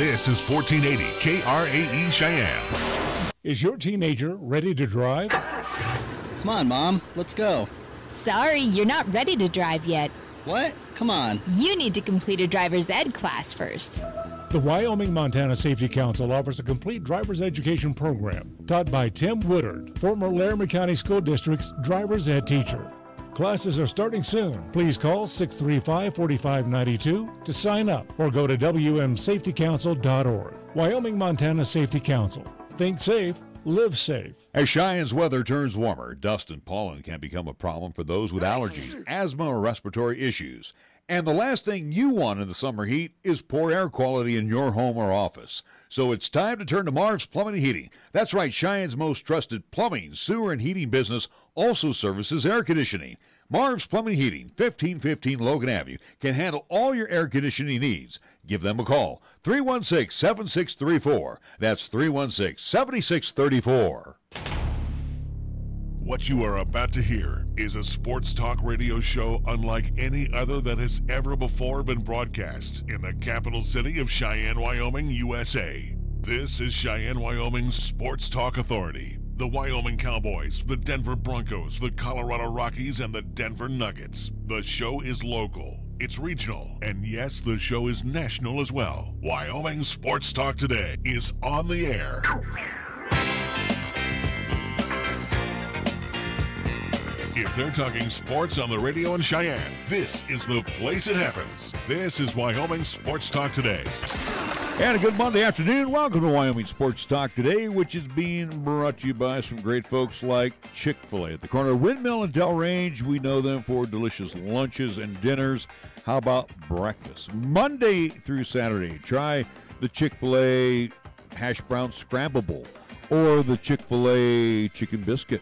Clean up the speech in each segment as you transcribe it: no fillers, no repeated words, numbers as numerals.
This is 1480 KRAE Cheyenne. Is your teenager ready to drive? Come on, Mom. Let's go. Sorry, you're not ready to drive yet. What? Come on. You need to complete a driver's ed class first. The Wyoming-Montana Safety Council offers a complete driver's education program taught by Tim Woodard, former Laramie County School District's driver's ed teacher. Classes are starting soon. Please call 635-4592 to sign up or go to wmsafetycouncil.org. Wyoming-Montana Safety Council. Think safe, live safe. As Cheyenne's weather turns warmer, dust and pollen can become a problem for those with allergies, asthma, or respiratory issues. And the last thing you want in the summer heat is poor air quality in your home or office. So it's time to turn to Marv's Plumbing and Heating. That's right, Cheyenne's most trusted plumbing, sewer, and heating business also services air conditioning. Marv's Plumbing and Heating, 1515 Logan Avenue, can handle all your air conditioning needs. Give them a call, 316-7634. That's 316-7634. What you are about to hear is a sports talk radio show unlike any other that has ever before been broadcast in the capital city of Cheyenne, Wyoming, USA. This is Cheyenne, Wyoming's Sports Talk Authority. The Wyoming Cowboys, the Denver Broncos, the Colorado Rockies, and the Denver Nuggets. The show is local, it's regional, and yes, the show is national as well. Wyoming Sports Talk Today is on the air. If they're talking sports on the radio in Cheyenne, this is the place it happens. This is Wyoming Sports Talk Today. And a good Monday afternoon. Welcome to Wyoming Sports Talk Today, which is being brought to you by some great folks like Chick-fil-A. At the corner of Windmill and Delrange, we know them for delicious lunches and dinners. How about breakfast? Monday through Saturday, try the Chick-fil-A hash brown scramble bowl or the Chick-fil-A chicken biscuit,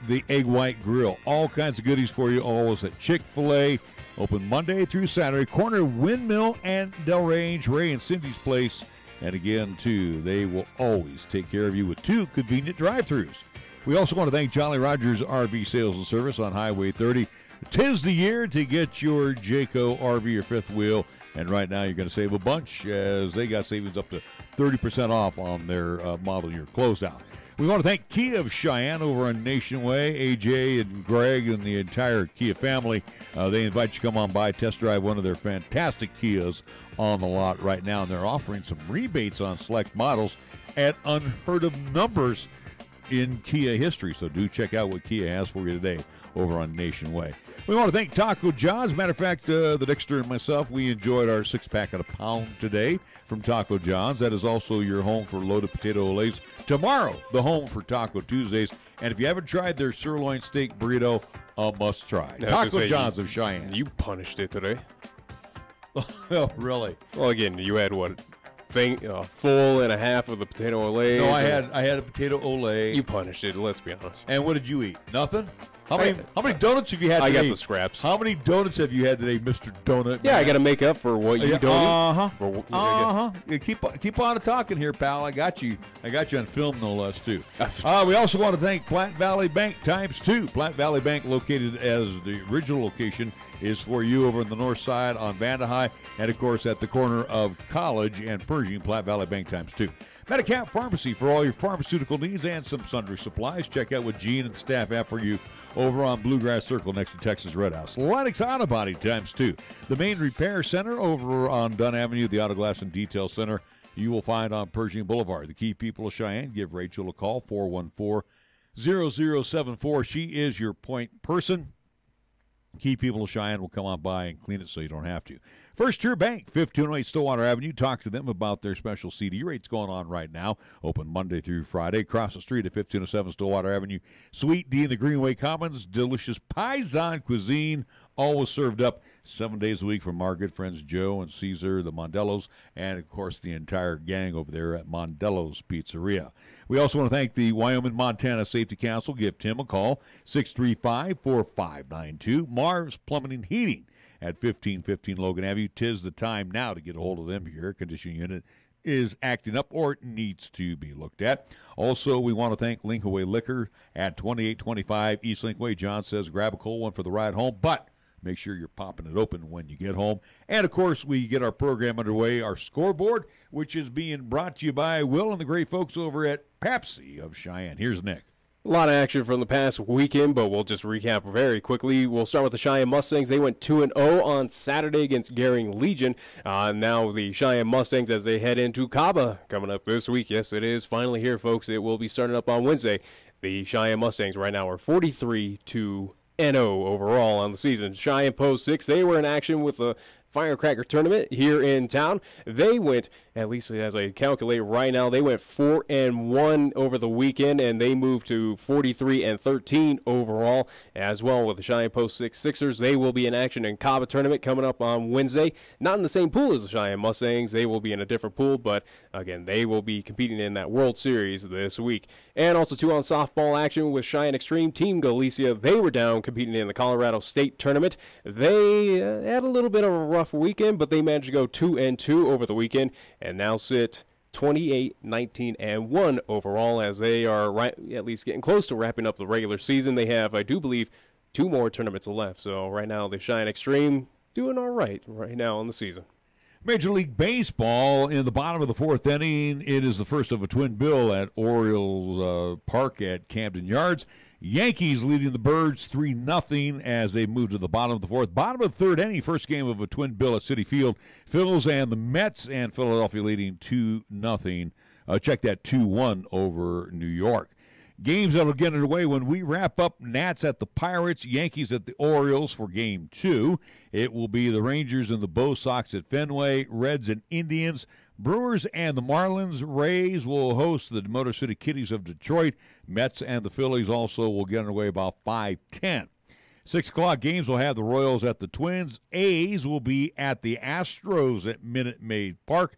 the egg white grill. All kinds of goodies for you always at Chick-fil-A. Open Monday through Saturday, corner Windmill and Delrange, Ray and Cindy's place. And again, too, they will always take care of you with 2 convenient drive-thrus. We also want to thank Jolly Rogers RV Sales and Service on Highway 30. 'Tis the year to get your Jayco RV or fifth wheel. And right now you're going to save a bunch as they got savings up to 30% off on their model year closeout. We want to thank Kia of Cheyenne over on Nation Way. AJ and Greg and the entire Kia family, they invite you to come on by, test drive one of their fantastic Kias on the lot right now. And they're offering some rebates on select models at unheard of numbers in Kia history. So do check out what Kia has for you today over on Nation Way. We want to thank Taco John's. Matter of fact, the Dexter and myself, we enjoyed our 6-pack at a pound today from Taco John's. That is also your home for loaded potato olays. Tomorrow, the home for Taco Tuesdays. And if you haven't tried their sirloin steak burrito, a must try. Taco John's of Cheyenne. You punished it today. Oh, really? Well, again, you had what? Full and a half of the potato olays. No, I had a potato olay. You punished it, let's be honest. And what did you eat? Nothing? How many donuts have you had today? I got the scraps. How many donuts have you had today, Mr. Donut? Yeah, I got to make up for what you don't eat. Keep on talking here, pal. I got you on film, no less, too. We also want to thank Platte Valley Bank ×2. Platte Valley Bank, located as the original location, is for you over on the north side on Vandehigh, and, of course, at the corner of College and Pershing. Platte Valley Bank ×2. Medicap Pharmacy for all your pharmaceutical needs and some sundry supplies. Check out what Gene and staff have for you over on Bluegrass Circle next to Texas Red House. Lennox Auto Body ×2. The main repair center over on Dunn Avenue, the Auto Glass and Detail Center, you will find on Pershing Boulevard. The key people of Cheyenne, give Rachel a call, 414-0074. She is your point person. Key people of Cheyenne will come on by and clean it so you don't have to. First Tier Bank, 1508 Stillwater Avenue. Talk to them about their special CD rates going on right now. Open Monday through Friday. Across the street at 1507 Stillwater Avenue. Sweet D in the Greenway Commons. Delicious Paisan cuisine. Always served up 7 days a week from our good friends Joe and Caesar, the Mondellos, and, of course, the entire gang over there at Mondello's Pizzeria. We also want to thank the Wyoming-Montana Safety Council. Give Tim a call, 635-4592. Marv's Plumbing and Heating at 1515 Logan Avenue. 'Tis the time now to get a hold of them. Your air conditioning unit is acting up or it needs to be looked at. Also, we want to thank Linkaway Liquor at 2825 East Linkway. John says grab a cold one for the ride home, but Make sure you're popping it open when you get home. And, of course, we get our program underway, our scoreboard, which is being brought to you by Will and the great folks over at Pepsi of Cheyenne. Here's Nick. A lot of action from the past weekend, but we'll just recap very quickly. We'll start with the Cheyenne Mustangs. They went 2-0 on Saturday against Gering Legion. Now the Cheyenne Mustangs, as they head into Caba coming up this week. Yes, it is finally here, folks. It will be starting up on Wednesday. The Cheyenne Mustangs right now are 43-0 overall on the season. Cheyenne Post 6, they were in action with the Firecracker tournament here in town. They went, at least as I calculate right now, they went 4-1 over the weekend, and they moved to 43-13 overall as well with the Cheyenne Post 6 Sixers. They will be in action in Caba tournament coming up on Wednesday. Not in the same pool as the Cheyenne Mustangs. They will be in a different pool, but again, they will be competing in that World Series this week. And also, too, on softball action with Cheyenne Extreme Team Galicia. They were down competing in the Colorado State tournament. They had a little bit of a rough weekend, but they managed to go 2-2 over the weekend and now sit 28-19-1 overall as they are at least getting close to wrapping up the regular season. They have, I do believe, 2 more tournaments left. So right now, the Cheyenne Extreme doing all right now in the season. Major League Baseball in the bottom of the 4th inning. It is the first of a twin bill at Orioles Park at Camden Yards. Yankees leading the Birds 3-0 as they move to the bottom of the 4th. Bottom of the 3rd inning, first game of a twin bill at Citi Field. Phils and the Mets and Philadelphia leading 2-0. Check that 2-1 over New York. Games that will get underway when we wrap up. Nats at the Pirates, Yankees at the Orioles for Game 2. It will be the Rangers and the Bo Sox at Fenway, Reds and Indians. Brewers and the Marlins. Rays will host the Motor City Kitties of Detroit. Mets and the Phillies also will get underway about 5:10. 6 o'clock games will have the Royals at the Twins. A's will be at the Astros at Minute Maid Park.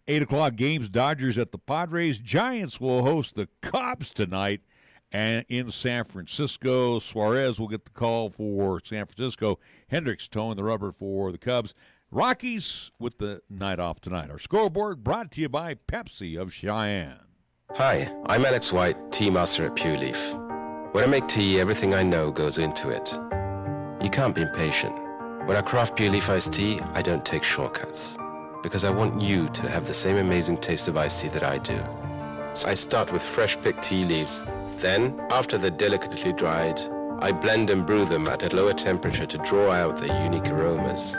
8 o'clock games, Dodgers at the Padres. Giants will host the Cubs tonight and in San Francisco. Suarez will get the call for San Francisco. Hendricks towing the rubber for the Cubs. Rockies with the night off tonight. Our scoreboard brought to you by Pepsi of Cheyenne. Hi, I'm Alex White, tea master at Pure Leaf. When I make tea, everything I know goes into it. You can't be impatient. When I craft Pure Leaf iced tea, I don't take shortcuts, because I want you to have the same amazing taste of iced tea that I do. So I start with fresh picked tea leaves. Then, after they're delicately dried, I blend and brew them at a lower temperature to draw out their unique aromas.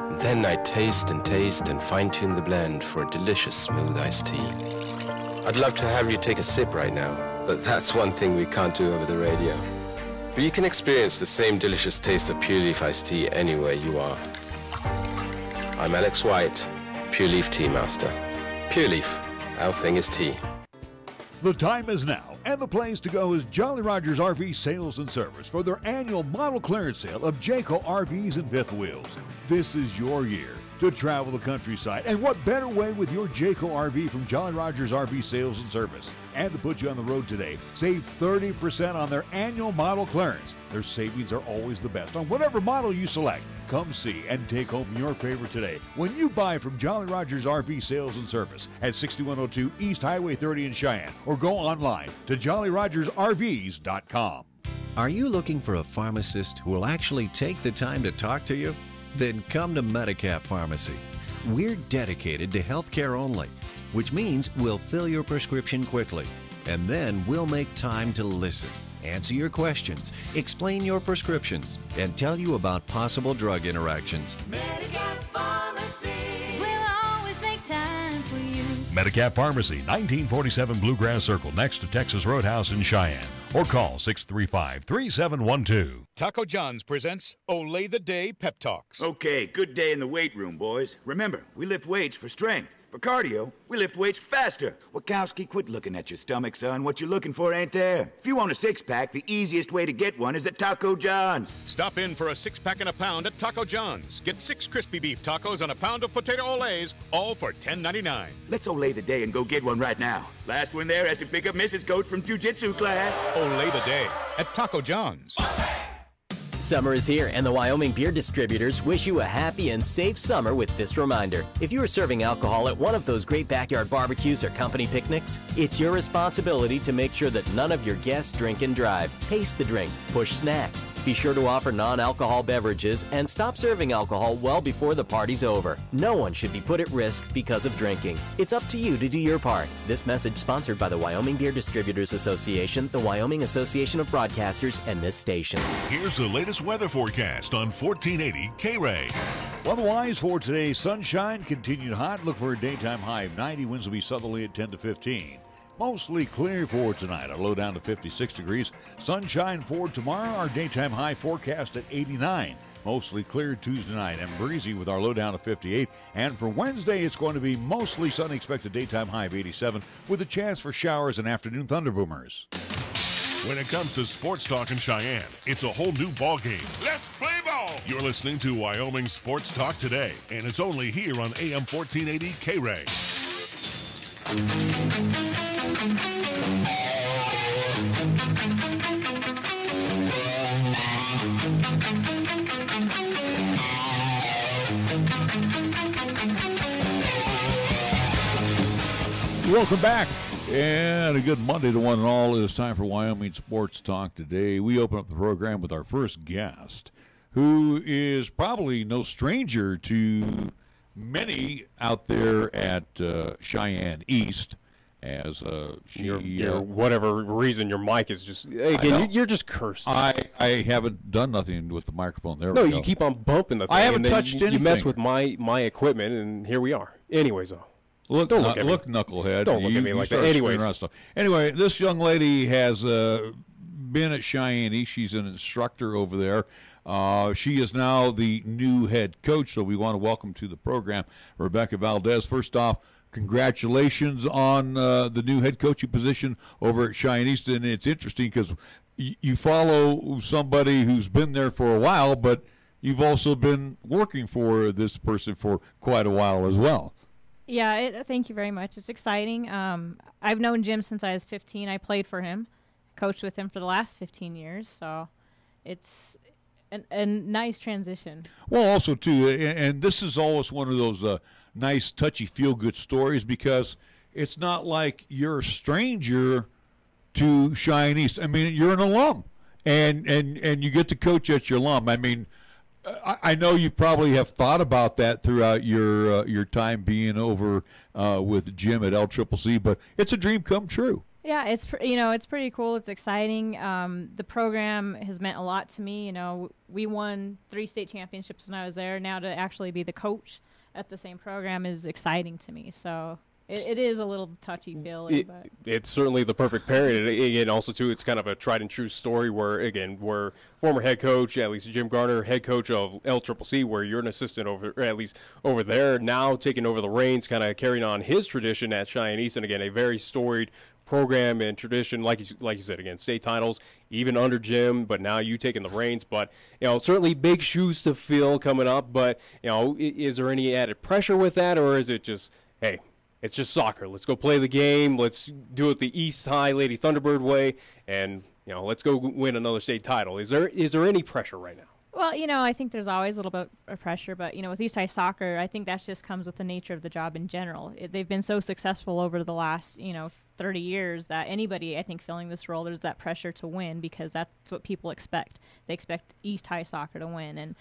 And then I taste and fine-tune the blend for a delicious smooth iced tea. I'd love to have you take a sip right now, but that's one thing we can't do over the radio. But you can experience the same delicious taste of Pure Leaf iced tea anywhere you are. I'm Alex White, Pure Leaf Tea Master. Pure Leaf, our thing is tea. The time is now, and the place to go is Jolly Rogers RV Sales and Service for their annual model clearance sale of Jayco RVs and fifth wheels. This is your year to travel the countryside, and what better way with your Jayco RV from Jolly Rogers RV Sales and Service. And to put you on the road today, save 30% on their annual model clearance. Their savings are always the best on whatever model you select. Come see and take home your favorite today when you buy from Jolly Rogers RV Sales and Service at 6102 East Highway 30 in Cheyenne, or go online to jollyrogersrvs.com. Are you looking for a pharmacist who will actually take the time to talk to you? Then come to Medicap Pharmacy. We're dedicated to healthcare only, which means we'll fill your prescription quickly, and then we'll make time to listen, answer your questions, explain your prescriptions, and tell you about possible drug interactions. Medicap Pharmacy will always make time for you. Medicap Pharmacy, 1947 Bluegrass Circle, next to Texas Roadhouse in Cheyenne. Or call 635-3712. Taco John's presents Olay the Day Pep Talks. Okay, good day in the weight room, boys. Remember, we lift weights for strength. For cardio, we lift weights faster. Wachowski, quit looking at your stomach, son. What you're looking for ain't there. If you want a six-pack, the easiest way to get one is at Taco John's. Stop in for a six-pack and a pound at Taco John's. Get 6 crispy beef tacos and a pound of potato olays, all for $10.99. Let's Olay the day and go get one right now. Last one there has to pick up Mrs. Coach from jiu-jitsu class. Olay the Day at Taco John's. Summer is here, and the Wyoming Beer Distributors wish you a happy and safe summer with this reminder. If you are serving alcohol at one of those great backyard barbecues or company picnics, it's your responsibility to make sure that none of your guests drink and drive. Taste the drinks, push snacks. Be sure to offer non-alcohol beverages and stop serving alcohol well before the party's over. No one should be put at risk because of drinking. It's up to you to do your part. This message sponsored by the Wyoming Beer Distributors Association, the Wyoming Association of Broadcasters, and this station. Here's the latest weather forecast on 1480 K-Ray. Weather-wise for today, sunshine, continued hot. Look for a daytime high of 90. Winds will be southerly at 10 to 15. Mostly clear for tonight, a low down to 56 degrees. Sunshine for tomorrow, our daytime high forecast at 89. Mostly clear Tuesday night and breezy with our low down to 58. And for Wednesday, it's going to be mostly sunny, expected daytime high of 87 with a chance for showers and afternoon thunderboomers. When it comes to sports talk in Cheyenne, it's a whole new ballgame. Let's play ball! You're listening to Wyoming Sports Talk today, and it's only here on AM 1480 K-Ray. Welcome back. And a good Monday to one and all. It is time for Wyoming Sports Talk today. We open up the program with our first guest, who is probably no stranger to many out there at Cheyenne East. As whatever reason, your mic is just again. You're just cursed. I haven't done nothing with the microphone there. No, you keep on bumping the thing. I haven't touched anything. You mess with my equipment, and here we are. Anyways, though. Look, knucklehead. Don't look at me like that. Anyway, this young lady has been at Cheyenne East. She's an instructor over there. She is now the new head coach, so we want to welcome to the program Rebecca Valdez. First off, congratulations on the new head coaching position over at Cheyenne East. And it's interesting because you follow somebody who's been there for a while, but you've also been working for this person for quite a while as well. Yeah, thank you very much. It's exciting. I've known Jim since I was 15. I played for him, coached with him for the last 15 years, so it's a nice transition. Well, also, too, and this is always one of those nice, touchy, feel-good stories because it's not like you're a stranger to Cheyenne East. I mean, you're an alum, and you get to coach at your alum. I mean, I know you probably have thought about that throughout your time being over with Jim at LCCC, but it's a dream come true. Yeah, it's pretty cool. It's exciting. The program has meant a lot to me. We won 3 state championships when I was there. Now to actually be the coach at the same program is exciting to me. So it is a little touchy-feely. But it's certainly the perfect pairing. And also, too, it's kind of a tried-and-true story where former head coach, at least Jim Garner, head coach of LCCC, where you're an assistant over there, now taking over the reins, kind of carrying on his tradition at Cheyenne East. And, again, a very storied program and tradition, like you said, again, state titles, even under Jim, but now you taking the reins. But, certainly big shoes to fill coming up. But, is there any added pressure with that, or is it just, hey, it's just soccer. Let's go play the game. Let's do it the East High Lady Thunderbird way, and let's go win another state title. Is there any pressure right now? Well, I think there's always a little bit of pressure, but with East High Soccer, I think that just comes with the nature of the job in general. They've been so successful over the last 30 years that anybody, I think, filling this role, there's that pressure to win because that's what people expect. They expect East High Soccer to win. And,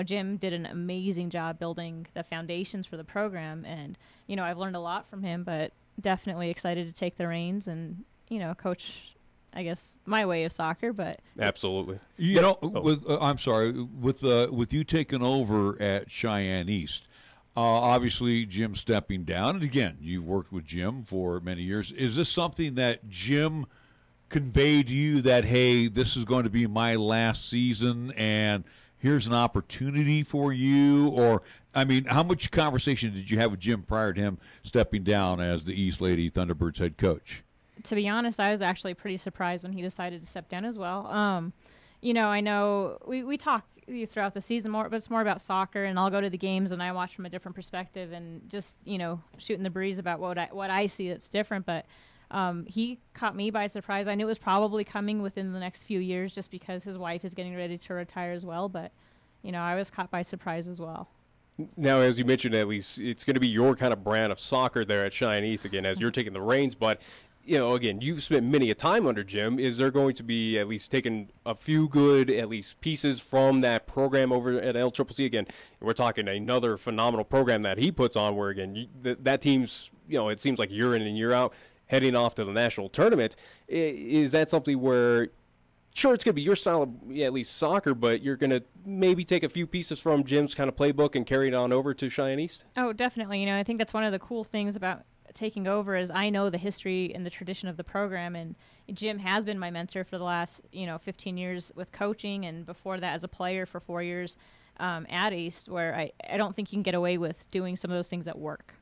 Jim did an amazing job building the foundations for the program. And, I've learned a lot from him, but definitely excited to take the reins and, coach, I guess, my way of soccer. But absolutely. I'm sorry, with you taking over at Cheyenne East, obviously, Jim stepping down. And again, you've worked with Jim for many years. Is this something that Jim conveyed to you that, hey, this is going to be my last season and here's an opportunity for you? Or, I mean, how much conversation did you have with Jim prior to him stepping down as the East Lady Thunderbirds head coach? To be honest, I was actually pretty surprised when he decided to step down as well. I know we talk throughout the season more, but it's more about soccer, and I'll go to the games and I watch from a different perspective and just, shooting the breeze about what I see that's different. But He caught me by surprise. I knew it was probably coming within the next few years just because his wife is getting ready to retire as well. But, I was caught by surprise as well. Now, as you mentioned, at least it's going to be your kind of brand of soccer there at Cheyenne East again as you're taking the reins. But, again, you've spent many a time under Jim. Is there going to be at least taking a few good, at least, pieces from that program over at LCCC? Again, we're talking another phenomenal program that he puts on where, again, that team's, it seems like year in and year out heading off to the national tournament. Is that something where, sure, it's going to be your style of at least soccer, but you're going to maybe take a few pieces from Jim's kind of playbook and carry it on over to Cheyenne East? Oh, definitely. I think that's one of the cool things about taking over is I know the history and the tradition of the program, and Jim has been my mentor for the last 15 years with coaching, and before that as a player for 4 years at East, where I don't think you can get away with doing some of those things at work.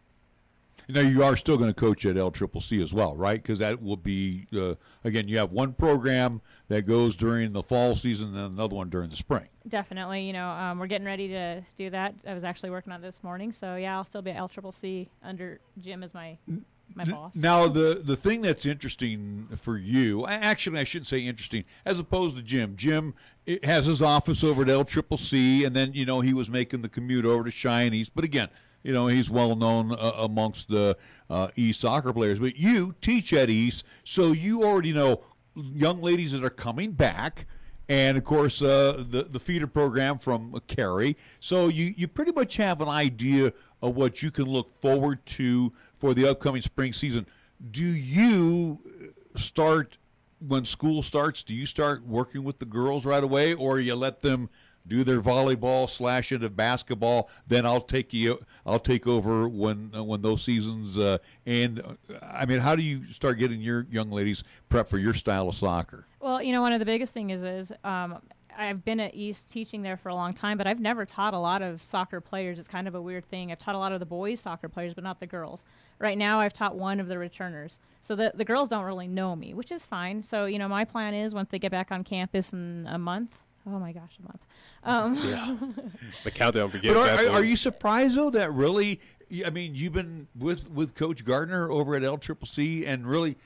You are still going to coach at LCCC as well, right? Because that will be, again, you have one program that goes during the fall season and another one during the spring. Definitely. We're getting ready to do that. I was actually working on it this morning. So, yeah, I'll still be at LCCC under Jim as my boss. Now, the thing that's interesting for you, actually I shouldn't say interesting, as opposed to Jim. Jim has his office over at LCCC, and then, he was making the commute over to Cheyenne East. But, again, he's well known amongst the East soccer players. But you teach at East, so you already know young ladies that are coming back, and, of course, the feeder program from Carrie. So you pretty much have an idea of what you can look forward to for the upcoming spring season. Do you start, when school starts, do you start working with the girls right away, or you let them do their volleyball / into basketball, then I'll take over when those seasons end? I mean, how do you start getting your young ladies prep for your style of soccer? Well, one of the biggest things is I've been at East teaching there for a long time, but I've never taught a lot of soccer players. It's kind of a weird thing. I've taught a lot of the boys soccer players, but not the girls. Right now I've taught one of the returners. So the girls don't really know me, which is fine. So, my plan is once they get back on campus in a month, oh my gosh, a month. Yeah. The countdown begins. But are you surprised, though, that really, you've been with Coach Gardner over at LCCC, and really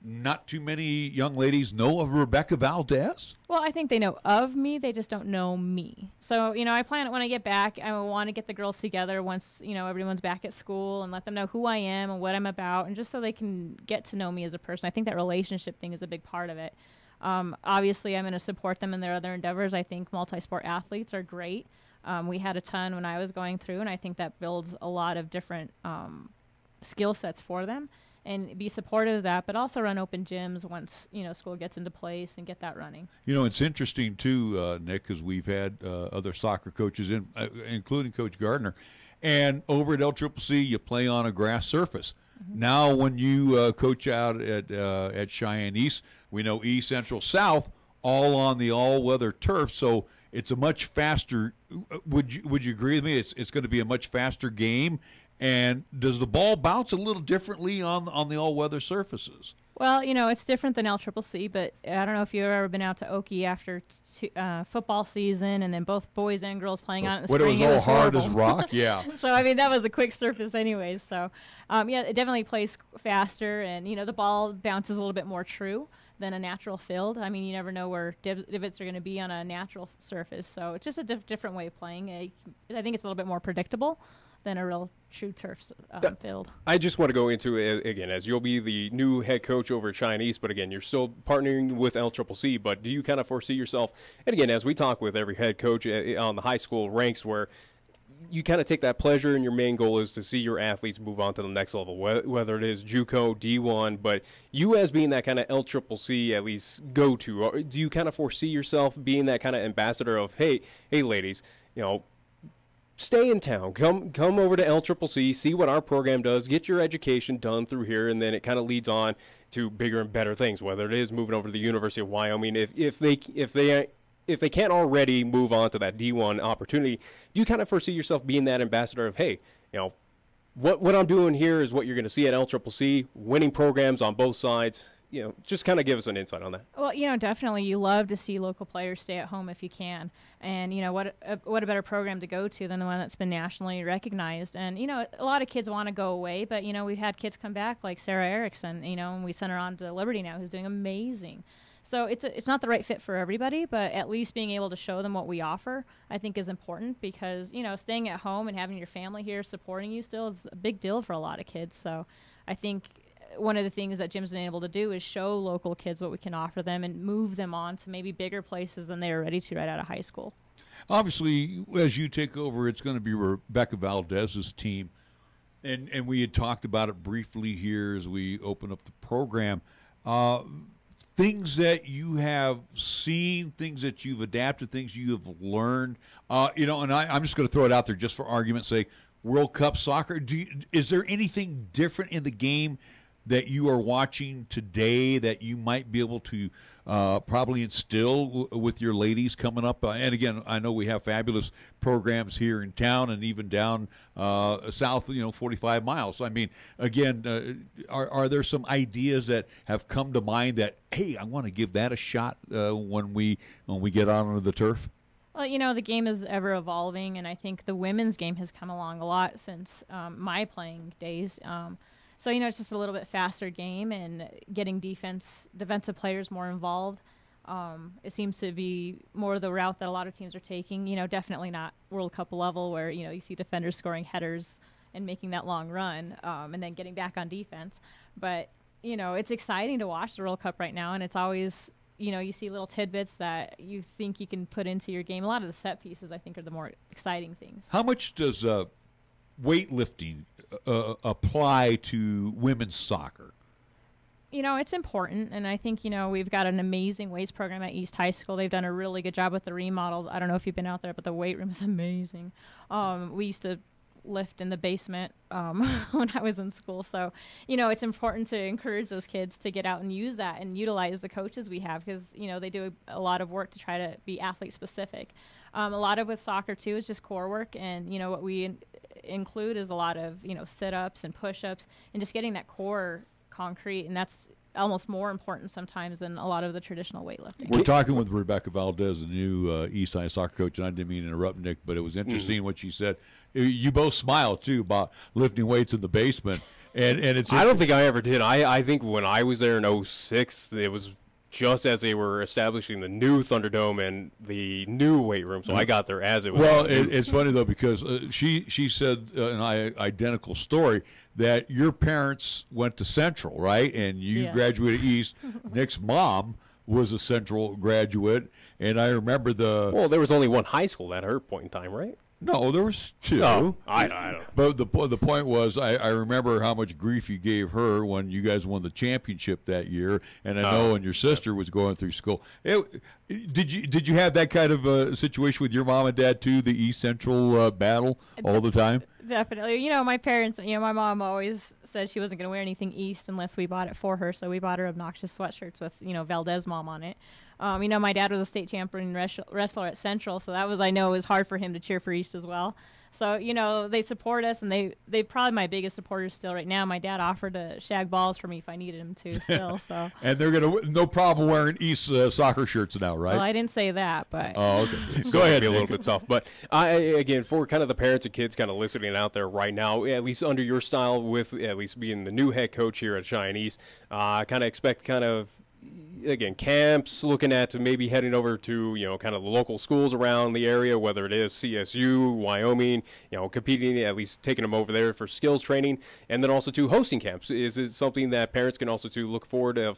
not too many young ladies know of Rebecca Valdez? Well, I think they know of me. They just don't know me. So, I plan when I get back, I want to get the girls together once, everyone's back at school, and let them know who I am and what I'm about, and just so they can get to know me as a person. I think that relationship thing is a big part of it. Obviously, I'm going to support them in their other endeavors. I think multi-sport athletes are great. We had a ton when I was going through, and I think that builds a lot of different skill sets for them. And be supportive of that, but also run open gyms once, school gets into place and get that running. It's interesting, too, Nick, because we've had other soccer coaches, including Coach Gardner. And over at LCCC, you play on a grass surface. Mm-hmm. Now, when you coach out at Cheyenne East, we know East, Central, South, all on the all-weather turf, so it's a much faster. Would you agree with me? It's going to be a much faster game. And does the ball bounce a little differently on the all-weather surfaces? Well, it's different than LCCC, but I don't know if you've ever been out to Okie after football season, and then both boys and girls playing on it in the spring. It was all hard as rock, yeah. So, that was a quick surface anyways. So, it definitely plays faster, and, the ball bounces a little bit more true than a natural field. You never know where divots are going to be on a natural surface. So, it's just a different way of playing. I think it's a little bit more predictable than a real true turf field. I just want to go into it again, as you'll be the new head coach over at Cheyenne East, but again, you're still partnering with LCCC, but do you kind of foresee yourself, and again, as we talk with every head coach on the high school ranks, where you kind of take that pleasure and your main goal is to see your athletes move on to the next level, whether it is JUCO, D1, but you as being that kind of LCCC at least go-to, do you kind of foresee yourself being that kind of ambassador of, hey ladies, stay in town, come over to LCCC, see what our program does, get your education done through here, and then it kind of leads on to bigger and better things, whether it is moving over to the University of Wyoming. If they can't already move on to that D1 opportunity, do you kind of foresee yourself being that ambassador of, hey, what I'm doing here is what you're going to see at LCCC, winning programs on both sides, just kind of give us an insight on that. Well, definitely you love to see local players stay at home if you can. And, what a better program to go to than the one that's been nationally recognized. And, a lot of kids want to go away, but, we've had kids come back like Sarah Erickson, and we sent her on to Liberty now, who's doing amazing. So it's not the right fit for everybody, but at least being able to show them what we offer, I think, is important because, staying at home and having your family here supporting you still is a big deal for a lot of kids. So I think one of the things that Jim's been able to do is show local kids what we can offer them and move them on to maybe bigger places than they were ready to right out of high school. Obviously, as you take over, it's going to be Rebecca Valdez's team. And we had talked about it briefly here as we open up the program. Things that you have seen, things that you've adapted, things you have learned, and I'm just going to throw it out there just for argument's sake. World Cup soccer, is there anything different in the game that you are watching today that you might be able to probably instill with your ladies coming up? And again, I know we have fabulous programs here in town and even down south, 45 miles. I mean, again, are there some ideas that have come to mind that, hey, I want to give that a shot when we get out onto the turf? Well, the game is ever evolving, and I think the women's game has come along a lot since my playing days. So, it's just a little bit faster game and getting defensive players more involved. It seems to be more the route that a lot of teams are taking, definitely not World Cup level where, you see defenders scoring headers and making that long run and then getting back on defense. But, it's exciting to watch the World Cup right now, and it's always, you see little tidbits that you think you can put into your game. A lot of the set pieces, I think, are the more exciting things. How much does weightlifting apply to women's soccer? It's important, and I think, we've got an amazing weights program at East High School. They've done a really good job with the remodel. I don't know if you've been out there, but the weight room is amazing. We used to lift in the basement when I was in school. So, it's important to encourage those kids to get out and use that and utilize the coaches we have because, they do a lot of work to try to be athlete specific. A lot of with soccer, too, is just core work. And, what we include is a lot of, sit-ups and push-ups and just getting that core concrete. And that's almost more important sometimes than a lot of the traditional weightlifting. We're talking with Rebecca Valdez, the new East High soccer coach, and I didn't mean to interrupt Nick, but it was interesting what she said. You both smiled, too, about lifting weights in the basement. And it's I don't think I ever did. I think when I was there in 06, it was just as they were establishing the new Thunderdome and the new weight room, so I got there as it was. Well, it's funny, though, because she said an identical story that your parents went to Central, right? And you graduated East. Nick's mom was a Central graduate, and I remember Well, there was only one high school at her point in time, right? No, there was two. Oh, I don't know. But the point was, I remember how much grief you gave her when you guys won the championship that year, and I know when your sister was going through school. Did you have that kind of situation with your mom and dad too? The East Central battle all the time. Definitely. My parents, my mom always said she wasn't going to wear anything East unless we bought it for her. So we bought her obnoxious sweatshirts with, Valdez Mom on it. My dad was a state champion wrestler at Central, so that was, I know, it was hard for him to cheer for East as well. So, they support us, and they probably my biggest supporters still right now. My dad offered to shag balls for me if I needed him to still. So. And they're no problem wearing East soccer shirts now, right? Well, I didn't say that, but. Oh, okay. Go ahead. Be a little bit tough, but again, for kind of the parents and kids kind of listening out there right now, at least under your style, with at least being the new head coach here at Cheyenne East, kind of expect kind of. Again, camps, looking at maybe heading over to, kind of the local schools around the area, whether it is CSU, Wyoming, competing, at least taking them over there for skills training, and then also to hosting camps. Is it something that parents can also to look forward to?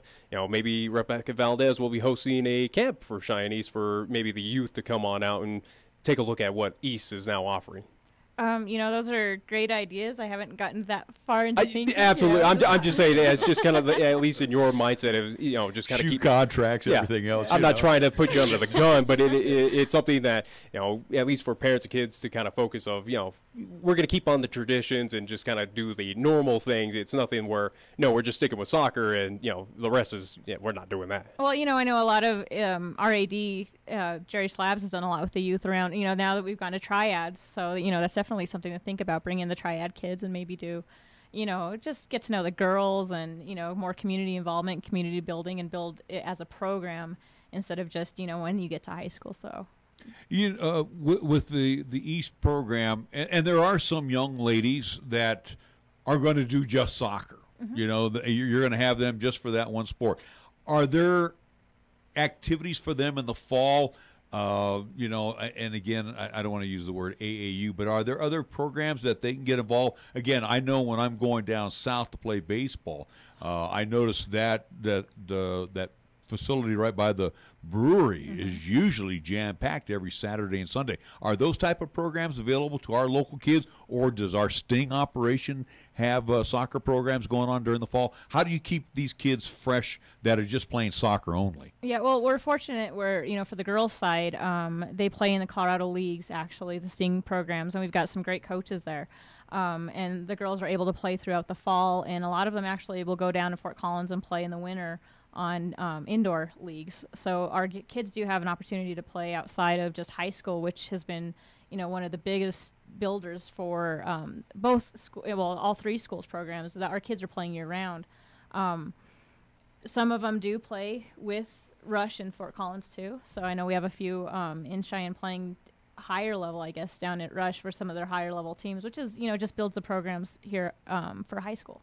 Maybe Rebecca Valdez will be hosting a camp for Cheyenne East for maybe the youth to come on out and take a look at what East is now offering. Those are great ideas. I haven't gotten that far into thinking. Absolutely. I'm just saying it's just kind of, at least in your mindset, of, just kind of keep contracts, everything else. I'm not trying to put you under the gun, but it's something that, at least for parents and kids to kind of focus of, we're going to keep on the traditions and just kind of do the normal things. It's nothing where, we're just sticking with soccer and, the rest is, we're not doing that. Well, I know a lot of RAD, Jerry Slabs has done a lot with the youth around, now that we've gone to triads. So, that's definitely something to think about, bring in the triad kids and maybe do, just get to know the girls and, more community involvement, community building, and build it as a program instead of just, when you get to high school. So. With the East program, and there are some young ladies that are going to do just soccer. Mm-hmm. You're going to have them just for that one sport. Are there activities for them in the fall? And again, I don't want to use the word AAU, but are there other programs that they can get involved? Again, I know when I'm going down south to play baseball, I noticed that facility right by the brewery is usually jam-packed every Saturday and Sunday. Are those type of programs available to our local kids, or does our Sting operation have soccer programs going on during the fall? How do you keep these kids fresh that are just playing soccer only? Yeah, well, we're fortunate where, for the girls' side, they play in the Colorado leagues, actually, the Sting programs, and we've got some great coaches there. And the girls are able to play throughout the fall, and a lot of them actually will go down to Fort Collins and play in the winter on indoor leagues. So our kids do have an opportunity to play outside of just high school, which has been, one of the biggest builders for all three schools programs that our kids are playing year round. Some of them do play with Rush and Fort Collins too. So I know we have a few in Cheyenne playing higher level, I guess, down at Rush for some of their higher level teams, which is, just builds the programs here for high school.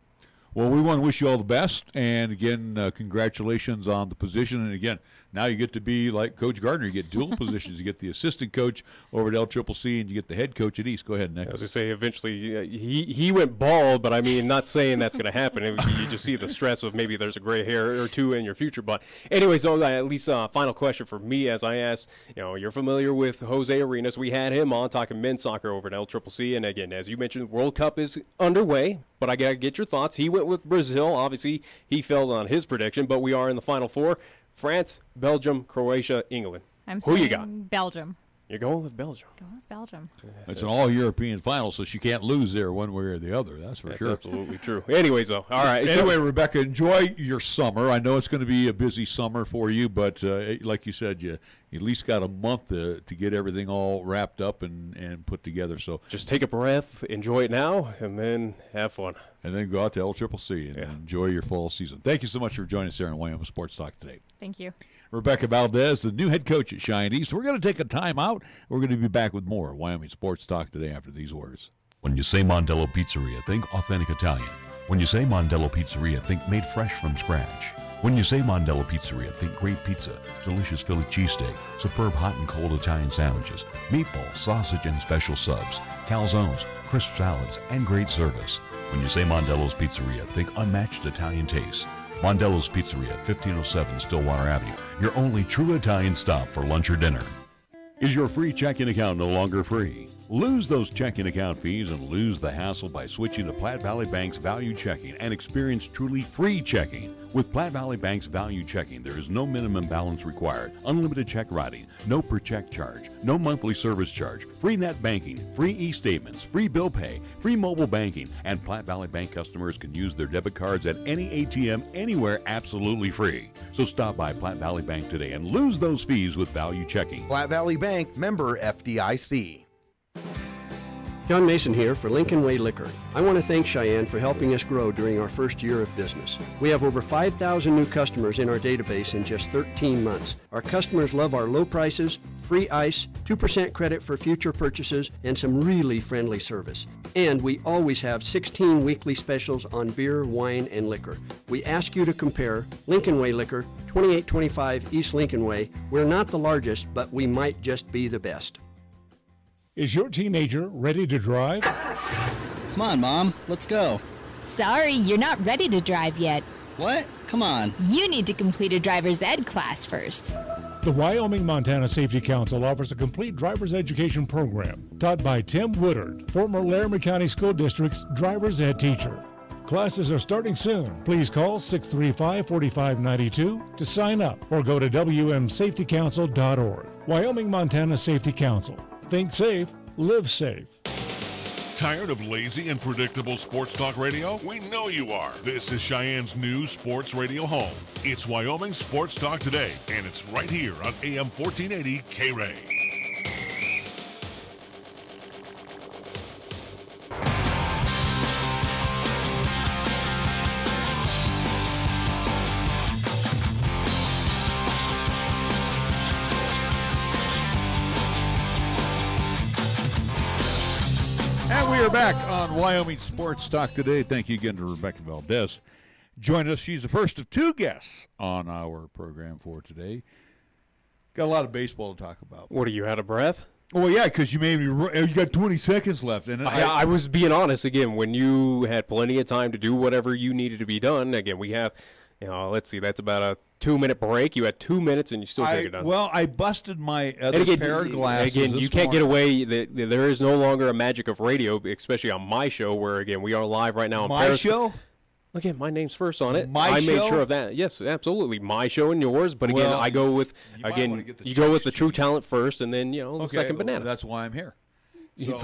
Well, we want to wish you all the best, and again, congratulations on the position. And again, now you get to be like Coach Gardner. You get dual positions. You get the assistant coach over at LCCC, and you get the head coach at East. Go ahead, Nick. As I say, eventually he went bald, but I mean, not saying that's going to happen. You just see the stress of maybe there's a gray hair or two in your future. But anyways, at least final question for me, as I asked, you're familiar with Jose Arenas. We had him on talking men's soccer over at LCCC, and again, as you mentioned, World Cup is underway. But I got to get your thoughts. He went with Brazil. Obviously, he failed on his prediction, but we are in the Final Four. France, Belgium, Croatia, England. Who you got? Belgium. You're going with Belgium. Going with Belgium. It's an all-European final, so she can't lose there one way or the other. That's for sure. That's absolutely true. Anyways, though, all right. Anyway, Rebecca, enjoy your summer. I know it's going to be a busy summer for you, but like you said, you at least got a month to get everything all wrapped up and put together. So just take a breath, enjoy it now, and then have fun. And then go out to LCCC and enjoy your fall season. Thank you so much for joining us here on Wyoming Sports Talk today. Thank you. Rebecca Valdez, the new head coach at Cheyenne East. We're going to take a time out. We're going to be back with more Wyoming Sports Talk today after these words. When you say Mondello Pizzeria, think authentic Italian. When you say Mondello Pizzeria, think made fresh from scratch. When you say Mondello Pizzeria, think great pizza, delicious Philly cheesesteak, superb hot and cold Italian sandwiches, meatballs, sausage, and special subs, calzones, crisp salads, and great service. When you say Mondello's Pizzeria, think unmatched Italian taste. Mondello's Pizzeria, 1507 Stillwater Avenue, your only true Italian stop for lunch or dinner. Is your free checking account no longer free? Lose those checking account fees and lose the hassle by switching to Platte Valley Bank's Value Checking and experience truly free checking. With Platte Valley Bank's Value Checking, there is no minimum balance required, unlimited check writing, no per check charge, no monthly service charge, free net banking, free e-statements, free bill pay, free mobile banking, and Platte Valley Bank customers can use their debit cards at any ATM anywhere absolutely free. So stop by Platte Valley Bank today and lose those fees with Value Checking. Platte Valley Bank, member FDIC. John Mason here for Lincoln Way Liquor. I want to thank Cheyenne for helping us grow during our first year of business. We have over 5,000 new customers in our database in just 13 months. Our customers love our low prices, free ice, 2% credit for future purchases, and some really friendly service. And we always have 16 weekly specials on beer, wine, and liquor. We ask you to compare Lincoln Way Liquor, 2825 East Lincoln Way. We're not the largest, but we might just be the best. Is your teenager ready to drive? Come on, Mom. Let's go. Sorry, you're not ready to drive yet. What? Come on. You need to complete a driver's ed class first. The Wyoming-Montana Safety Council offers a complete driver's education program taught by Tim Woodard, former Laramie County School District's driver's ed teacher. Classes are starting soon. Please call 635-4592 to sign up or go to wmsafetycouncil.org. Wyoming-Montana Safety Council. Think safe, live safe. Tired of lazy and predictable sports talk radio? We know you are. This is Cheyenne's new sports radio home. It's Wyoming Sports Talk Today, and it's right here on AM 1480 K-Ray. are back on Wyoming Sports Talk today. Thank you again to Rebecca Valdez. Join us. She's the first of two guests on our program for today. Got a lot of baseball to talk about. What, are you out of breath? Well, yeah, because you got 20 seconds left. And I was being honest again. When you had plenty of time to do whatever you needed to be done, again, we have, let's see, that's about a 2-minute break. You had 2 minutes and you still can't get done. Well, I busted my other pair of glasses. Again, you can't get away. There is no longer a magic of radio, especially on my show, where, again, we are live right now on my show? Again, my name's first on it. I made sure of that. Yes, absolutely. My show and yours. But again, I go with, you go with the true talent first and then, the second banana. That's why I'm here. So.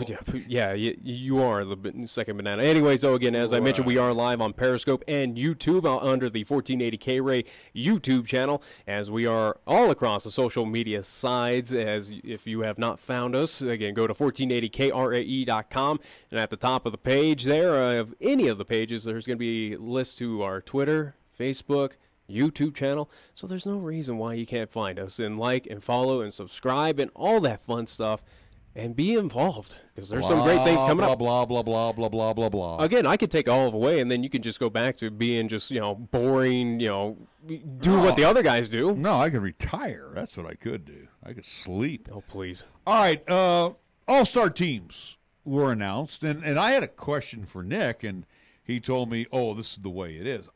Yeah, you are the second banana. Anyway, so again, as I mentioned, we are live on Periscope and YouTube under the 1480 K-Ray YouTube channel, as we are all across the social media sides. As if you have not found us, again, go to 1480krae.com, and at the top of the page there, of any of the pages, there's going to be lists to our Twitter, Facebook, YouTube channel. So there's no reason why you can't find us and like and follow and subscribe and all that fun stuff. And be involved, because there's some great things coming up. Blah, blah, blah, blah, blah, blah, blah. Again, I could take all of away, and then you can just go back to being just, boring, do what the other guys do. No, I could retire. That's what I could do. I could sleep. Oh, please. All right, all-star teams were announced, and I had a question for Nick, and he told me, this is the way it is.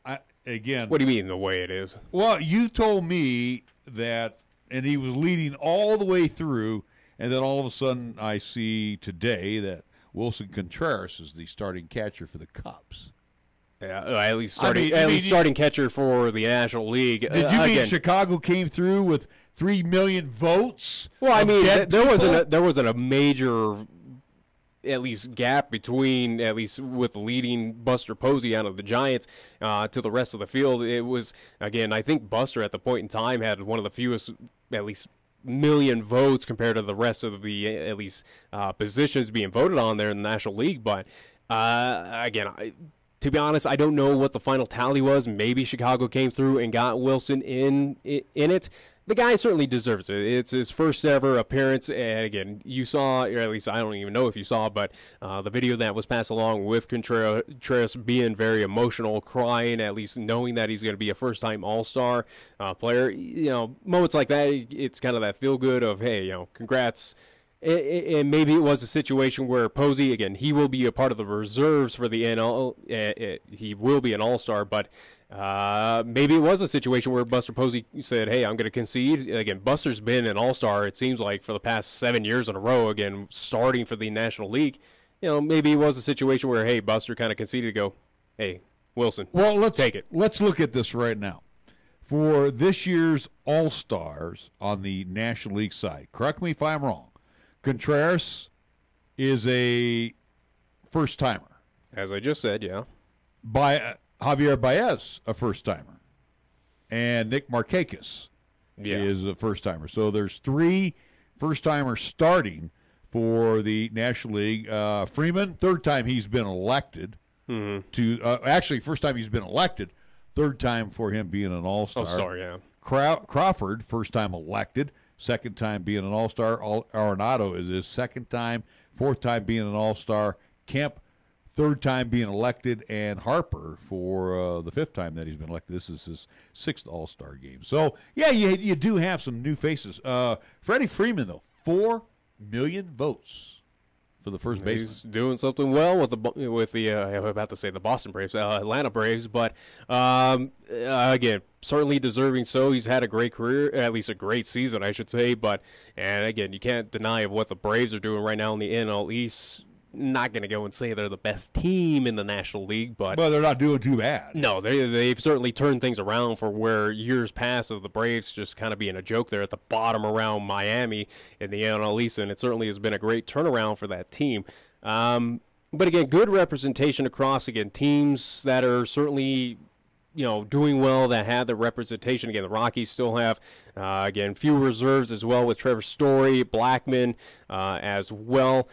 Again. What do you mean the way it is? Well, you told me that, and he was leading all the way through. And then all of a sudden, I see today that Wilson Contreras is the starting catcher for the Cubs. Yeah, at least starting catcher for the National League. Did you mean Chicago came through with 3 million votes? Well, I mean, there wasn't a major, at least, gap between, at least with leading Buster Posey out of the Giants to the rest of the field. It was, again, I think Buster at the point in time had one of the fewest, at least, million votes compared to the rest of the at least positions being voted on there in the National League. But again, to be honest, I don't know what the final tally was. Maybe Chicago came through and got Wilson in it. The guy certainly deserves it. It's his first ever appearance, and again, you saw, or at least I don't even know if you saw, but the video that was passed along with Contreras being very emotional, crying, at least knowing that he's going to be a first-time All-Star player. Moments like that, it's kind of that feel-good of, hey, congrats. And maybe it was a situation where Posey, again, he will be a part of the reserves for the NL. He will be an All-Star, but maybe it was a situation where Buster Posey said, hey, I'm going to concede. Again, Buster's been an all-star, it seems like, for the past 7 years in a row, again, starting for the National League. Maybe it was a situation where, hey, Buster kind of conceded to go, hey, Wilson, let's take it. Let's look at this right now. For this year's all-stars on the National League side, correct me if I'm wrong, Contreras is a first-timer. As I just said, yeah. Javier Baez, a first-timer. And Nick Markakis is a first-timer. So there's 3 first-timers starting for the National League. Freeman, third time he's been elected. Actually, first time he's been elected. Third time for him being an all-star. All-star, yeah. Crawford, first time elected. Second time being an all-star. Arenado is his second time. Fourth time being an all-star. Kemp, third time being elected, and Harper for the 5th time that he's been elected. This is his 6th All-Star game. So, yeah, you do have some new faces. Freddie Freeman, though, 4 million votes for the first baseman. He's doing something well with the I'm about to say the Boston Braves, Atlanta Braves, but again, certainly deserving so. He's had a great career, at least a great season, I should say. And again, you can't deny what the Braves are doing right now in the NL East. Not going to go and say they're the best team in the National League, but they're not doing too bad. No, they've certainly turned things around for where years past of the Braves just kind of being a joke there at the bottom around Miami in the NL East, and it certainly has been a great turnaround for that team. But again, good representation across, again, teams that are certainly doing well, that had the representation. Again, the Rockies still have, again, few reserves as well with Trevor Story, Blackmon as well.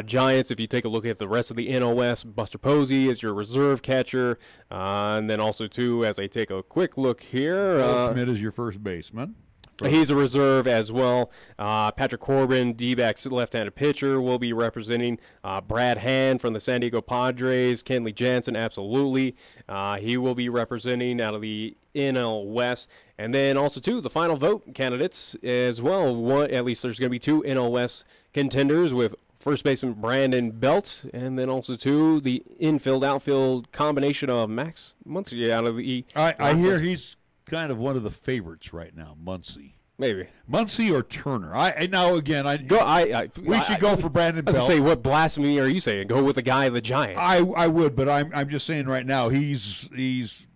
Giants, if you take a look at the rest of the NOS, Buster Posey is your reserve catcher. And then also, too, as I take a quick look here. Schmidt is your first baseman. He's a reserve as well. Patrick Corbin, D-backs left-handed pitcher, will be representing. Brad Hand from the San Diego Padres. Kenley Jansen, absolutely. He will be representing out of the NL West. And then also, too, the final vote candidates as well. At least there's going to be 2 NL West contenders with first baseman Brandon Belt, and then also, too, the infield-outfield combination of Max Muncy out of the I hear he's kind of one of the favorites right now, Muncy. Maybe Muncy or Turner. We should go for Brandon Belt. I was going to say, what blasphemy are you saying? Go with the guy, the Giant. I would, but I'm just saying right now he's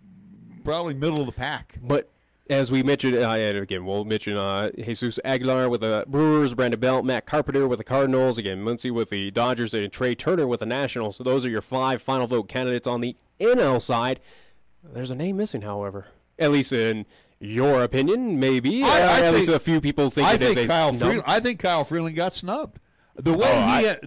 probably middle of the pack. But as we mentioned, and again, we'll mention Jesus Aguilar with the Brewers, Brandon Belt, Matt Carpenter with the Cardinals, again, Muncy with the Dodgers, and Trey Turner with the Nationals. So those are your 5 final vote candidates on the NL side. There's a name missing, however, at least in your opinion, maybe. At least a few people think it is a snub. I think Kyle Freeland got snubbed. I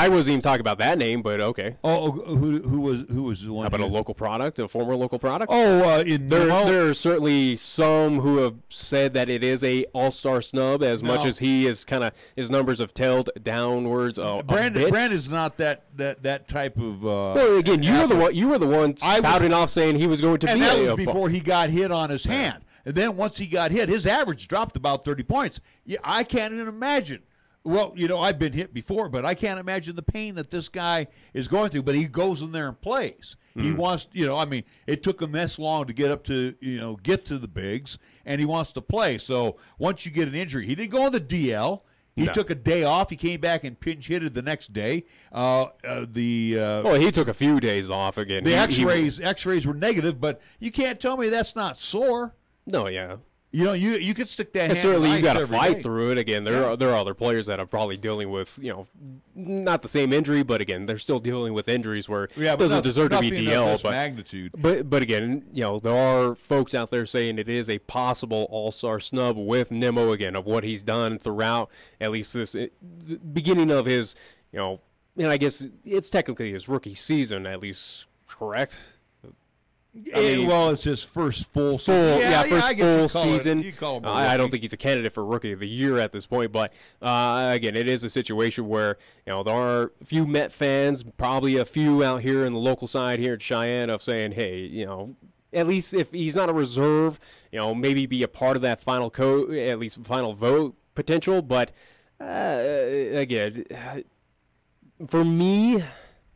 wasn't even talking about that name, but okay. Oh, who was the one? How about a local product, a former local product? There are certainly some who have said that it is a all-star snub, as much as he is kind of his numbers have tailed downwards. Brandon's not that type of. Well, again, you were the one spouting off saying he was going to be. And that was before he got hit on his hand. And then once he got hit, his average dropped about 30 points. Yeah, I can't even imagine. Well, I've been hit before, but I can't imagine the pain that this guy is going through. But he goes in there and plays. He wants, it took him this long to get up to, get to the bigs, and he wants to play. So once you get an injury, he didn't go on the DL. He took a day off. He came back and pinch hitted the next day. He took a few days off again. The X-rays were negative, but you can't tell me that's not sore. No, yeah. You could stick that. And certainly, you got to fight through it. Again, there are other players that are probably dealing with, not the same injury, but again, they're still dealing with injuries where it doesn't deserve to be DL. Magnitude. But again, there are folks out there saying it is a possible all-star snub with Nimmo again of what he's done throughout at least this beginning of his, and I guess it's technically his rookie season at least, correct? It's his first full season. I don't think he's a candidate for Rookie of the Year at this point, but again, it is a situation where there are a few Met fans, probably a few out here in the local side here at Cheyenne, of saying, hey, at least if he's not a reserve, maybe be a part of that final at least final vote potential. But again, for me,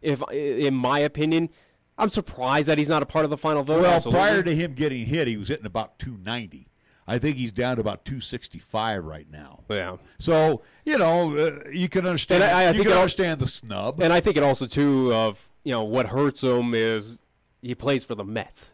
in my opinion, I'm surprised that he's not a part of the final vote. Well, prior to him getting hit, he was hitting about 290. I think he's down to about 265 right now. Yeah. So, you can understand. I think understand the snub. And I think it also, too, of, what hurts him is he plays for the Mets.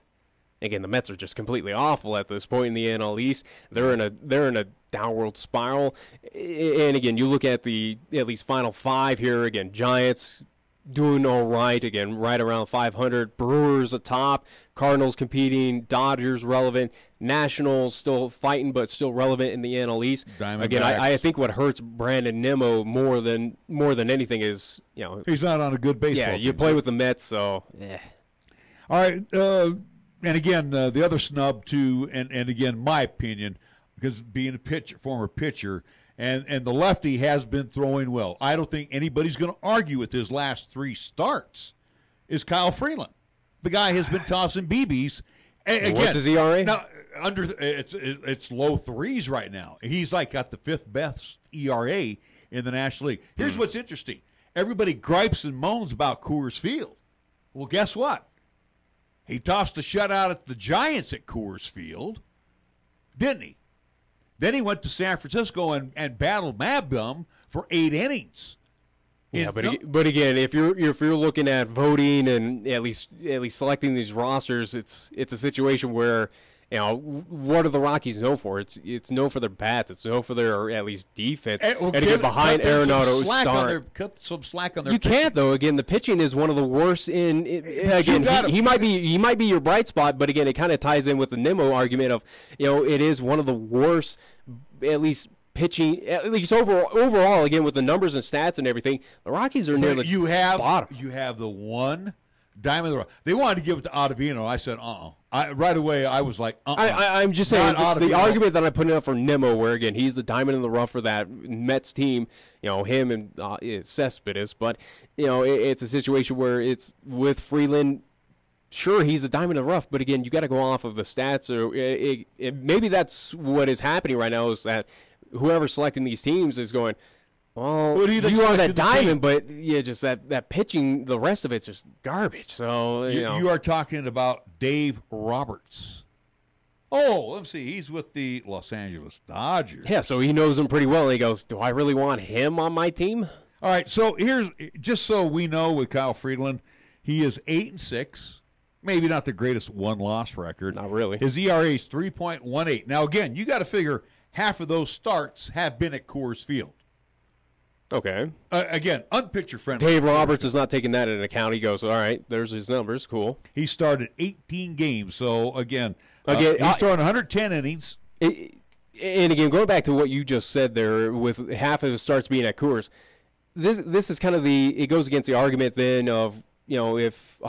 Again, the Mets are just completely awful at this point in the NL East. They're in a downward spiral. And again, you look at the at least final 5 here. Again, Giants doing all right, again, right around 500. Brewers atop, Cardinals competing, Dodgers relevant, Nationals still fighting but still relevant in the NL East. Again, I think what hurts Brandon Nimmo more than anything is, he's not on a good baseball team. Yeah, you play with the Mets, so All right, and again, the other snub too, and again, my opinion, because being a former pitcher, and the lefty has been throwing well. I don't think anybody's going to argue with his last 3 starts. Is Kyle Freeland? The guy has been tossing BBs. Again, what's his ERA? Now, it's low 3s right now. He's got the 5th best ERA in the National League. Here's what's interesting: everybody gripes and moans about Coors Field. Well, guess what? He tossed a shutout at the Giants at Coors Field, didn't he? Then he went to San Francisco and battled Mad Bum for 8 innings. Yeah, but again, if you're looking at voting and at least selecting these rosters, it's a situation where what are the Rockies known for? It's known for their bats. It's known for their at least defense. And again, behind Arenado, cut some slack on their. You can't though. Again, the pitching is one of the worst. Again, he might be your bright spot, but again, it kind of ties in with the Nimmo argument of it is one of the worst, at least pitching, at least overall. Again, with the numbers and stats and everything, the Rockies are near the bottom. You have the one diamond in the rough. They wanted to give it to Ottavino. I said, right away, I was like, I'm just saying the argument that I put up for Nimmo, where again he's the diamond in the rough for that Mets team. Him and Cespedes, but it's a situation where it's with Freeland. Sure, he's a diamond in the rough, but again, you got to go off of the stats. Or maybe that's what is happening right now, is that whoever's selecting these teams is going, well, you are that diamond, but just that pitching, the rest of it's just garbage. So you are talking about Dave Roberts. Oh, let's see. He's with the Los Angeles Dodgers. Yeah, so he knows him pretty well. And he goes, do I really want him on my team? All right, so here's, just so we know with Kyle Freeland, he is 8-6. Maybe not the greatest one-loss record. Not really. His ERA is 3.18. Now, again, you got to figure half of those starts have been at Coors Field. Okay. Again, unpitcher-friendly. Dave Roberts is not taking that into account. He goes, all right, there's his numbers. Cool. He started 18 games. So, again he's throwing 110 innings. And, again, going back to what you just said there with half of his starts being at Coors, this is kind of it goes against the argument then of, if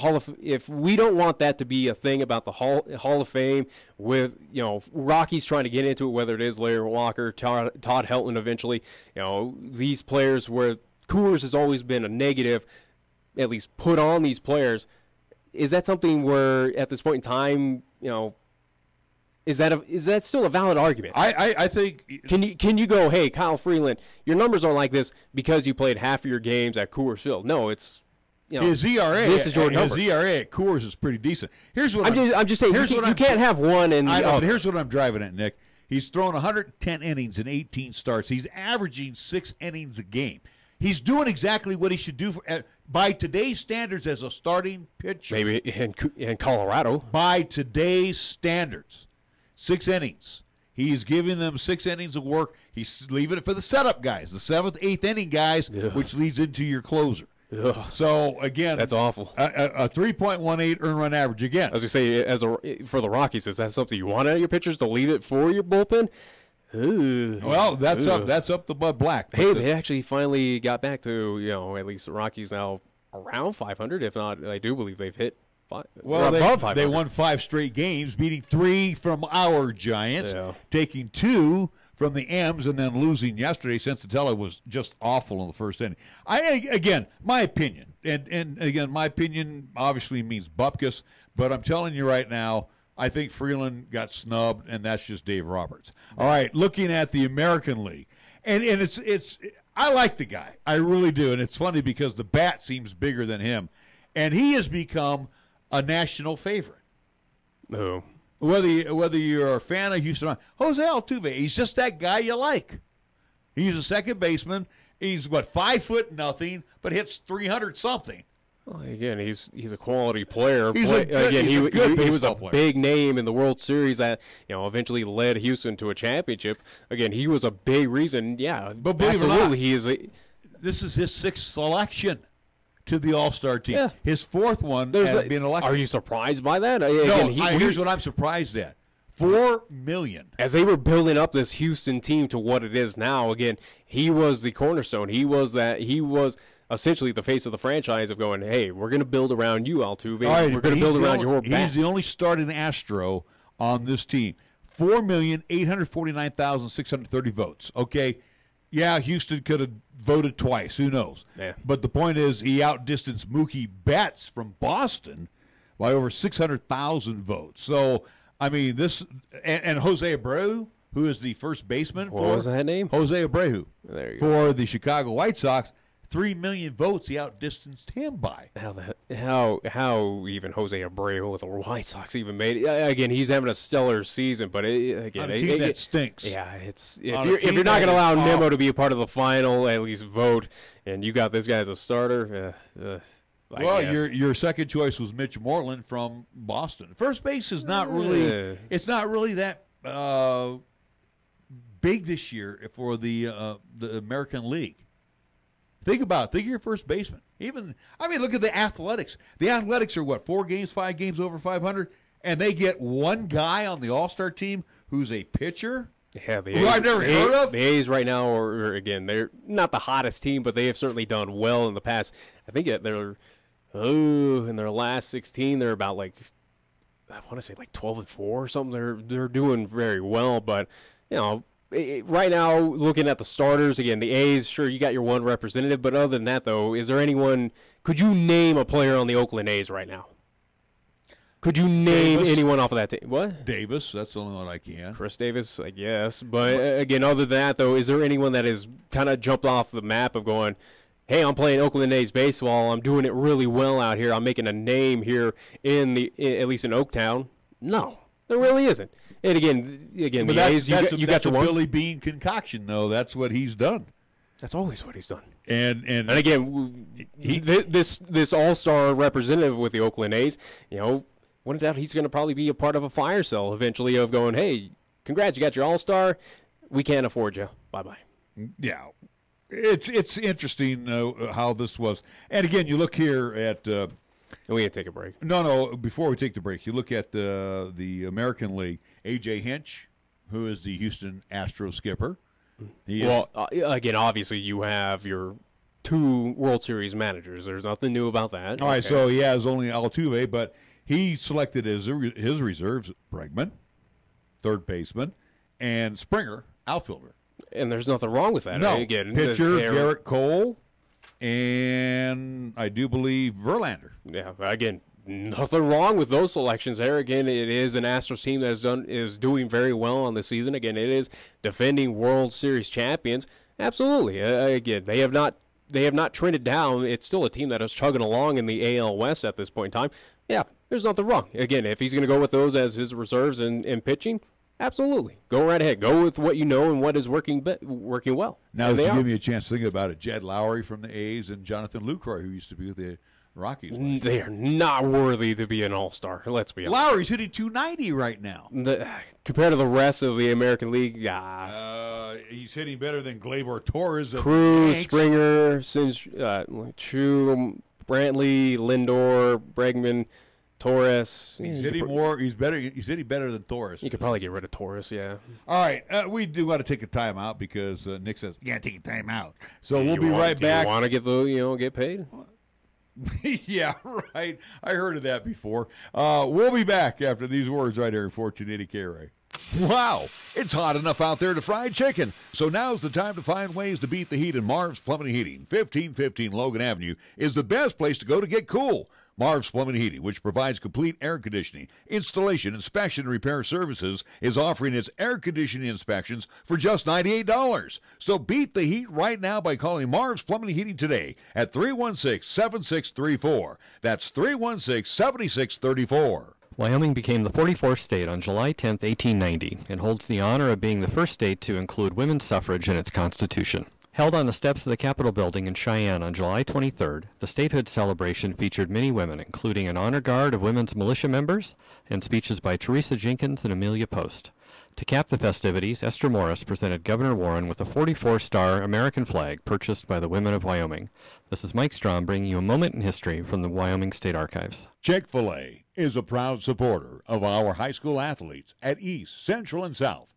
we don't want that to be a thing about the Hall of Fame with, Rockies trying to get into it, whether it is Larry Walker, Todd Helton eventually, these players where Coors has always been a negative, at least put on these players. Is that something where at this point in time, is that still a valid argument? I think. Can you go, hey, Kyle Freeland, your numbers are like this because you played half of your games at Coors Field? No, it's. His ERA, this is your number. His ERA at Coors is pretty decent. Here's what I'm just saying. You can't have one and I know, but here's what I'm driving at, Nick. He's thrown 110 innings in 18 starts. He's averaging 6 innings a game. He's doing exactly what he should do by today's standards as a starting pitcher. Maybe in Colorado. By today's standards, 6 innings. He's giving them 6 innings of work. He's leaving it for the setup guys, the 7th, 8th inning guys, which leads into your closer. Ugh. So again, that's awful. A 3.18 earned run average again. As you say, for the Rockies, is that something you want out of your pitchers to leave it for your bullpen? Ooh. Well, that's up to Bud Black. Hey, they actually finally got back to at least the Rockies now around 500. If not, I do believe they've hit. Well, they won 5 straight games, beating 3 from our Giants, taking 2 from the M's, and then losing yesterday. Sensatella was just awful in the first inning. Again, my opinion, and again, my opinion obviously means bupkis, but I'm telling you right now, I think Freeland got snubbed, and that's just Dave Roberts. All right, looking at the American League, and it's I like the guy, I really do, and it's funny because the bat seems bigger than him, and he has become a national favorite. Who? Whether you're a fan of Houston, Jose Altuve, he's just that guy you like. He's a second baseman. He's 5'0", but hits 300 something. Well, again, he's a quality player. He was a big name in the World Series that eventually led Houston to a championship. Again, he was a big reason. Yeah, but believe it or not, he is. This is his 6th selection to the All-Star team. Yeah. His 4th one being elected. Are you surprised by that? Here's what I'm surprised at. $4 million. As they were building up this Houston team to what it is now, again, he was the cornerstone. He was essentially the face of the franchise of going, hey, we're going to build around you, Altuve. Right, we're going to build around your bat. He's the only starting Astro on this team. 4,849,630 votes. Okay. Yeah, Houston could have voted twice. Who knows? Yeah. But the point is, he outdistanced Mookie Betts from Boston by over 600,000 votes. So, I mean, and Jose Abreu, who is the first baseman what was that name? Jose Abreu. There you for the Chicago White Sox. 3 million votes he outdistanced him by. How even Jose Abreu with the White Sox even made it? Again, he's having a stellar season, but again, on a team that stinks. Yeah, if you're not going to allow Nimmo to be a part of the final, at least vote, and you got this guy as a starter. Your second choice was Mitch Moreland from Boston. First base is not really. It's not really that big this year for the American League. Think about it. Think of your first baseman. Look at the Athletics. The Athletics are 4 games, 5 games over 500, and they get one guy on the All-Star team who's a pitcher. Yeah, who I've never heard of. The A's right now are again, they're not the hottest team, but they have certainly done well in the past. I think they're in their last 16, they're about I want to say 12-4 or something. They're doing very well, but right now, looking at the starters, again, the A's, sure, you got your one representative, but other than that, though, is there anyone, could you name a player on the Oakland A's right now? Could you name anyone off of that team? What? Davis, that's the only one I can. Chris Davis, I guess. But, again, other than that, though, is there anyone that has kind of jumped off the map of going, hey, I'm playing Oakland A's baseball, I'm doing it really well out here, I'm making a name here at least in Oaktown? No, there really isn't. And again, but the A's, you got your one. Billy Bean concoction, though. That's what he's done. That's always what he's done. And again, this all-star representative with the Oakland A's, when in doubt, he's going to probably be a part of a fire sale eventually of going, hey, congrats, you got your all-star. We can't afford you. Bye-bye. Yeah. It's interesting how this was. And again, you look here at we have to take a break. No, before we take the break, you look at the American League, A.J. Hinch, who is the Houston Astros skipper. Again, obviously you have your 2 World Series managers. There's nothing new about that. All right, so he has only Altuve, but he selected his reserves, Bregman, third baseman, and Springer, outfielder. And there's nothing wrong with that. No, again, pitcher Garrett Cole, and I do believe Verlander. Yeah, again, nothing wrong with those selections there. Again, it is an Astros team that is doing very well on the season. Again, it is defending World Series champions. Absolutely. Again, they have not trended down. It's still a team that is chugging along in the AL West at this point in time. Yeah, there's nothing wrong. Again, if he's going to go with those as his reserves in pitching, absolutely. Go right ahead. Go with what you know and what is working well. Now, to give me a chance to think about it, Jed Lowry from the A's and Jonathan Lucroy, who used to be with the Rockies. They are not worthy to be an all-star. Let's be honest. Lowry's hitting .290 right now. Compared to the rest of the American League, he's hitting better than Gleyber Torres. Cruz, Springer, Chu, Brantley, Lindor, Bregman, Torres. He's hitting more. He's better. He's hitting better than Torres. You could probably get rid of Torres. Yeah. All right, we do want to take a timeout because Nick says you got to take a timeout. So we'll be right back. You want to get paid? Yeah, right. I heard of that before. We'll be back after these words right here at 1480 K-Ray. Wow, it's hot enough out there to fry chicken. So now's the time to find ways to beat the heat, and Marv's Plumbing and Heating, 1515 Logan Avenue, is the best place to go to get cool. Marv's Plumbing and Heating, which provides complete air conditioning, installation, inspection, and repair services, is offering its air conditioning inspections for just $98. So beat the heat right now by calling Marv's Plumbing and Heating today at 316-7634. That's 316-7634. Wyoming became the 44th state on July 10, 1890, and holds the honor of being the first state to include women's suffrage in its constitution. Held on the steps of the Capitol building in Cheyenne on July 23rd, the statehood celebration featured many women, including an honor guard of women's militia members and speeches by Teresa Jenkins and Amelia Post. To cap the festivities, Esther Morris presented Governor Warren with a 44-star American flag purchased by the women of Wyoming. This is Mike Strom bringing you a moment in history from the Wyoming State Archives. Chick-fil-A is a proud supporter of our high school athletes at East, Central, and South.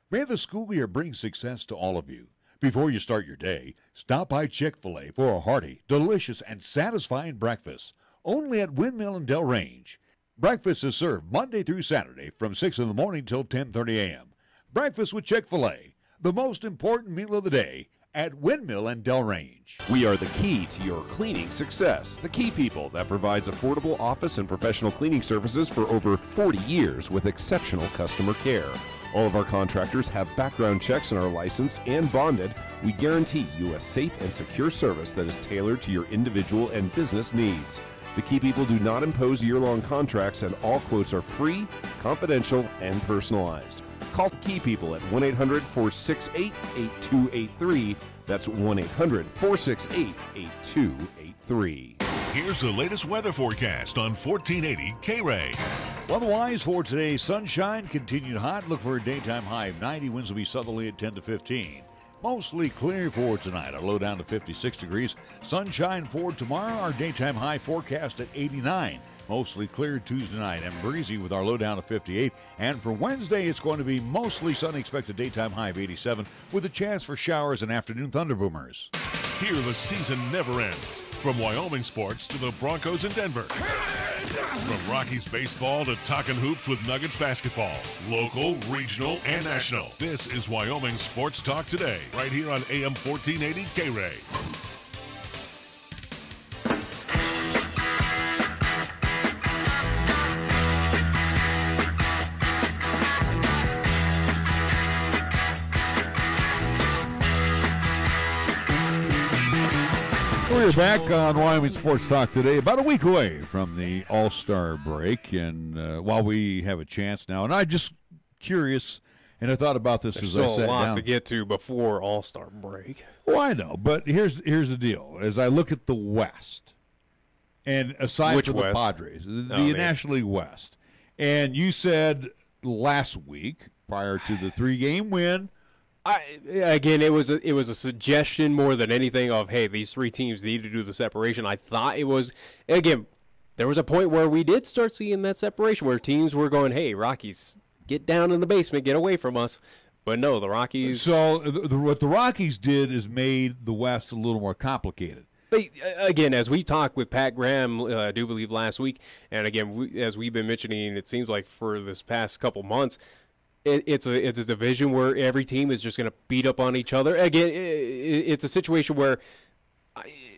May the school year bring success to all of you. Before you start your day, stop by Chick-fil-A for a hearty, delicious, and satisfying breakfast, only at Windmill and Del Range. Breakfast is served Monday through Saturday from 6 in the morning till 10:30 a.m. Breakfast with Chick-fil-A, the most important meal of the day at Windmill and Del Range. We are the key to your cleaning success. The Key People that provides affordable office and professional cleaning services for over 40 years with exceptional customer care. All of our contractors have background checks and are licensed and bonded. We guarantee you a safe and secure service that is tailored to your individual and business needs. The Key People do not impose year-long contracts, and all quotes are free, confidential, and personalized. Call Key People at 1-800-468-8283. That's 1-800-468-8283. Here's the latest weather forecast on 1480 K-Ray. Otherwise, for today, sunshine, continued hot. Look for a daytime high of 90. Winds will be southerly at 10 to 15. Mostly clear for tonight. Our low down to 56 degrees. Sunshine for tomorrow. Our daytime high forecast at 89. Mostly clear Tuesday night and breezy with our low down to 58. And for Wednesday, it's going to be mostly sunny. Expected daytime high of 87 with a chance for showers and afternoon thunderboomers. Here the season never ends. From Wyoming sports to the Broncos in Denver. From Rockies baseball to talking hoops with Nuggets basketball. Local, regional, and national. This is Wyoming Sports Talk Today, right here on AM 1480 K-Ray. We're back on Wyoming Sports Talk Today, about a week away from the All-Star break, and while we have a chance now, and I'm just curious, and I thought about this There's as I still sat a lot down. to get to before All-Star break. Well, I know, but here's the deal. As I look at the West, and aside Which from West? the Padres, the Oh, man. National League West, and you said last week, prior to the 3-game win, Again, it was a suggestion more than anything of, hey, these three teams need to do the separation. I thought it was, again, there was a point where we did start seeing that separation where teams were going, hey, Rockies, get down in the basement, get away from us. But no, the Rockies. So what the Rockies did is made the West a little more complicated. But again, as we talked with Pat Graham, I do believe last week, and again, as we've been mentioning, it seems like for this past couple months, it's a division where every team is just going to beat up on each other. Again, it's a situation where,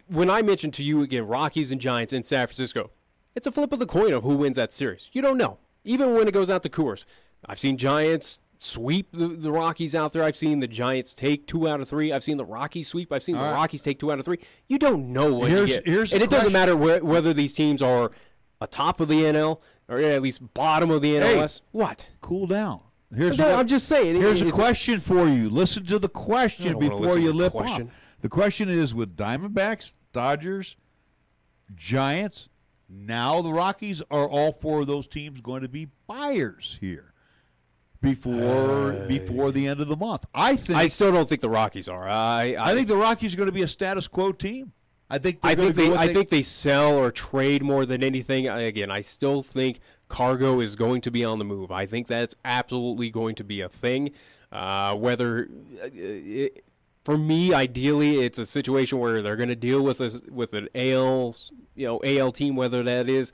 when I mentioned to you again, Rockies and Giants in San Francisco, it's a flip of the coin of who wins that series. You don't know, even when it goes out to Coors. I've seen Giants sweep the Rockies out there. I've seen the Giants take 2 out of 3. I've seen the Rockies sweep. I've seen the Rockies take 2 out of 3. You don't know what you get. And it doesn't matter whether these teams are atop of the NL or at least bottom of the NLS. What? Cool down. I'm just saying. Here's a question for you. Listen to the question before you lip off. The question is, with Diamondbacks, Dodgers, Giants, now the Rockies, are all 4 of those teams going to be buyers here before the end of the month? I still don't think the Rockies are. I think the Rockies are going to be a status quo team. I think they sell or trade more than anything. Again, I still think cargo is going to be on the move. I think that's absolutely going to be a thing. For me, ideally, it's a situation where they're going to deal with an AL team, whether that is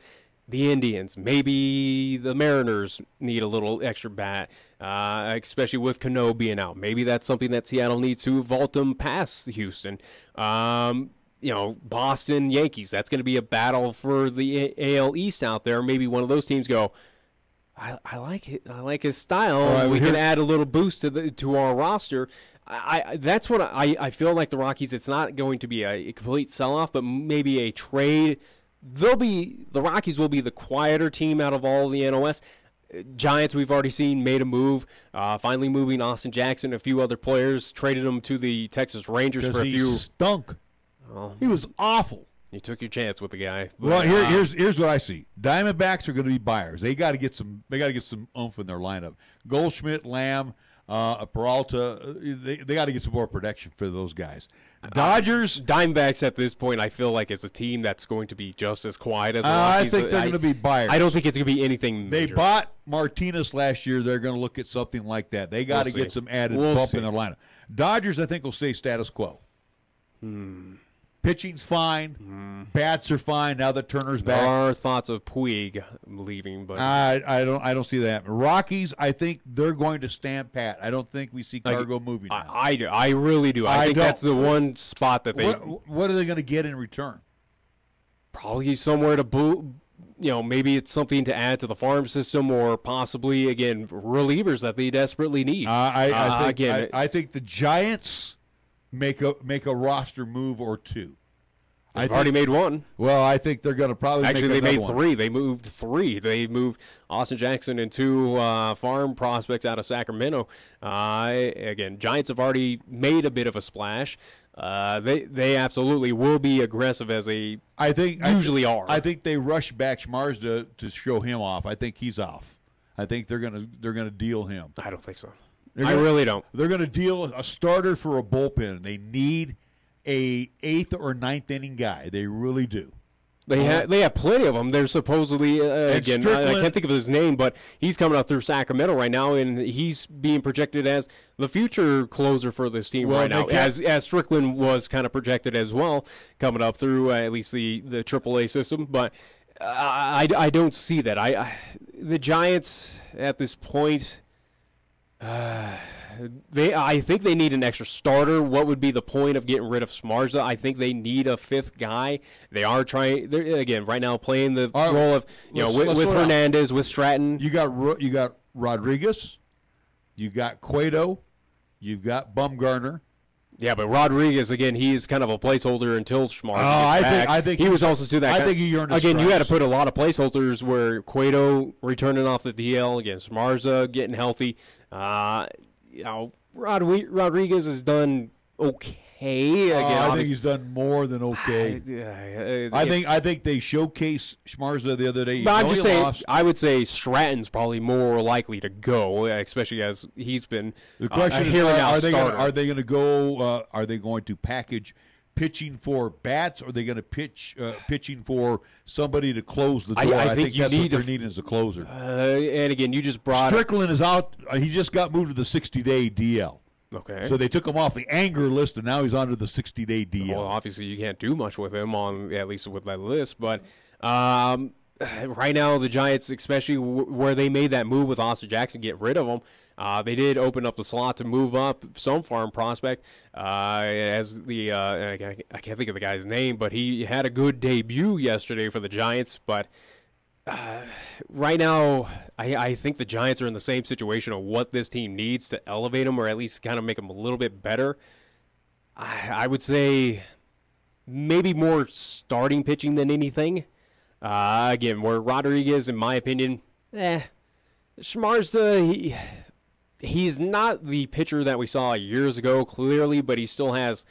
the Indians, maybe the Mariners need a little extra bat, especially with Cano being out. Maybe that's something that Seattle needs to vault them past Houston. Boston, Yankees, that's going to be a battle for the AL East out there. Maybe one of those teams go, I like it. I like his style. Right, we can add a little boost to our roster. That's what I feel like the Rockies. It's not going to be a complete sell-off, but maybe a trade. The Rockies will be the quieter team out of all the NOS. Giants, we've already seen, made a move, finally moving Austin Jackson, a few other players, traded them to the Texas Rangers for a few. He stunk. Well, he was awful. You took your chance with the guy. Well, here's what I see. Diamondbacks are going to be buyers. They got to get some. They got to get some oomph in their lineup. Goldschmidt, Lamb, Peralta. They got to get some more protection for those guys. Dodgers, Diamondbacks at this point, I feel like is a team that's going to be just as quiet as the Rockies. I think they're going to be buyers. I don't think it's going to be anything They major. bought Martinez last year. They're going to look at something like that. They got to get some added bump in their lineup. Dodgers, I think, will stay status quo. Pitching's fine. Bats are fine now that Turner's back. There are thoughts of Puig leaving, but I don't see that. Rockies, I think they're going to stand pat. I don't think we see cargo moving now. I do. I really do. I think that's the one spot that they. What are they going to get in return? Probably somewhere to maybe it's something to add to the farm system, or possibly again relievers that they desperately need. I think the Giants make a roster move or two. They've already made one. Well, I think they're going to probably actually make they made one. 3. They moved 3. They moved Austin Jackson and 2 farm prospects out of Sacramento. Again, Giants have already made a bit of a splash. They absolutely will be aggressive as they usually are. I think they rush back Schmarz to show him off. I think he's off. I think they're gonna deal him. I don't think so. I really don't. They're going to deal a starter for a bullpen. They need a 8th or 9th inning guy. They really do. They have plenty of them. They're supposedly again. I can't think of his name, but he's coming up through Sacramento right now, and he's being projected as the future closer for this team right now. As Strickland was kind of projected as well, coming up through at least the AAA system. But I don't see that. The Giants at this point. I think they need an extra starter. What would be the point of getting rid of Smarza? I think they need a fifth guy. They are trying. They're again right now playing the role of with Hernandez, with Stratton. You got Rodriguez, you got Cueto, you've got Bumgarner. Yeah, but Rodriguez again, he is kind of a placeholder until Smarza. I think he was also to that. I think he earned again. You had to put a lot of placeholders where Cueto returning off the DL again, Smarza getting healthy. Rodriguez has done okay. Again, I think he's done more than okay. I think they showcased Smarza the other day. But I'm just saying, I would say Stratton's probably more likely to go, especially as he's been. The question is, are they going to go? Are they going to package pitching for bats, or are they going to pitching for somebody to close the door? I think that's what they're needing as a closer. And again, you just brought Strickland is out. He just got moved to the 60-day DL. Okay. So they took him off the anger list, and now he's onto the 60-day DL. Well, obviously you can't do much with him on at least with that list, but right now the Giants, especially where they made that move with Austin Jackson, get rid of him. They did open up the slot to move up some farm prospect as the I can't think of the guy's name, but he had a good debut yesterday for the Giants. But right now, I think the Giants are in the same situation of what this team needs to elevate them, or at least kind of make them a little bit better. I would say maybe more starting pitching than anything. Again, where Rodriguez, in my opinion, Smarza, he's not the pitcher that we saw years ago, clearly, but he still has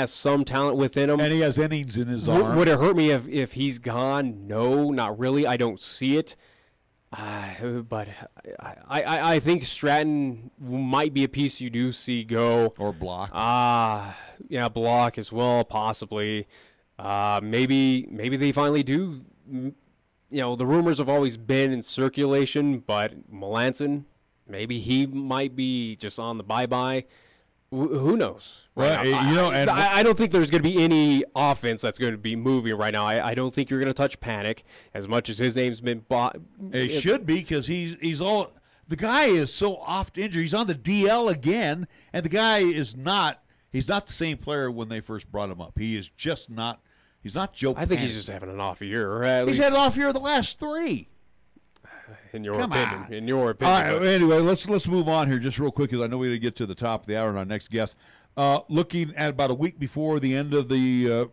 some talent within him. And he has innings in his arm. Would it hurt me if he's gone? No, not really. I don't see it. But I think Stratton might be a piece you do see go. Or Block. Yeah, Block as well, possibly. Maybe they finally do. The rumors have always been in circulation, but Melanson, maybe he might be just on the bye-bye. Who knows? Right now, I don't think there's going to be any offense that's going to be moving right now. I don't think you're going to touch Panic as much as his name's been bought. It should be, because he's all – the guy is so oft injured. He's on the DL again, and the guy is not – he's not the same player when they first brought him up. He is just not – he's not Joe Panic. I think he's just having an off year. He's had an off year the last three. In your opinion. All right, anyway, let's move on here just real quick, because I know we got to get to the top of the hour and our next guest. Looking at about a week before the end of the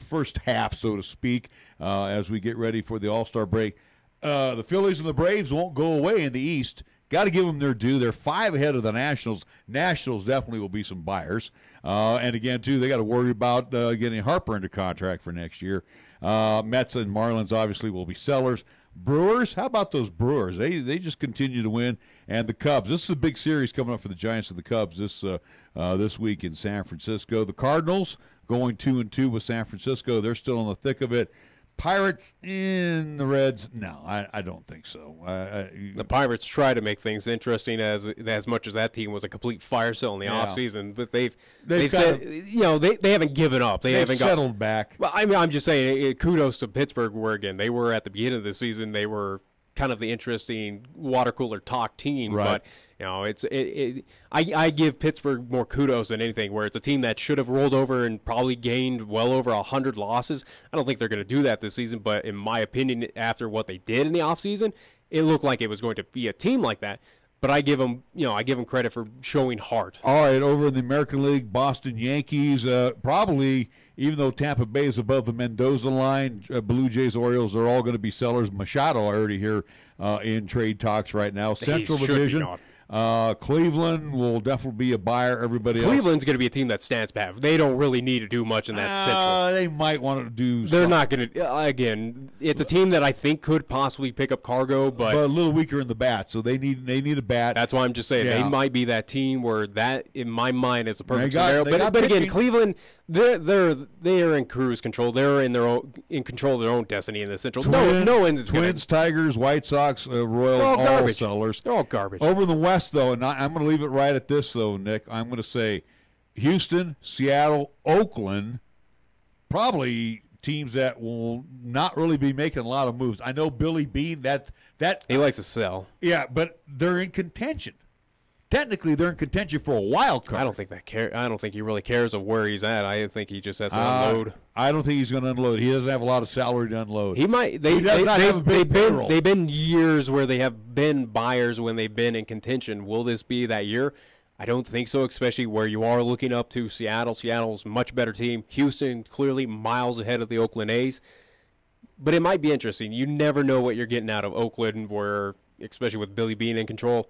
first half, so to speak, as we get ready for the All-Star break, the Phillies and the Braves won't go away in the East. Got to give them their due. They're 5 ahead of the Nationals. Nationals definitely will be some buyers. And again, too, they got to worry about getting Harper into contract for next year. Mets and Marlins obviously will be sellers. Brewers, how about those Brewers? They just continue to win. And the Cubs. This is a big series coming up for the Giants and the Cubs this week in San Francisco. The Cardinals going 2-2 with San Francisco. They're still in the thick of it. Pirates in the Reds? No, I don't think so. The Pirates try to make things interesting as much as that team was a complete fire sale in the offseason, but they've said they haven't given up. They haven't settled back. Well, I mean, I'm just saying, kudos to Pittsburgh, where again they were at the beginning of the season. They were kind of the interesting water cooler talk team, right. But I give Pittsburgh more kudos than anything, where it's a team that should have rolled over and probably gained well over 100 losses. I don't think they're going to do that this season, but in my opinion, after what they did in the offseason, it looked like it was going to be a team like that. But I give them credit for showing heart. All right, over in the American League, Boston Yankees, probably, even though Tampa Bay is above the Mendoza line, Blue Jays, Orioles, they're all going to be sellers. Machado already here in trade talks right now. Central Division, Cleveland will definitely be a buyer. Everybody Cleveland's going to be a team that stands pat. They don't really need to do much in that Central. They might want to do They're not going to. Again, it's a team that I think could possibly pick up Cargo, but a little weaker in the bat, so they need a bat. That's why I'm just saying they might be that team where that, in my mind, is a perfect scenario. But again, Cleveland, they're in cruise control. They're in control of their own destiny in the Central. No one's Twins, Tigers, White Sox, Royals, all sellers. They're all garbage. Over in the West, though, and I'm going to leave it right at this, though, Nick. I'm going to say Houston, Seattle, Oakland, probably teams that will not really be making a lot of moves. I know Billy Beane, that he likes to sell. Yeah, but they're in contention. Technically, they're in contention for a wild card. I don't think he really cares of where he's at. I think he just has to unload. I don't think he's going to unload. He doesn't have a lot of salary to unload. He might. They've been years where they have been buyers when they've been in contention. Will this be that year? I don't think so, especially where you are looking up to Seattle. Seattle's a much better team. Houston clearly miles ahead of the Oakland A's. But it might be interesting. You never know what you're getting out of Oakland, where, especially with Billy Beane in control,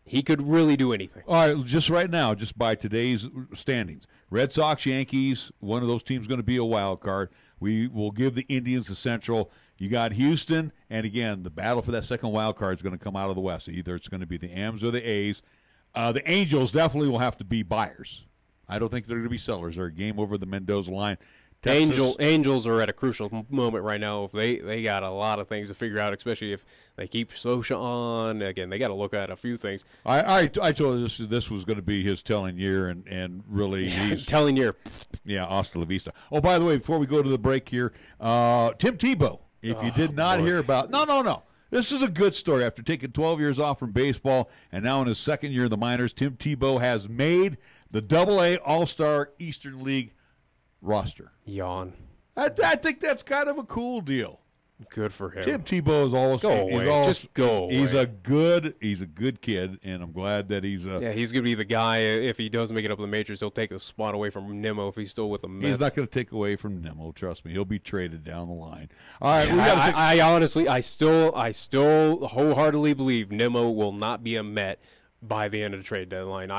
he could really do anything. All right, just right now, just by today's standings, Red Sox, Yankees, one of those teams going to be a wild card. We will give the Indians the Central. You got Houston, and again, the battle for that second wild card is going to come out of the West. Either it's going to be the M's or the A's. The Angels definitely will have to be buyers. I don't think they're going to be sellers. They're a game over the Mendoza line. Angels are at a crucial moment right now. They got a lot of things to figure out, especially if they keep Socha on. Again, they got to look at a few things. I told you this was going to be his telling year, and really he's telling year. Yeah, hasta la vista. Oh, by the way, before we go to the break here, Tim Tebow. If you did not hear about, no. This is a good story. After taking 12 years off from baseball and now in his second year in the minors, Tim Tebow has made the AA All-Star Eastern League roster. Yawn. I think that's kind of a cool deal. Good for him. Tim Tebow is always just go away. He's a good kid, and I'm glad that he's he's gonna be the guy. If he does make it up in the majors, he'll take the spot away from Nimmo if he's still with the Mets. He's not going to take away from Nimmo. Trust me, he'll be traded down the line. All right, I honestly, I still wholeheartedly believe Nimmo will not be a Met by the end of the trade deadline.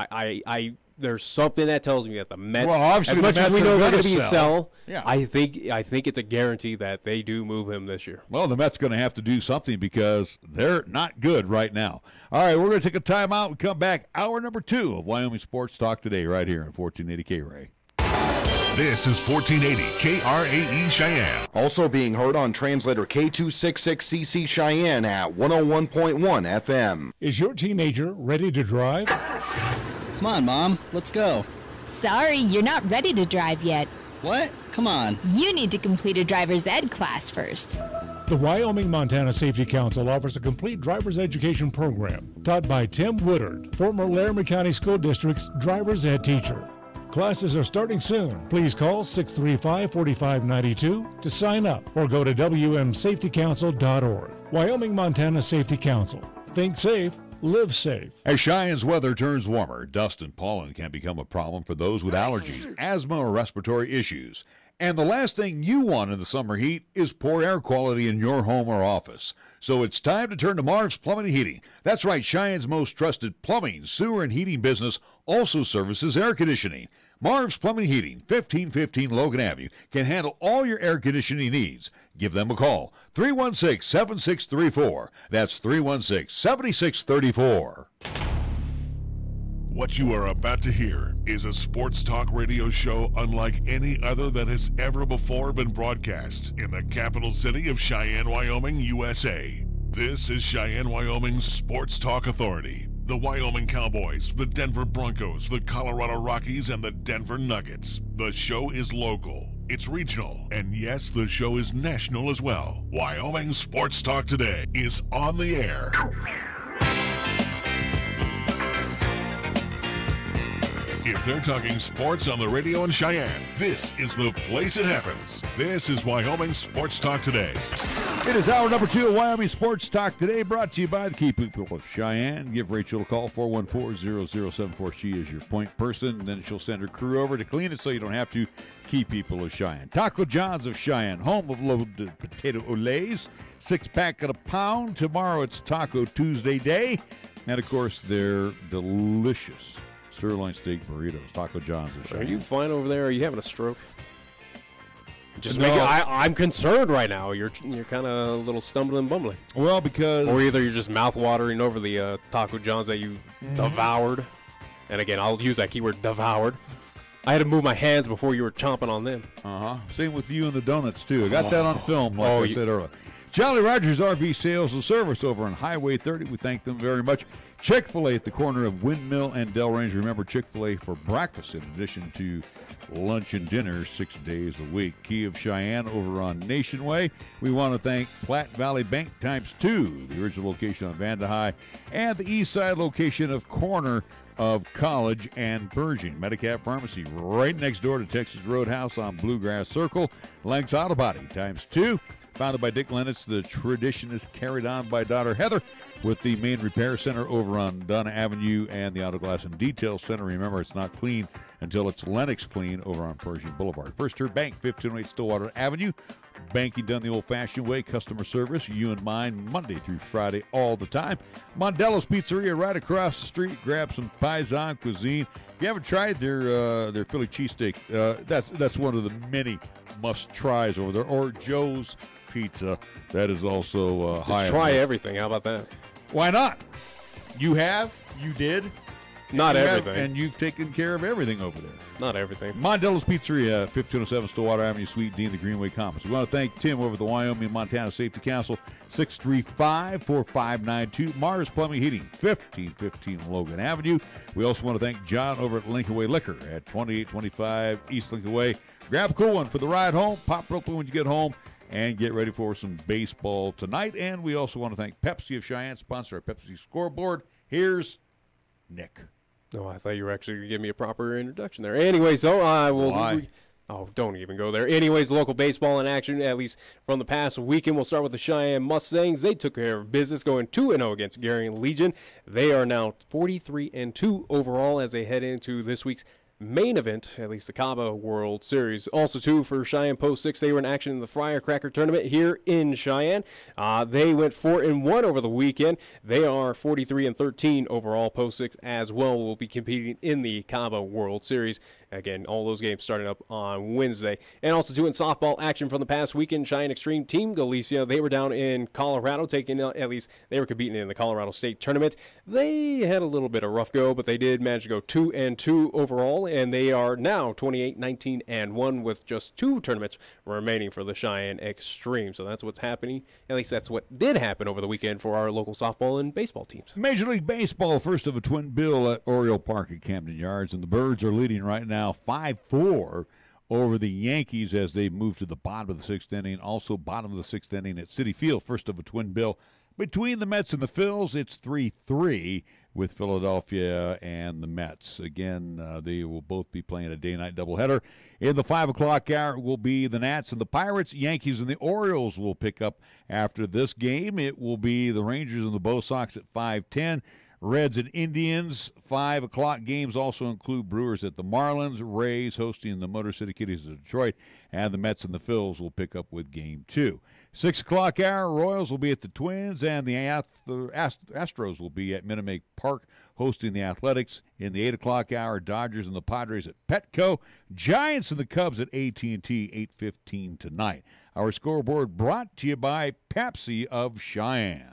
There's something that tells me that the Mets, as much as we know they're going to be a sell, I think it's a guarantee that they do move him this year. Well, the Mets going to have to do something because they're not good right now. All right, we're going to take a timeout and come back. Hour number 2 of Wyoming Sports Talk today right here on 1480 K-Ray. This is 1480 KRAE Cheyenne. Also being heard on translator K266CC Cheyenne at 101.1 FM. Is your teenager ready to drive? Come on, Mom. Let's go. Sorry, you're not ready to drive yet. What? Come on. You need to complete a driver's ed class first. The Wyoming-Montana Safety Council offers a complete driver's education program taught by Tim Woodard, former Laramie County School District's driver's ed teacher. Classes are starting soon. Please call 635-4592 to sign up or go to wmsafetycouncil.org. Wyoming-Montana Safety Council. Think safe. Live safe. As Cheyenne's weather turns warmer, dust and pollen can become a problem for those with allergies, asthma, or respiratory issues. And the last thing you want in the summer heat is poor air quality in your home or office. So it's time to turn to Marv's Plumbing and Heating. That's right, Cheyenne's most trusted plumbing, sewer, and heating business also services air conditioning. Marv's Plumbing and Heating, 1515 Logan Avenue, can handle all your air conditioning needs. Give them a call, 316-7634. That's 316-7634. What you are about to hear is a sports talk radio show unlike any other that has ever before been broadcast in the capital city of Cheyenne, Wyoming, USA. This is Cheyenne, Wyoming's Sports Talk Authority. The Wyoming Cowboys, the Denver Broncos, the Colorado Rockies, and the Denver Nuggets. The show is local, it's regional, and yes, the show is national as well. Wyoming Sports Talk Today is on the air. If they're talking sports on the radio in Cheyenne, this is the place it happens. This is Wyoming Sports Talk Today. It is hour number 2 of Wyoming Sports Talk today, brought to you by the key people of Cheyenne. Give Rachel a call, 414-0074. She is your point person, and then she'll send her crew over to clean it so you don't have to. Key people of Cheyenne. Taco John's of Cheyenne, home of loaded potato olays. 6-pack at a pound. Tomorrow it's Taco Tuesday day. And, of course, they're delicious sirloin steak burritos. Taco John's of Cheyenne. Are you fine over there? Are you having a stroke? Just No. I'm concerned right now. You're kind of a little stumbling, bumbling. Well, because... Or either you're just mouth-watering over the Taco John's that you devoured. And again, I'll use that keyword, devoured. I had to move my hands before you were chomping on them. Same with you and the donuts, too. I got that on film, like I said earlier. Jolly Rogers RV Sales and Service over on Highway 30. We thank them very much. Chick-fil-A at the corner of Windmill and Delrange. Remember, Chick-fil-A for breakfast in addition to lunch and dinner 6 days a week. Key of Cheyenne over on Nation Way. We want to thank Platte Valley Bank ×2, the original location on Vanda High, and the east side location of corner of College and Pershing. Medicap Pharmacy right next door to Texas Roadhouse on Bluegrass Circle. Lanks Auto Body ×2. Founded by Dick Lennox, the tradition is carried on by daughter Heather with the main repair center over on Dunn Avenue and the Auto Glass and Detail Center. Remember, it's not clean until it's Lennox clean over on Pershing Boulevard. First Third Bank, 1508 Stillwater Avenue. Banking done the old-fashioned way. Customer service, you and mine, Monday through Friday all the time. Mondello's Pizzeria right across the street. Grab some Paisan cuisine. If you haven't tried their Philly cheesesteak, that's one of the many must-tries over there. Or Joe's Pizza. That is also high. Just try everything. How about that? Why not? You have. You did. Not everything. And you've taken care of everything over there. Not everything. Mondello's Pizzeria, 1507 Stillwater Avenue, Suite D in the Greenway Commons. We want to thank Tim over the Wyoming and Montana Safety Council, 635-4592. Mars Plumbing Heating, 1515 Logan Avenue. We also want to thank John over at Lincoln Way Liquor at 2825 East Lincoln Way. Grab a cool one for the ride home. Pop Brooklyn when you get home. And get ready for some baseball tonight. And we also want to thank Pepsi of Cheyenne, sponsor our Pepsi scoreboard. Here's Nick. No, I thought you were actually going to give me a proper introduction there. Anyways, though, I will. Why? Don't even go there. Anyways, local baseball in action, at least from the past weekend. We'll start with the Cheyenne Mustangs. They took care of business, going 2-0 against Garion Legion. They are now 43-2 overall as they head into this week's main event, at least the Caba World Series. Also, too, for Cheyenne Post 6, they were in action in the Firecracker Tournament here in Cheyenne. They went 4-1 over the weekend. They are 43-13 overall. Post 6 as well will be competing in the Caba World Series. Again, all those games starting up on Wednesday. And also, too, in softball action from the past weekend, Cheyenne Extreme Team Galicia, they were down in Colorado, at least they were competing in the Colorado State Tournament. They had a little bit of rough go, but they did manage to go 2-2 overall, and they are now 28-19-1 with just 2 tournaments remaining for the Cheyenne Extreme. So that's what's happening. At least that's what did happen over the weekend for our local softball and baseball teams. Major League Baseball, first of a twin bill at Oriole Park at Camden Yards, and the Birds are leading right now 5-4 over the Yankees as they move to the bottom of the 6th inning. Also bottom of the 6th inning at Citi Field, first of a twin bill. Between the Mets and the Phils, it's 3-3 with Philadelphia and the Mets. Again, they will both be playing a day-night doubleheader. In the 5 o'clock hour will be the Nats and the Pirates. Yankees and the Orioles will pick up after this game. It will be the Rangers and the Bo Sox at 5:10. Reds and Indians, 5 o'clock games also include Brewers at the Marlins, Rays hosting the Motor City Kitties of Detroit, and the Mets and the Phils will pick up with Game 2. 6 o'clock hour, Royals will be at the Twins, and the Astros will be at Minute Maid Park hosting the Athletics. In the 8 o'clock hour, Dodgers and the Padres at Petco, Giants and the Cubs at AT&T, 8:15 tonight. Our scoreboard brought to you by Pepsi of Cheyenne.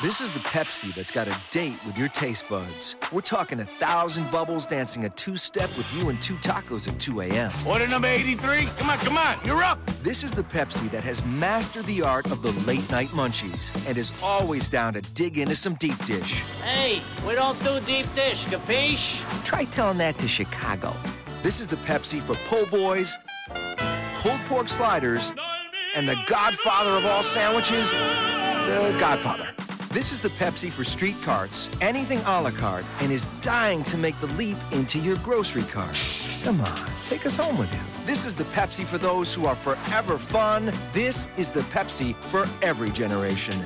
This is the Pepsi that's got a date with your taste buds. We're talking 1,000 bubbles dancing a two-step with you and 2 tacos at 2 a.m. Order number 83. Come on, you're up. This is the Pepsi that has mastered the art of the late-night munchies and is always down to dig into some deep dish. Hey, we don't do deep dish, capiche? Try telling that to Chicago. This is the Pepsi for po' boys, pulled pork sliders, and the godfather of all sandwiches, the Godfather. This is the Pepsi for street carts, anything a la carte, and is dying to make the leap into your grocery cart. Come on, take us home with you. This is the Pepsi for those who are forever fun. This is the Pepsi for every generation.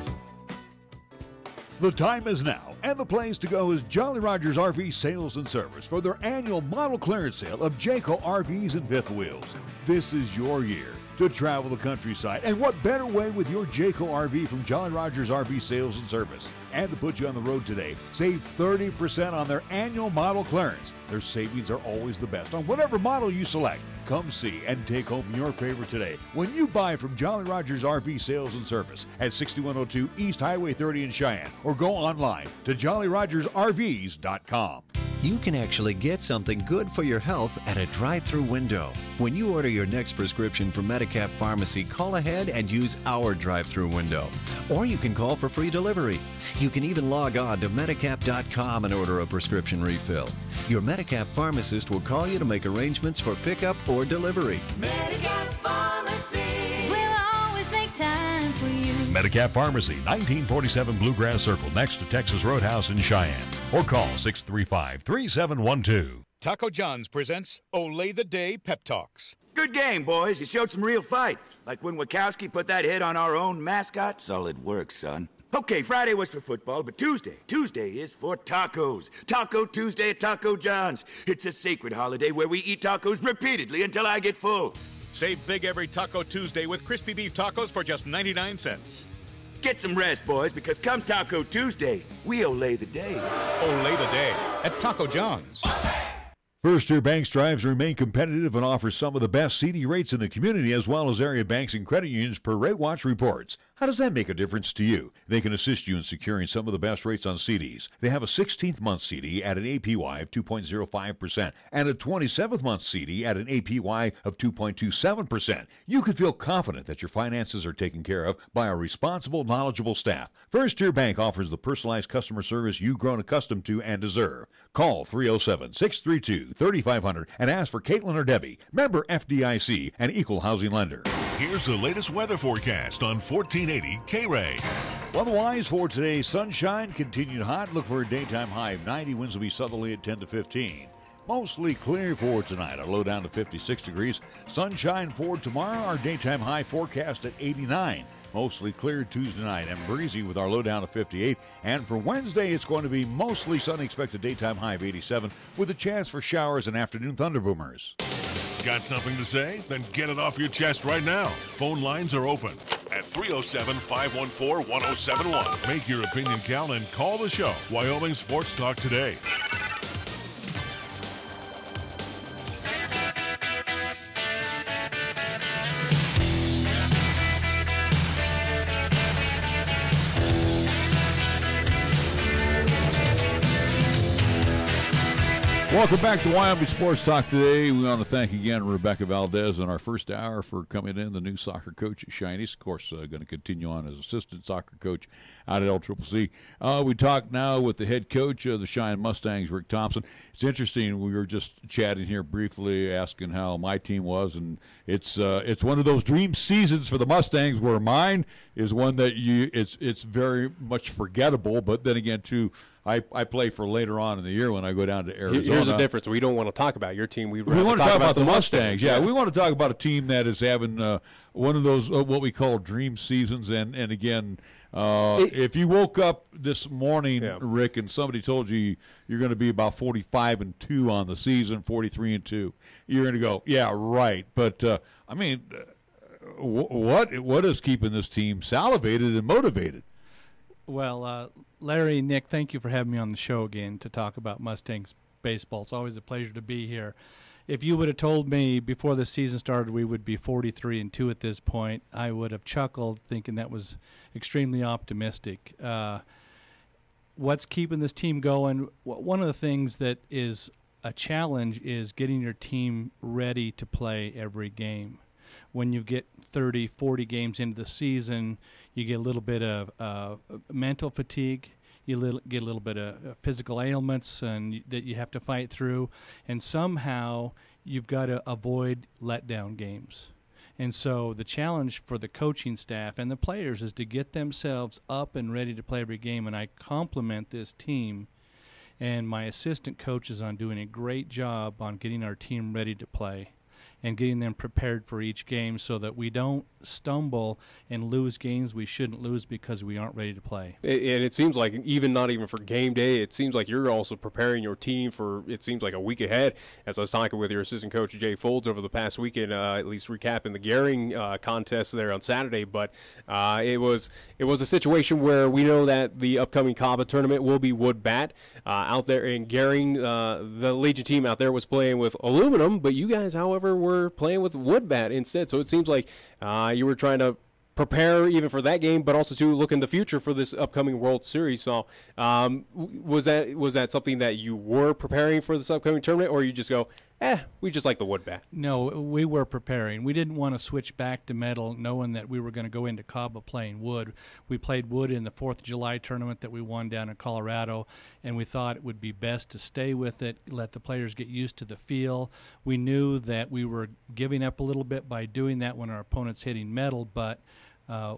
The time is now, and the place to go is Jolly Rogers RV Sales and Service for their annual model clearance sale of Jayco RVs and fifth wheels. This is your year to travel the countryside, and what better way with your Jayco RV from Jolly Rogers RV Sales and Service. And to put you on the road today, save 30% on their annual model clearance. Their savings are always the best on whatever model you select. Come see and take home your favorite today when you buy from Jolly Rogers RV Sales and Service at 6102 East Highway 30 in Cheyenne, or go online to jollyrogersrvs.com. You can actually get something good for your health at a drive-through window. When you order your next prescription from Medicap Pharmacy, call ahead and use our drive-through window. Or you can call for free delivery. You can even log on to Medicap.com and order a prescription refill. Your Medicap pharmacist will call you to make arrangements for pickup or delivery. Medicap Pharmacy will always make time for you. Medicap Pharmacy, 1947 Bluegrass Circle, next to Texas Roadhouse in Cheyenne. Or call 635-3712. Taco John's presents Olay the Day Pep Talks. Good game, boys. You showed some real fight. Like when Wachowski put that hit on our own mascot. Solid work, son. Okay, Friday was for football, but Tuesday is for tacos. Taco Tuesday at Taco John's. It's a sacred holiday where we eat tacos repeatedly until I get full. Save big every Taco Tuesday with crispy beef tacos for just 99 cents. Get some rest, boys, because come Taco Tuesday, we olay the day. Olay the day at Taco John's. First Tier Bank strives to remain competitive and offers some of the best CD rates in the community, as well as area banks and credit unions per Rate Watch reports. How does that make a difference to you? They can assist you in securing some of the best rates on CDs. They have a 16th-month CD at an APY of 2.05% and a 27th-month CD at an APY of 2.27%. You can feel confident that your finances are taken care of by a responsible, knowledgeable staff. First Tier Bank offers the personalized customer service you've grown accustomed to and deserve. Call 307-632-3500 and ask for Caitlin or Debbie, member FDIC and equal housing lender. Here's the latest weather forecast on 1480 K-Ray. Weather-wise for today, sunshine, continued hot. Look for a daytime high of 90. Winds will be southerly at 10 to 15. Mostly clear for tonight. Our low down to 56 degrees. Sunshine for tomorrow. Our daytime high forecast at 89. Mostly clear Tuesday night and breezy with our low down to 58. And for Wednesday, it's going to be mostly sunny. Expected daytime high of 87 with a chance for showers and afternoon thunderboomers. Got something to say? Then get it off your chest right now. Phone lines are open at 307-514-1071. Make your opinion count and call the show. Wyoming Sports Talk today. Welcome back to Wyoming Sports Talk today. We want to thank again Rebecca Valdez in our first hour for coming in, the new soccer coach at Shinies. Of course, going to continue on as assistant soccer coach out at LCCC. We talked now with the head coach of the Cheyenne Mustangs, Rick Thompson. It's interesting. We were just chatting here briefly, asking how my team was, and it's one of those dream seasons for the Mustangs where mine is one that it's very much forgettable. But then again, too, I play for later on in the year when I go down to Arizona. Here's the difference. We don't want to talk about your team. We want to talk about the Mustangs. Yeah, we want to talk about a team that is having one of those what we call dream seasons. And again, if you woke up this morning, Rick, and somebody told you you're going to be about 45-2 on the season, 43-2, you're going to go, yeah, right. But I mean, what is keeping this team salivated and motivated? Well, Larry, Nick, thank you for having me on the show again to talk about Mustangs baseball. It's always a pleasure to be here. If you would have told me before the season started we would be 43-2 at this point, I would have chuckled, thinking that was extremely optimistic. What's keeping this team going? One of the things that is a challenge is getting your team ready to play every game. When you get 30, 40 games into the season, you get a little bit of mental fatigue. You get a little bit of physical ailments and that you have to fight through. And somehow you've got to avoid letdown games. And so the challenge for the coaching staff and the players is to get themselves up and ready to play every game. And I compliment this team And my assistant coach is on doing a great job on getting our team ready to play and getting them prepared for each game so that we don't stumble and lose games we shouldn't lose because we aren't ready to play. And it seems like not even for game day, it seems like you're also preparing your team for, it seems like a week ahead. As I was talking with your assistant coach, Jay Folds, over the past weekend, at least recapping the Gehring contest there on Saturday. But it was a situation where we know that the upcoming CABA tournament will be wood bat. Out there in Gehring, the Legion team out there was playing with aluminum, but you guys, however, were playing with wood bat instead. So it seems like you were trying to prepare even for that game, but also to look in the future for this upcoming World Series. So was that something that you were preparing for this upcoming tournament, or you just go, we just like the wood bat? No, we were preparing. We didn't want to switch back to metal knowing that we were going to go into CABA playing wood. We played wood in the 4th of July tournament that we won down in Colorado, and we thought it would be best to stay with it, let the players get used to the feel. We knew that we were giving up a little bit by doing that when our opponent's hitting metal, but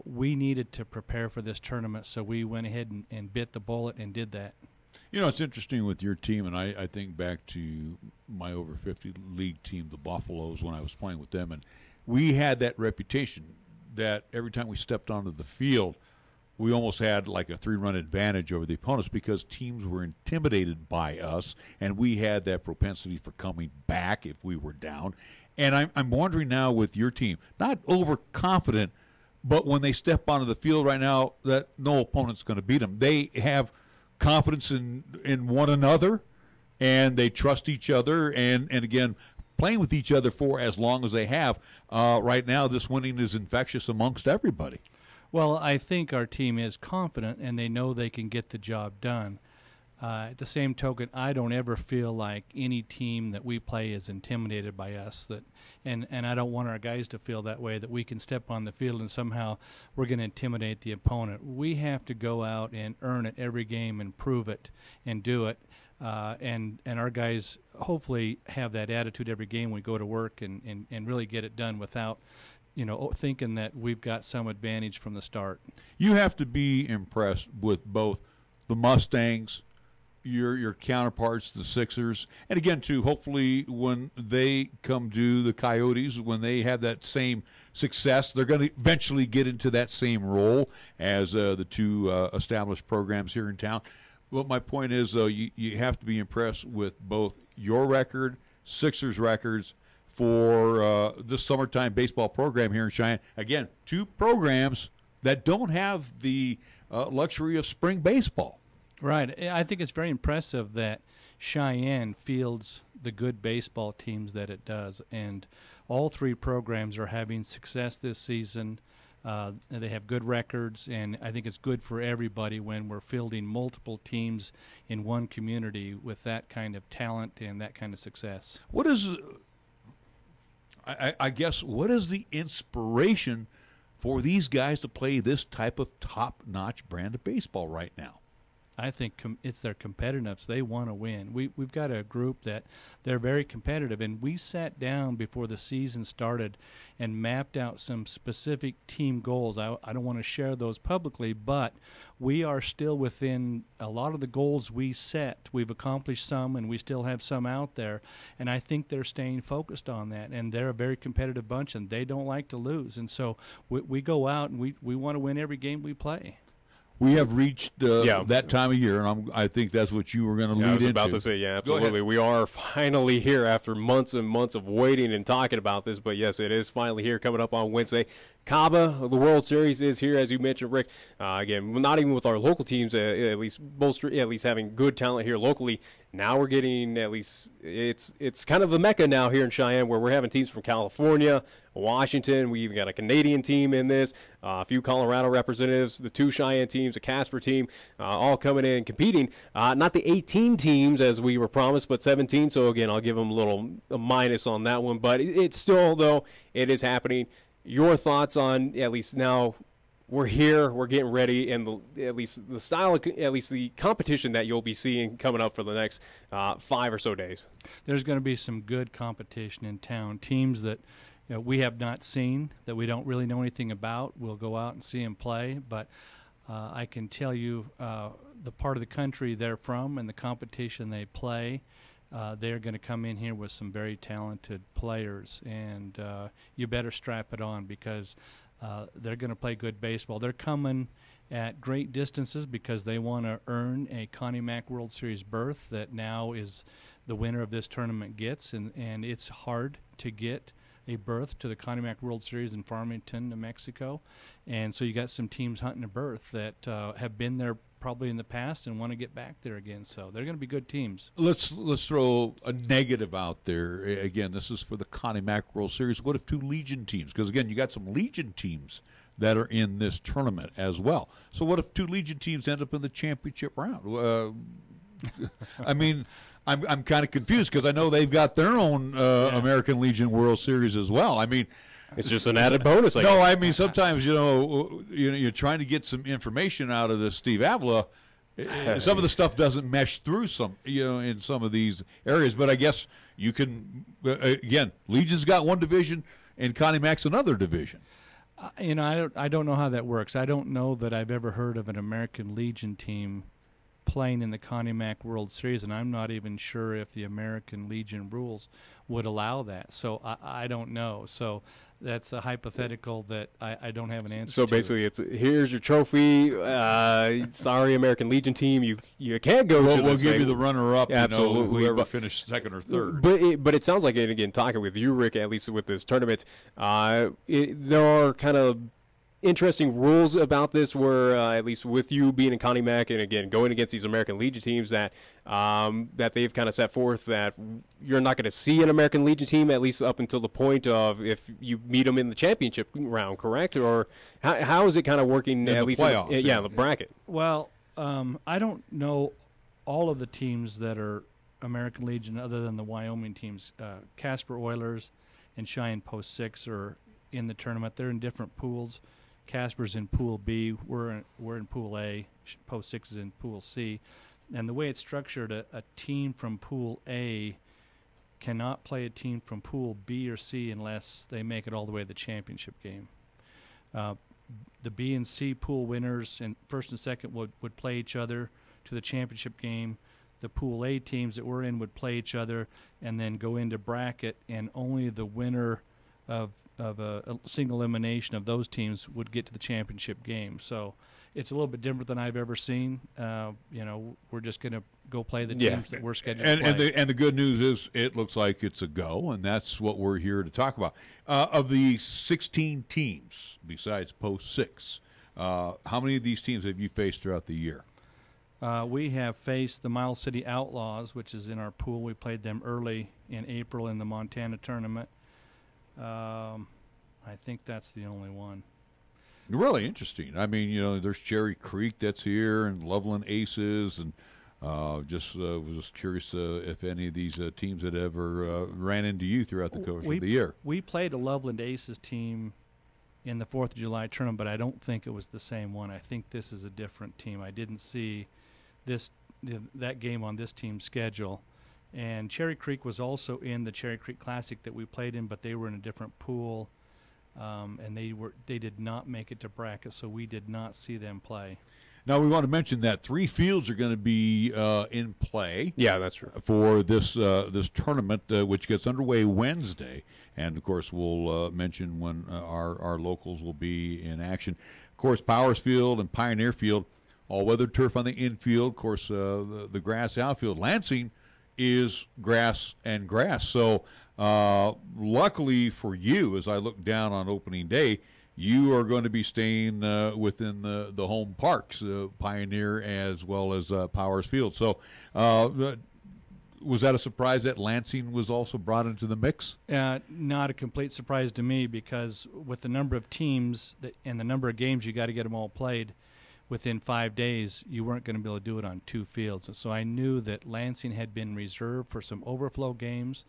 we needed to prepare for this tournament, so we went ahead and bit the bullet and did that. You know, it's interesting with your team, and I think back to my over 50 league team, the Buffaloes, when I was playing with them, and we had that reputation that every time we stepped onto the field, we almost had like a 3-run advantage over the opponents because teams were intimidated by us, and we had that propensity for coming back if we were down. And I'm wondering now with your team, not overconfident, but when they step onto the field right now, that no opponent's going to beat them. They have confidence in one another, and they trust each other, and again, playing with each other for as long as they have. Right now, this winning is infectious amongst everybody. Well, I think our team is confident, and they know they can get the job done. At the same token, I don't ever feel like any team that we play is intimidated by us. And I don't want our guys to feel that way, that we can step on the field and somehow we're going to intimidate the opponent. We have to go out and earn it every game and prove it and do it. And our guys hopefully have that attitude every game when we go to work and really get it done without, thinking that we've got some advantage from the start. You have to be impressed with both the Mustangs, your counterparts, the Sixers, and again, too, hopefully when they come to the Coyotes, when they have that same success, they're going to eventually get into that same role as the two established programs here in town. Well, my point is, though, you have to be impressed with both your record, Sixers records, for this summertime baseball program here in Cheyenne. Again, two programs that don't have the luxury of spring baseball. Right. I think it's very impressive that Cheyenne fields the good baseball teams that it does, and all three programs are having success this season. They have good records, and I think it's good for everybody when we're fielding multiple teams in one community with that kind of talent and that kind of success. What is, I guess, what is the inspiration for these guys to play this type of top-notch brand of baseball right now? I think it's their competitiveness. They want to win. We've got a group that they're very competitive, and we sat down before the season started and mapped out some specific team goals. I don't want to share those publicly, but we are still within a lot of the goals we set. We've accomplished some, and we still have some out there, and I think they're staying focused on that, and they're a very competitive bunch, and they don't like to lose. And so we go out, and we want to win every game we play. We have reached that time of year, and I think that's what you were going to lead into. I was about to say, yeah, absolutely. We are finally here after months and months of waiting and talking about this, but yes, it is finally here, coming up on Wednesday. CABA, the World Series, is here, as you mentioned, Rick. Again, not even with our local teams, at least having good talent here locally. Now we're getting, at least, it's kind of the mecca now here in Cheyenne, where we're having teams from California, Washington. We even got a Canadian team in this, a few Colorado representatives, the two Cheyenne teams, a Casper team, all coming in and competing. Not the 18 teams as we were promised, but 17. So again, I'll give them a minus on that one. But it's still, though, it is happening. Your thoughts on, at least now we're here, we're getting ready, and at least the style, at least the competition that you'll be seeing coming up for the next 5 or so days? There's going to be some good competition in town. Teams that we have not seen, that we don't really know anything about. We'll go out and see them play, but I can tell you the part of the country they're from and the competition they play. They're going to come in here with some very talented players, and you better strap it on because they're going to play good baseball. They're coming at great distances because they want to earn a Connie Mack World Series berth that now is the winner of this tournament gets, and it's hard to get a berth to the Connie Mack World Series in Farmington, New Mexico. And so you got some teams hunting a berth that have been there probably in the past and want to get back there again. So they're going to be good teams. Let's throw a negative out there. Again, this is for the Connie Mack World Series. What if two Legion teams? Because, again, you got some Legion teams that are in this tournament as well. So what if two Legion teams end up in the championship round? I mean, I'm kind of confused because I know they've got their own American Legion World Series as well. I mean, it's just an added bonus. No, I mean, sometimes, you're trying to get some information out of this Steve Avila. Some of the stuff doesn't mesh through in some of these areas. But I guess you can, again, Legion's got one division and Connie Mack's another division. I don't know how that works. I don't know that I've ever heard of an American Legion team playing in the Connie Mack World Series, and I'm not even sure if the American Legion rules would allow that. So I don't know. So that's a hypothetical that I don't have an answer to. So basically, it's here's your trophy. Sorry, American Legion team, you can't go. We'll give you the runner-up. Absolutely, whoever finished second or third. But it sounds like, and again, talking with you, Rick, at least with this tournament, there are kind of interesting rules about this where, at least with you being in Connie Mack and, again, going against these American Legion teams that they've kind of set forth that you're not going to see an American Legion team, at least up until the point of if you meet them in the championship round, correct? Or how is it kind of working, in at the least playoffs, in the bracket? Well, I don't know all of the teams that are American Legion other than the Wyoming teams. Casper Oilers and Cheyenne Post 6 are in the tournament. They're in different pools. Casper's in Pool B. We're in Pool A. Post 6 is in Pool C. And the way it's structured, a team from Pool A cannot play a team from Pool B or C unless they make it all the way to the championship game. The B and C pool winners and first and second would play each other to the championship game. The Pool A teams that we're in would play each other and then go into bracket, and only the winner of a single elimination of those teams would get to the championship game. So it's a little bit different than I've ever seen. We're just going to go play the teams that we're scheduled to play. And the good news is it looks like it's a go, and that's what we're here to talk about. Of the 16 teams, besides Post 6, how many of these teams have you faced throughout the year? We have faced the Miles City Outlaws, which is in our pool. We played them early in April in the Montana tournament. I think that's the only one. Really interesting. I mean, there's Cherry Creek that's here, and Loveland Aces, and was curious if any of these teams had ever ran into you throughout the course of the year. We played a Loveland Aces team in the 4th of July tournament, but I don't think it was the same one. I think this is a different team. I didn't see that game on this team's schedule. And Cherry Creek was also in the Cherry Creek Classic that we played in, but they were in a different pool, and they did not make it to bracket, so we did not see them play. Now we want to mention that 3 fields are going to be in play. Yeah, that's true. For this tournament, which gets underway Wednesday, and of course we'll mention when our locals will be in action. Of course, Powers Field and Pioneer Field, all-weather turf on the infield. Of course, the grass outfield. Lansing is grass and grass. So luckily for you, as I look down on opening day, you are going to be staying within the home parks, Pioneer as well as Powers Field. So was that a surprise that Lansing was also brought into the mix? Not a complete surprise to me, because with the number of teams and the number of games you got to get them all played within 5 days, you weren't going to be able to do it on 2 fields. And so I knew that Lansing had been reserved for some overflow games.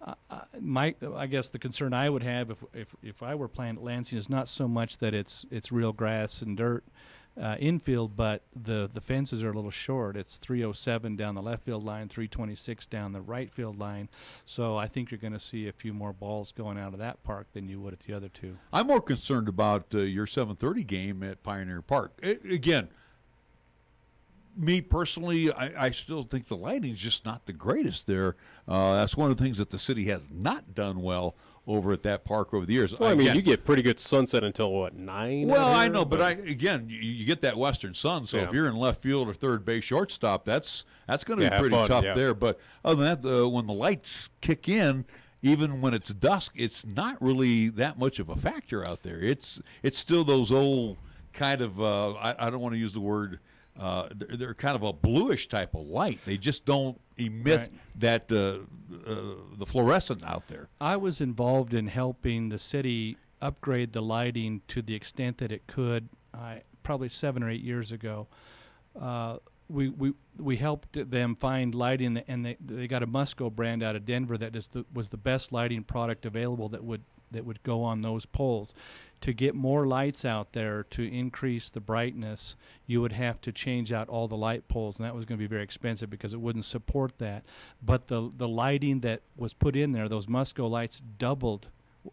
I guess the concern I would have if I were playing at Lansing is not so much that it's real grass and dirt infield, but the fences are a little short. It's 307 down the left field line, 326 down the right field line. So I think you're going to see a few more balls going out of that park than you would at the other 2. I'm more concerned about your 7:30 game at Pioneer Park. Again, me personally, I still think the lighting's just not the greatest there. That's one of the things that the city has not done well over at that park over the years. Well, I mean, you get pretty good sunset until, what, 9? Well, I know, but again, you get that western sun, so if you're in left field or third base shortstop, that's going to be pretty tough there. But other than that, when the lights kick in, even when it's dusk, it's not really that much of a factor out there. It's still those old kind of, I don't want to use the word, they're kind of a bluish type of light. They just don't emit that the fluorescent out there. I was involved in helping the city upgrade the lighting to the extent that it could. Probably 7 or 8 years ago, we helped them find lighting, and they got a Musco brand out of Denver that was the best lighting product available that would go on those poles. To get more lights out there to increase the brightness, you would have to change out all the light poles, and that was going to be very expensive because it wouldn't support that. But the lighting that was put in there, those Musco lights, doubled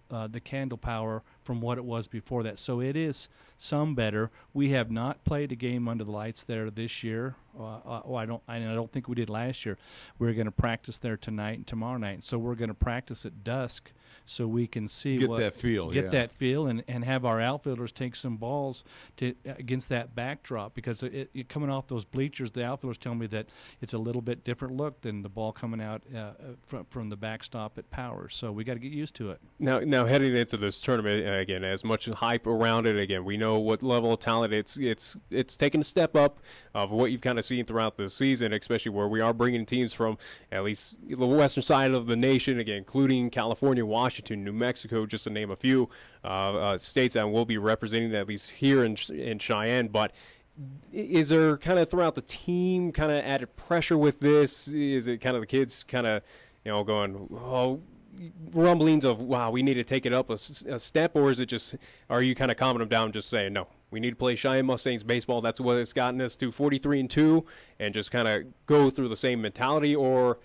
the candle power from what it was before that. So it is some better. We have not played a game under the lights there this year. I don't think we did last year. We're going to practice there tonight and tomorrow night. So we're going to practice at dusk so we can see that feel, that feel, and have our outfielders take some balls against that backdrop, because coming off those bleachers, the outfielders tell me that it's a little bit different look than the ball coming out from the backstop at power. So we got to get used to it. Now heading into this tournament, again, as much hype around it, again, we know what level of talent it's taken a step up of what you've kind of seen throughout the season, especially where we are bringing teams from at least the western side of the nation, again, including California, Washington, New Mexico, just to name a few states that will be representing at least here in Cheyenne. But is there kind of throughout the team kind of added pressure with this? Is it kind of the kids kind of, going, oh, rumblings of, wow, we need to take it up a step, or is it just, are you kind of calming them down, just saying, no, we need to play Cheyenne Mustangs baseball, that's what it's gotten us to 43-2, and just kind of go through the same mentality? Or,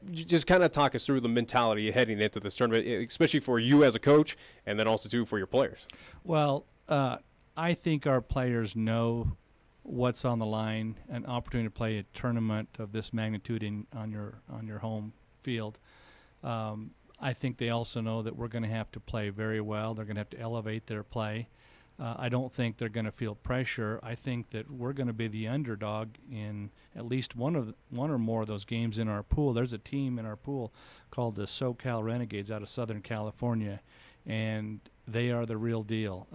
just kind of talk us through the mentality heading into this tournament, especially for you as a coach, and then also too for your players. Well, I think our players know what's on the line, an opportunity to play a tournament of this magnitude on your home field. I think they also know that we're going to have to play very well. They're going to have to elevate their play. I don't think they're going to feel pressure. I think that we're going to be the underdog in at least one or more of those games in our pool. There's a team in our pool called the SoCal Renegades out of Southern California, and they are the real deal.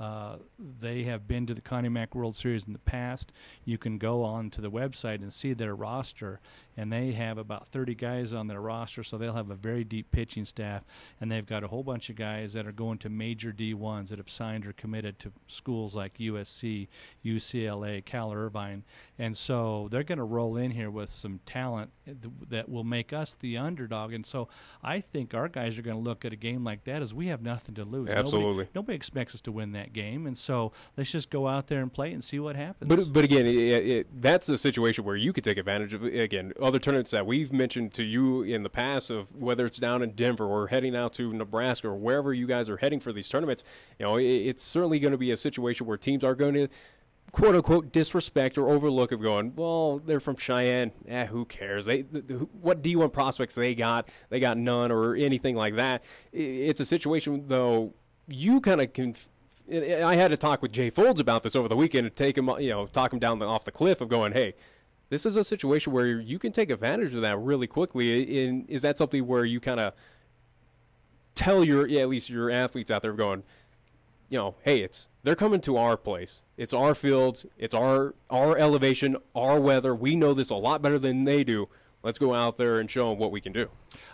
They have been to the Connie Mack World Series in the past. You can go on to the website and see their roster, and they have about 30 guys on their roster, so they'll have a very deep pitching staff, and they've got a whole bunch of guys that are going to major D1s that have signed or committed to schools like USC, UCLA, Cal Irvine, and so they're going to roll in here with some talent that will make us the underdog. And so I think our guys are going to look at a game like that as we have nothing to lose. Absolutely. Nobody expects us to win that game, and so let's just go out there and play and see what happens. But again, that's a situation where you could take advantage of, again, other tournaments that we've mentioned to you in the past, of whether it's down in Denver or heading out to Nebraska or wherever you guys are heading for these tournaments. It's certainly going to be a situation where teams are going to quote-unquote disrespect or overlook of going, well, they're from Cheyenne, who cares? What D1 prospects they got none, or anything like that. It's a situation, though, you kind of can. I had to talk with Jay Folds about this over the weekend to take him, talk him down off the cliff of going, hey, this is a situation where you can take advantage of that really quickly. Is that something where you kind of tell at least your athletes out there going, hey, they're coming to our place. It's our field. It's our elevation, our weather. We know this a lot better than they do. Let's go out there and show them what we can do.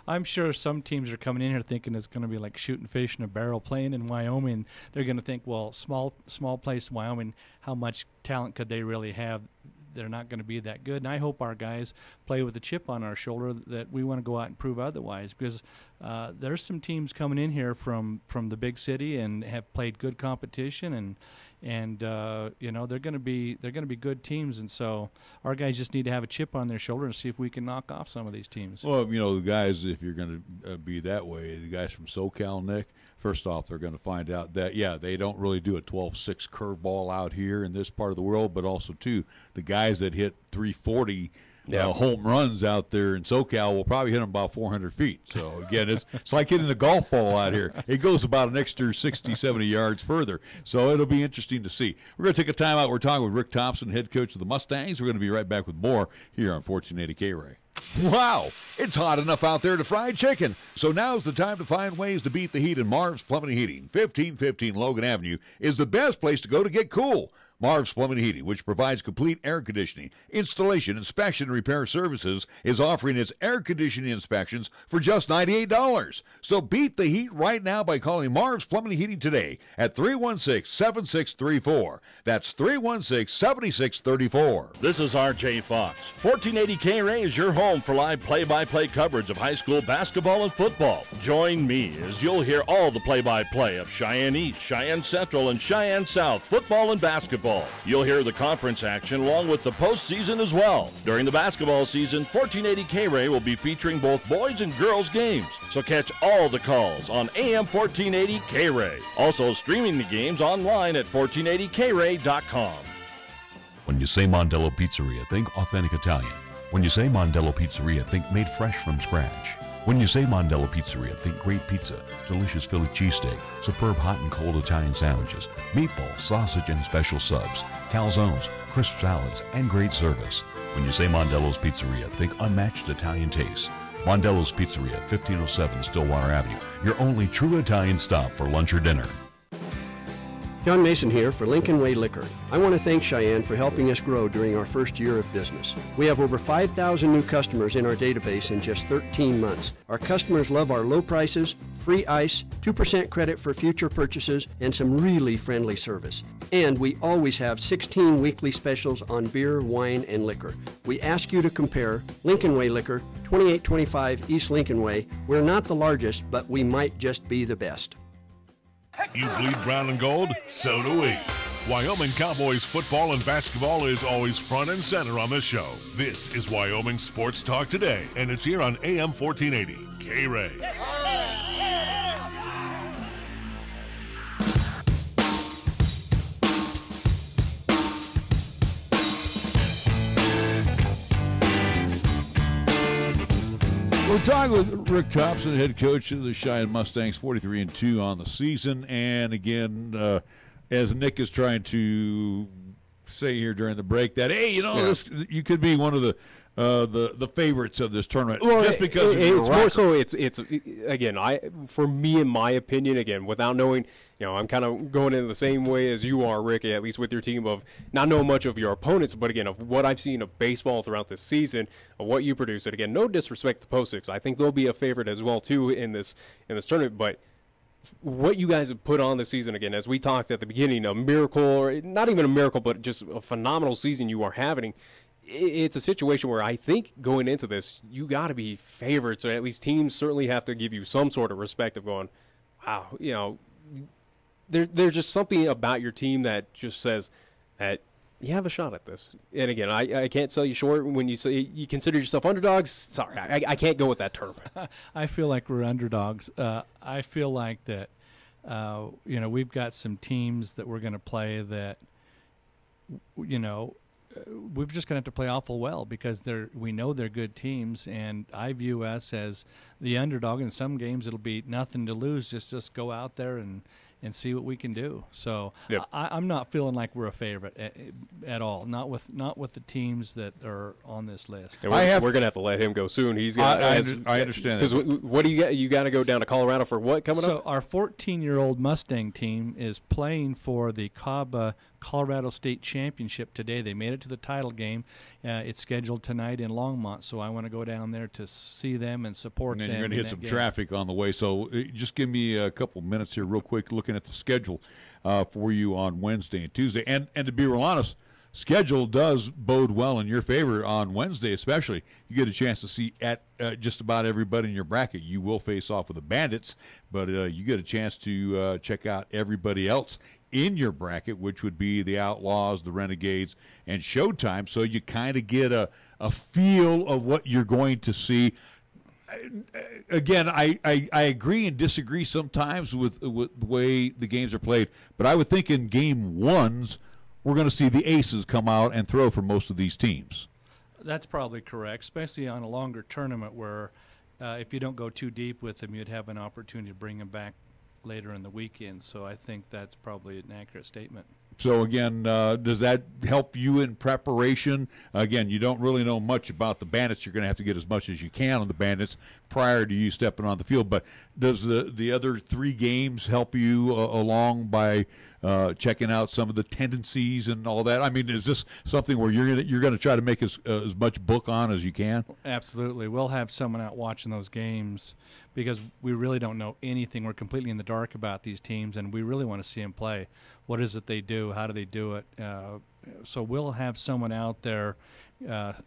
I'm sure some teams are coming in here thinking it's going to be like shooting fish in a barrel. Playing in Wyoming, they're going to think, well, small place Wyoming, how much talent could they really have? They're not going to be that good. And I hope our guys play with a chip on our shoulder that we want to go out and prove otherwise, because there's some teams coming in here from the big city and have played good competition, and they're going to be good teams, and so our guys just need to have a chip on their shoulder and see if we can knock off some of these teams. Well, the guys, if you're going to be that way, the guys from SoCal, Nick, first off, they're going to find out that, they don't really do a 12-6 curveball out here in this part of the world, but also, too, the guys that hit 340 home runs out there in SoCal will probably hit them about 400 feet. So, again, it's like hitting a golf ball out here. It goes about an extra 60, 70 yards further. So it'll be interesting to see. We're going to take a timeout. We're talking with Rick Thompson, head coach of the Mustangs. We're going to be right back with more here on 1480 K-Ray. Wow, it's hot enough out there to fry chicken. So now's the time to find ways to beat the heat, and Marv's Plumbing and Heating, 1515 Logan Avenue, is the best place to go to get cool. Marv's Plumbing and Heating, which provides complete air conditioning, installation, inspection, and repair services, is offering its air conditioning inspections for just $98. So beat the heat right now by calling Marv's Plumbing and Heating today at 316-7634. That's 316-7634. This is R.J. Fox. 1480 K-Ray is your home for live play-by-play coverage of high school basketball and football. Join me as you'll hear all the play-by-play of Cheyenne East, Cheyenne Central, and Cheyenne South football and basketball. You'll hear the conference action along with the postseason as well. During the basketball season, 1480 K-Ray will be featuring both boys and girls games. So catch all the calls on AM 1480 K-Ray. Also streaming the games online at 1480kray.com. When you say Mondello Pizzeria, think authentic Italian. When you say Mondello Pizzeria, think made fresh from scratch. When you say Mondello Pizzeria, think great pizza, delicious Philly cheesesteak, superb hot and cold Italian sandwiches, meatballs, sausage, and special subs, calzones, crisp salads, and great service. When you say Mondello's Pizzeria, think unmatched Italian taste. Mondello's Pizzeria, 1507 Stillwater Avenue, your only true Italian stop for lunch or dinner. John Mason here for Lincoln Way Liquor. I want to thank Cheyenne for helping us grow during our first year of business. We have over 5,000 new customers in our database in just 13 months. Our customers love our low prices, free ice, 2% credit for future purchases, and some really friendly service. And we always have 16 weekly specials on beer, wine, and liquor. We ask you to compare Lincoln Way Liquor, 2825 East Lincoln Way. We're not the largest, but we might just be the best. You bleed brown and gold? So do we. Wyoming Cowboys football and basketball is always front and center on this show. This is Wyoming Sports Talk Today, and it's here on AM 1480 K-Ray. We're talking with Rick Thompson, head coach of the Cheyenne Mustangs, 43-2 on the season. And again, as Nick is trying to say here during the break, that this, you could be one of the favorites of this tournament, just because it's more so. It's again, for me, in my opinion, again, without knowing. I'm kind of going in the same way as you are, Rick, at least with your team, of not knowing much of your opponents, but again, of what I've seen of baseball throughout this season, of what you produce. And again, no disrespect to Post 6. I think they'll be a favorite as well, too, in this tournament. But what you guys have put on this season, again, as we talked at the beginning, a miracle, or not even a miracle, but just a phenomenal season you are having. It's a situation where I think going into this, you got to be favorites, or at least teams certainly have to give you some sort of respect of going, wow, there's just something about your team that just says that you have a shot at this. And again, I can't sell you short when you say you consider yourself underdogs. Sorry, I can't go with that term. I feel like we're underdogs. I feel like that, we've got some teams that we're going to play that, we're just going to have to play awful well because we know they're good teams, and I view us as the underdog. In some games, it'll be nothing to lose. Just go out there and see what we can do. So yep. I'm not feeling like we're a favorite at all. Not with the teams that are on this list. We're going to have to let him go soon. He's got. I understand. Because what do you got? You got to go down to Colorado for what coming up? So our 14-year-old Mustang team is playing for the CABA Colorado State Championship today. They made it to the title game. It's scheduled tonight in Longmont, so I want to go down there to see them and support them. And you're going to hit some traffic on the way, so just give me a couple minutes here real quick looking at the schedule for you on Wednesday and Tuesday. And to be real honest, schedule does bode well in your favor on Wednesday especially. You get a chance to see at just about everybody in your bracket. You will face off with the Bandits, but you get a chance to check out everybody else in your bracket, which would be the Outlaws, the Renegades, and Showtime, so you kind of get a feel of what you're going to see. Again, I agree and disagree sometimes with the way the games are played, but I would think in game ones we're going to see the aces come out and throw for most of these teams. That's probably correct, especially on a longer tournament where if you don't go too deep with them, you'd have an opportunity to bring them back later in the weekend. So I think that's probably an accurate statement. So, again, does that help you in preparation? Again, you don't really know much about the Bandits. You're going to have to get as much as you can on the Bandits prior to you stepping on the field. But does the other 3 games help you along by checking out some of the tendencies and all that? I mean, is this something where you're going to try to make as much book on as you can? Absolutely. We'll have someone out watching those games because we really don't know anything. We're completely in the dark about these teams, and we really want to see them play. What is it they do? How do they do it? So we'll have someone out there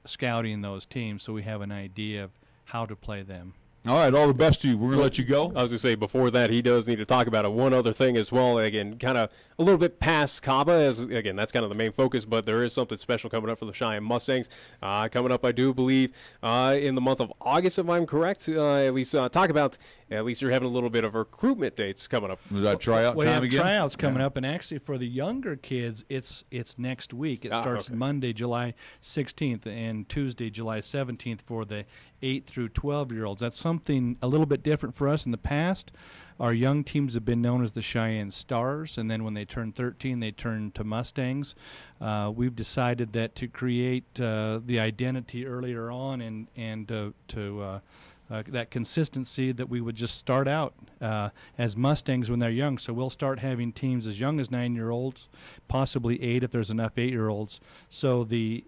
scouting those teams so we have an idea of how to play them. All right, all the best to you. We're going to let you go. I was going to say, before that, he does need to talk about one other thing as well. Again, kind of a little bit past Caba, as again, that's kind of the main focus, but there is something special coming up for the Cheyenne Mustangs. Coming up, I do believe, in the month of August, if I'm correct. At least talk about, at least you're having a little bit of recruitment dates coming up. Was that tryout time again? We have tryouts coming up, and actually for the younger kids, it's next week. It starts Monday, July 16th, and Tuesday, July 17th for the 8 through 12-year-olds. That's something a little bit different for us in the past. Our young teams have been known as the Cheyenne Stars, and then when they turn 13, they turn to Mustangs. We've decided that to create the identity earlier on and to that consistency, that we would just start out as Mustangs when they're young. So we'll start having teams as young as 9-year-olds, possibly 8 if there's enough 8-year-olds. So the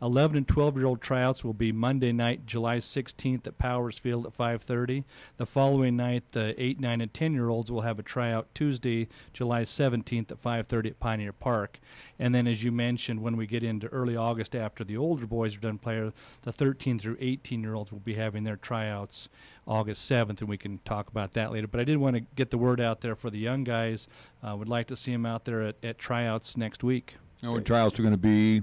11 and 12-year-old tryouts will be Monday night, July 16th at Powers Field at 5:30. The following night, the 8, 9, and 10-year-olds will have a tryout Tuesday, July 17th at 5:30 at Pioneer Park. And then, as you mentioned, when we get into early August after the older boys are done playing, the 13 through 18-year-olds will be having their tryouts August 7th, and we can talk about that later. But I did want to get the word out there for the young guys. Would like to see them out there at tryouts next week. And tryouts are going to be?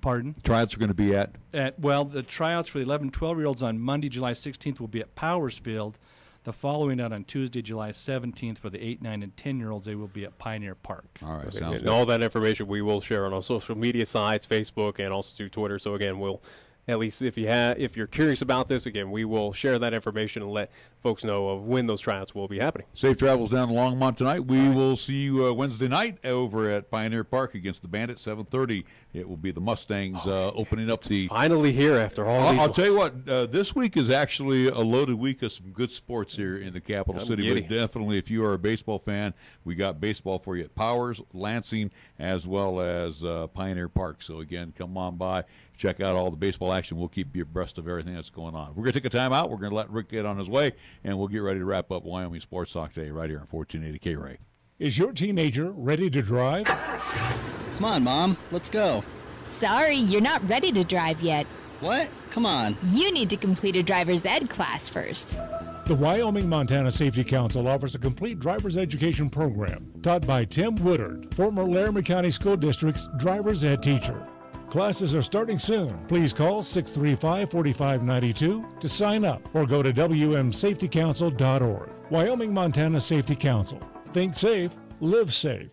Pardon? Tryouts are going to be at? Well, the tryouts for the 11 and 12-year-olds on Monday, July 16th will be at Powers Field. The following night on Tuesday, July 17th, for the 8, 9, and 10-year-olds, they will be at Pioneer Park. All right, sounds good. All that information we will share on our social media sites, Facebook, and also through Twitter. So again, we'll, at least if you're curious about this, again, we will share that information and let folks know of when those tryouts will be happening. Safe travels down to Longmont tonight. We will see you Wednesday night over at Pioneer Park against the Bandits, 7:30. It will be the Mustangs opening up the... Finally here after all these I'll tell you what, this week is actually a loaded week of some good sports here in the capital city. But definitely, if you are a baseball fan, we got baseball for you at Powers, Lansing, as well as Pioneer Park. So, again, come on by. Check out all the baseball action. We'll keep you abreast of everything that's going on. We're going to take a time out. We're going to let Rick get on his way, and we'll get ready to wrap up Wyoming Sports Talk today right here on 1480 K-Ray. Is your teenager ready to drive? Come on, Mom. Let's go. Sorry, you're not ready to drive yet. What? Come on. You need to complete a driver's ed class first. The Wyoming-Montana Safety Council offers a complete driver's education program taught by Tim Woodard, former Laramie County School District's driver's ed teacher. Classes are starting soon. Please call 635-4592 to sign up or go to wmsafetycouncil.org. Wyoming-Montana Safety Council. Think safe, live safe.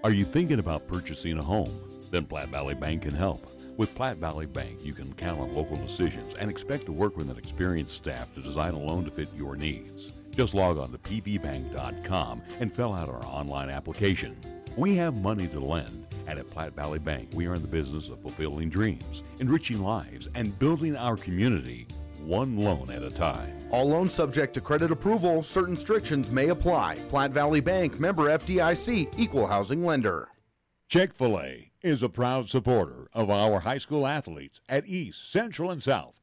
Are you thinking about purchasing a home? Then Platte Valley Bank can help. With Platte Valley Bank, you can count on local decisions and expect to work with an experienced staff to design a loan to fit your needs. Just log on to pvbank.com and fill out our online application. We have money to lend, and at Platte Valley Bank, we are in the business of fulfilling dreams, enriching lives, and building our community one loan at a time. All loans subject to credit approval. Certain restrictions may apply. Platte Valley Bank, member FDIC, equal housing lender. Chick-fil-A is a proud supporter of our high school athletes at East, Central, and South.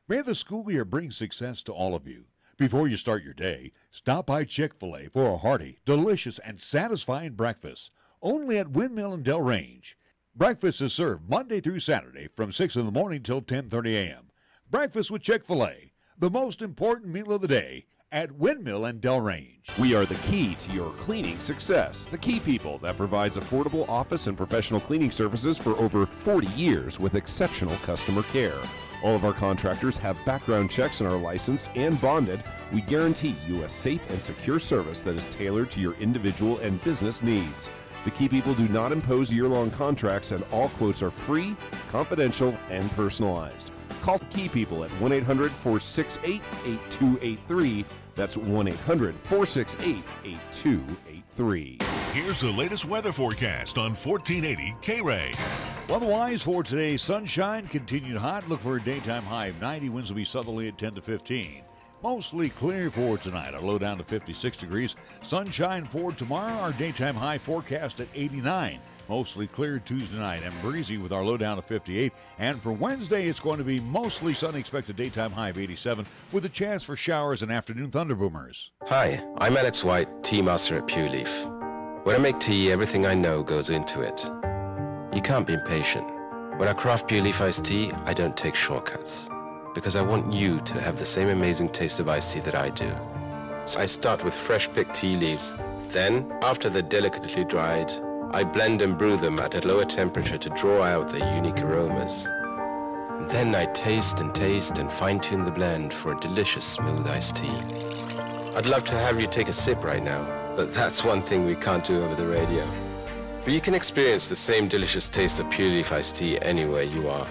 May the school year bring success to all of you. Before you start your day, stop by Chick-fil-A for a hearty, delicious, and satisfying breakfast. Only at Windmill and Del Range. Breakfast is served Monday through Saturday from 6 in the morning till 10:30 a.m. Breakfast with Chick-fil-A, the most important meal of the day at Windmill and Delrange. We are the key to your cleaning success. The Key People that provides affordable office and professional cleaning services for over 40 years with exceptional customer care. All of our contractors have background checks and are licensed and bonded. We guarantee you a safe and secure service that is tailored to your individual and business needs. The Key People do not impose year-long contracts, and all quotes are free, confidential, and personalized. Call Key People at 1-800-468-8283. That's 1-800-468-8283. Here's the latest weather forecast on 1480 K-Ray. Weather-wise for today, sunshine, continued hot. Look for a daytime high of 90. Winds will be southerly at 10 to 15. Mostly clear for tonight. Our low down to 56 degrees. Sunshine for tomorrow. Our daytime high forecast at 89. Mostly clear Tuesday night and breezy with our low down to 58. And for Wednesday, it's going to be mostly sunny. Expected daytime high of 87 with a chance for showers and afternoon thunderboomers. Hi, I'm Alex White, tea master at Pure Leaf. When I make tea, everything I know goes into it. You can't be impatient. When I craft Pure Leaf iced tea, I don't take shortcuts, because I want you to have the same amazing taste of iced tea that I do. So I start with fresh picked tea leaves. Then, after they're delicately dried, I blend and brew them at a lower temperature to draw out their unique aromas. And then I taste and fine-tune the blend for a delicious smooth iced tea. I'd love to have you take a sip right now, but that's one thing we can't do over the radio. But you can experience the same delicious taste of Pure Leaf iced tea anywhere you are.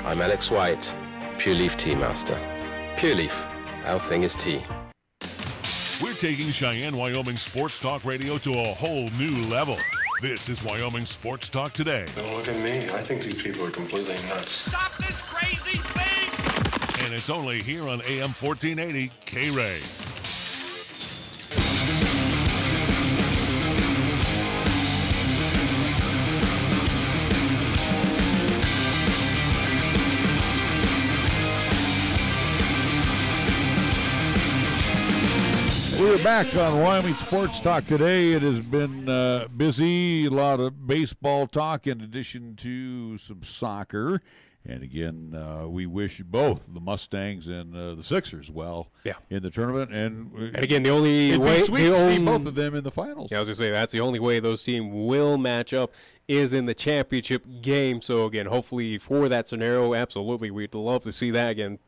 I'm Alex White, Pure Leaf Tea Master. Pure Leaf, our thing is tea. We're taking Cheyenne, Wyoming Sports Talk Radio to a whole new level. This is Wyoming Sports Talk Today. Don't look at me. I think these people are completely nuts. Stop this crazy thing! And it's only here on AM 1480 K-Ray. We're back on Wyoming Sports Talk today. It has been busy, a lot of baseball talk in addition to some soccer. And again, we wish both the Mustangs and the Sixers well in the tournament. And again, the only way to see both of them in the finals. Yeah, I was going to say, that's the only way those teams will match up is in the championship game. So, again, hopefully for that scenario, absolutely, we'd love to see that again.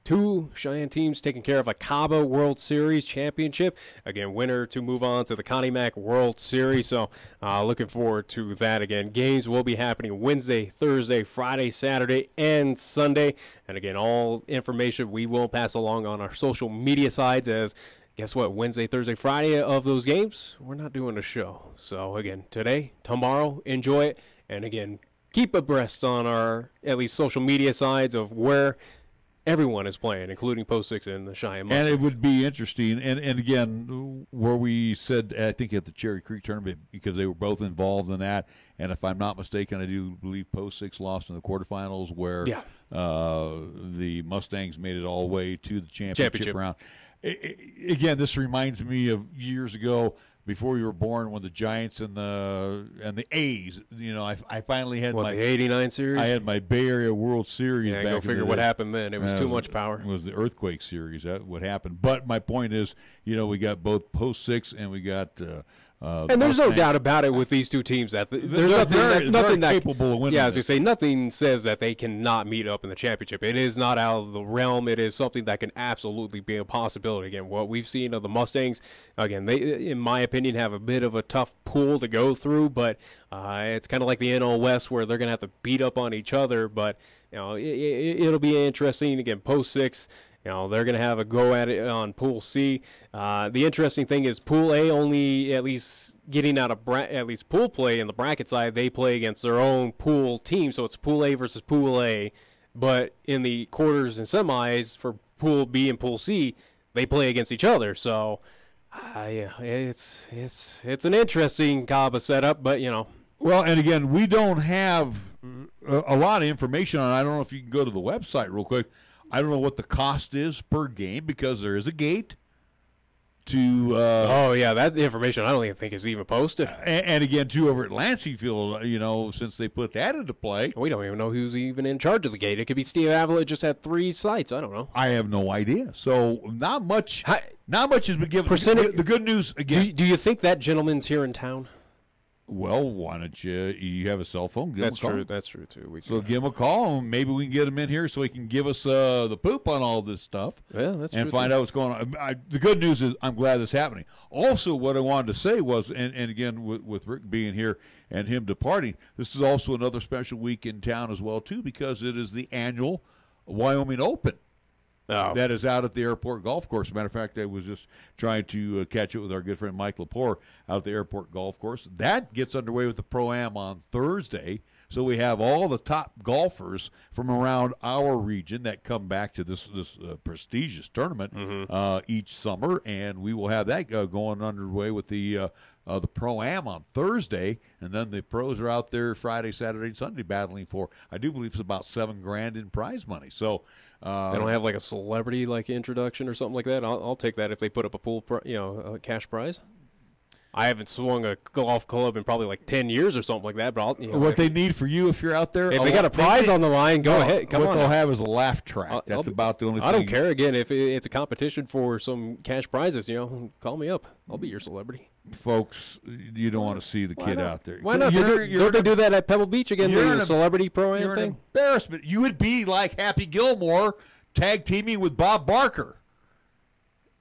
Two Cheyenne teams taking care of a CABA World Series championship. Again, winner to move on to the Connie Mack World Series. So looking forward to that again. Games will be happening Wednesday, Thursday, Friday, Saturday, and Sunday. And again, all information we will pass along on our social media sides as guess what? Wednesday, Thursday, Friday of those games, we're not doing a show. So again, today, tomorrow, enjoy it. And again, keep abreast on our at least social media sides of where everyone is playing, including Post 6 and the Cheyenne Mustangs. And it would be interesting. And again, where we said, I think at the Cherry Creek tournament, because they were both involved in that. And if I'm not mistaken, I do believe Post 6 lost in the quarterfinals where the Mustangs made it all the way to the championship round. Again, this reminds me of years ago, before you were born, when the Giants and the A's, you know, I finally had the 89 series. I had my Bay Area World Series. Yeah, go figure what happened then. It was too much power. It was the Earthquake Series. That's what happened. But my point is, you know, we got both Post 6 and we got. And there's no doubt about it with these two teams that there's nothing that capable of winning. Yeah, as you say, nothing says that they cannot meet up in the championship. It is not out of the realm. It is something that can absolutely be a possibility. Again, what we've seen of the Mustangs, again, they, in my opinion, have a bit of a tough pool to go through. But it's kind of like the NL West where they're going to have to beat up on each other. But you know, it'll be interesting. Again, Post 6. You know, they're going to have a go at it on Pool C. The interesting thing is Pool A only at least getting out of at least pool play in the bracket side, they play against their own pool team. So it's Pool A versus Pool A. But in the quarters and semis for Pool B and Pool C, they play against each other. So it's an interesting CABA setup, but, you know. Well, and again, we don't have a lot of information on it. I don't know if you can go to the website real quick. I don't know what the cost is per game because there is a gate. to that information I don't even think is even posted. And again, too, over at Lansing Field, since they put that into play. We don't even know who's even in charge of the gate. It could be Steve Avila just had 3 sites. I don't know. I have no idea. So not much has been given. The good news, again. Do you think that gentleman's here in town? Well, why don't you have a cell phone? Give him a call. That's true, too. Give him a call, and maybe we can get him in here so he can give us the poop on all this stuff. Yeah, that's true. And find out what's going on. The good news is I'm glad this is happening. Also, what I wanted to say was, and again, with Rick being here and him departing, this is also another special week in town as well, too, because it is the annual Wyoming Open. That is out at the airport golf course. As a matter of fact, I was just trying to catch it with our good friend Mike Lepore out at the airport golf course. That gets underway with the Pro-Am on Thursday. So we have all the top golfers from around our region that come back to this prestigious tournament each summer, and we will have that going underway with the Pro-Am on Thursday, and then the pros are out there Friday, Saturday, and Sunday battling for, I do believe it's about $7,000 in prize money. So they don't have like a celebrity introduction or something like that. I'll take that if they put up a cash prize. I haven't swung a golf club in probably 10 years or something like that. But what they need for you if you're out there, if they got a prize on the line, go ahead. Come on. What they'll have is a laugh track. That's about the only thing. I don't care. Again, if it's a competition for some cash prizes, call me up. I'll be your celebrity. Folks, you don't want to see the kid out there. Why not? Don't they do that at Pebble Beach again? The celebrity Pro-Am thing? You're an embarrassment. You would be like Happy Gilmore tag teaming with Bob Barker.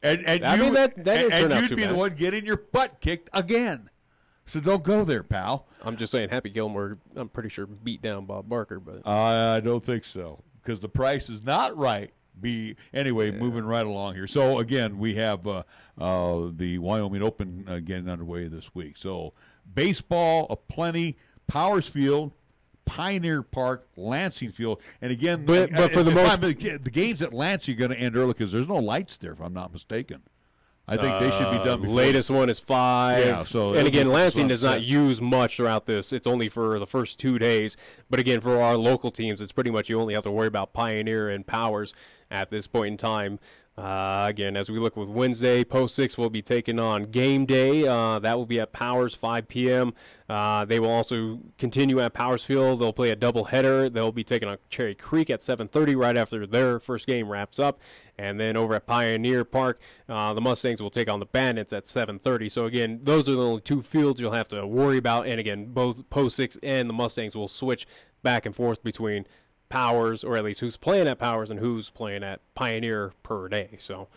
And you'd be the one getting your butt kicked again. So don't go there, pal. I'm just saying, Happy Gilmore, I'm pretty sure beat down Bob Barker, but I don't think so because the price is not right. Moving right along here. So again, we have the Wyoming Open getting underway this week. So baseball, aplenty, Powers Field, Pioneer Park, Lansing Field, and again, but for the games at Lansing are going to end early because there's no lights there, if I'm not mistaken. I think they should be done before. Latest one is 5. Yeah, so and again, Lansing does not use much throughout this. It's only for the first 2 days. But again, for our local teams, it's pretty much you only have to worry about Pioneer and Powers at this point in time. Again, as we look with Wednesday, Post 6 will be taking on Game Day. That will be at Powers, 5 p.m. They will also continue at Powers Field. They'll play a doubleheader. They'll be taking on Cherry Creek at 7:30 right after their first game wraps up. And then over at Pioneer Park, the Mustangs will take on the Bandits at 7:30. So, again, those are the only 2 fields you'll have to worry about. And, again, both Post 6 and the Mustangs will switch back and forth between Powers, or at least who's playing at Powers and who's playing at Pioneer per day. So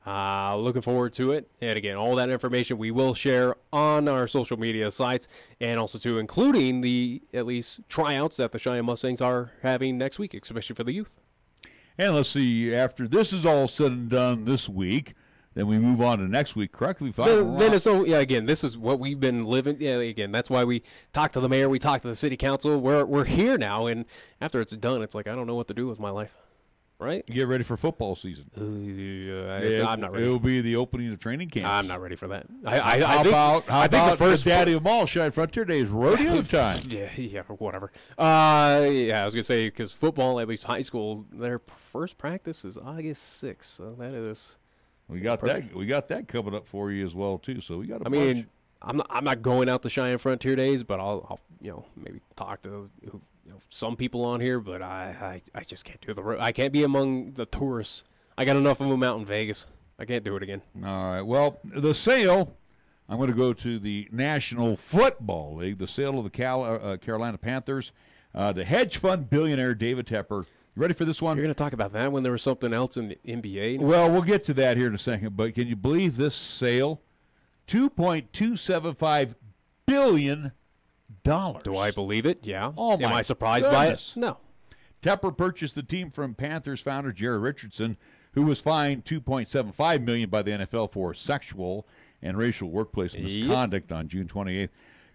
looking forward to it. And again, all that information we will share on our social media sites, and also too including the at least tryouts that the Cheyenne Mustangs are having next week, especially for the youth. And let's see, after this is all said and done this week, then we move on to next week, correctly? Again, this is what we've been living. Yeah, again, that's why we talked to the mayor, we talked to the city council. We're here now, and after it's done, it's like I don't know what to do with my life. Right? Get ready for football season. I'm not ready. It will be the opening of training camp. I'm not ready for that. How about the first daddy of them all, Cheyenne Frontier Day is rodeo time. Yeah, whatever. I was gonna say because football, at least high school, their first practice is August 6th. So that is. We got that. We got that coming up for you as well too. So we got. I'm not going out to Cheyenne Frontier Days, but I'll maybe talk to some people on here. But I just can't do the road. I can't be among the tourists. I got enough of them out in Vegas. I can't do it again. All right. Well, the sale. I'm going to go to the National Football League. The sale of the Carolina Panthers. The hedge fund billionaire David Tepper. You ready for this one? You're going to talk about that when there was something else in the NBA? Well, we'll get to that here in a second. But can you believe this sale? $2.275 billion. Do I believe it? Yeah. Oh, my Am I surprised by it? No. Tepper purchased the team from Panthers founder Jerry Richardson, who was fined $2.75 million by the NFL for sexual and racial workplace misconduct on June 28th.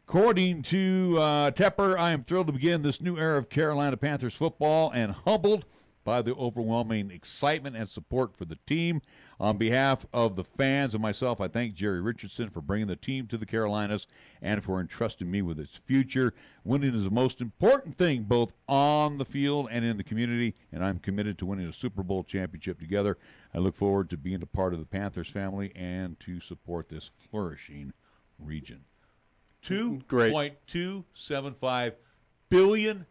According to Tepper, I am thrilled to begin this new era of Carolina Panthers football and humbled by the overwhelming excitement and support for the team. On behalf of the fans and myself, I thank Jerry Richardson for bringing the team to the Carolinas and for entrusting me with its future. Winning is the most important thing, both on the field and in the community, and I'm committed to winning a Super Bowl championship together. I look forward to being a part of the Panthers family and to support this flourishing region. $2.275 billion.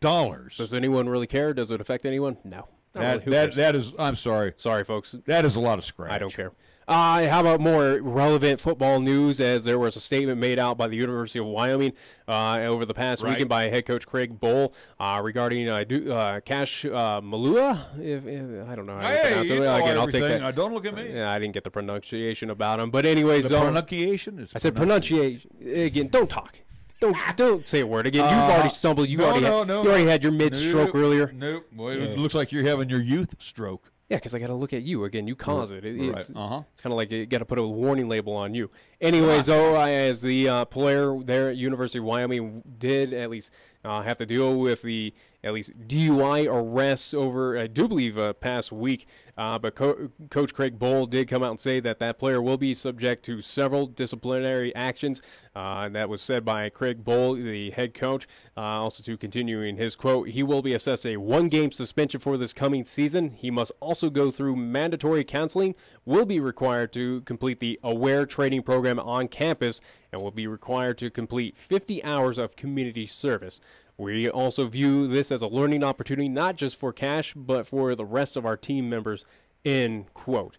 Does anyone really care? Does it affect anyone? No. That is, I'm sorry. Sorry, folks. That is a lot of scratch. I don't care. How about more relevant football news, as there was a statement made out by the University of Wyoming over the past weekend by head coach Craig Bohl regarding Cash Malua. I don't know how to pronounce it. Again, I'll take that. Don't look at me. Yeah, I didn't get the pronunciation about him. But anyways. The pronunciation is I said pronunciation. Again, don't talk. Don't say a word again. You've already stumbled. You already had your mid-stroke earlier. Nope. Well, it looks like you're having your youth stroke. Yeah, because I got to look at you again. You cause it. It's right. It's kind of like you got to put a warning label on you. Anyways, as the player there at University of Wyoming did at least have to deal with the at least DUI arrests over, I do believe, past week. But Coach Craig Bohl did come out and say that that player will be subject to several disciplinary actions. And that was said by Craig Bohl, the head coach. Also, to continuing his quote, he will be assessed a 1-game suspension for this coming season. He must also go through mandatory counseling, will be required to complete the AWARE training program on campus, and will be required to complete 50 hours of community service. We also view this as a learning opportunity, not just for Cash, but for the rest of our team members, end quote.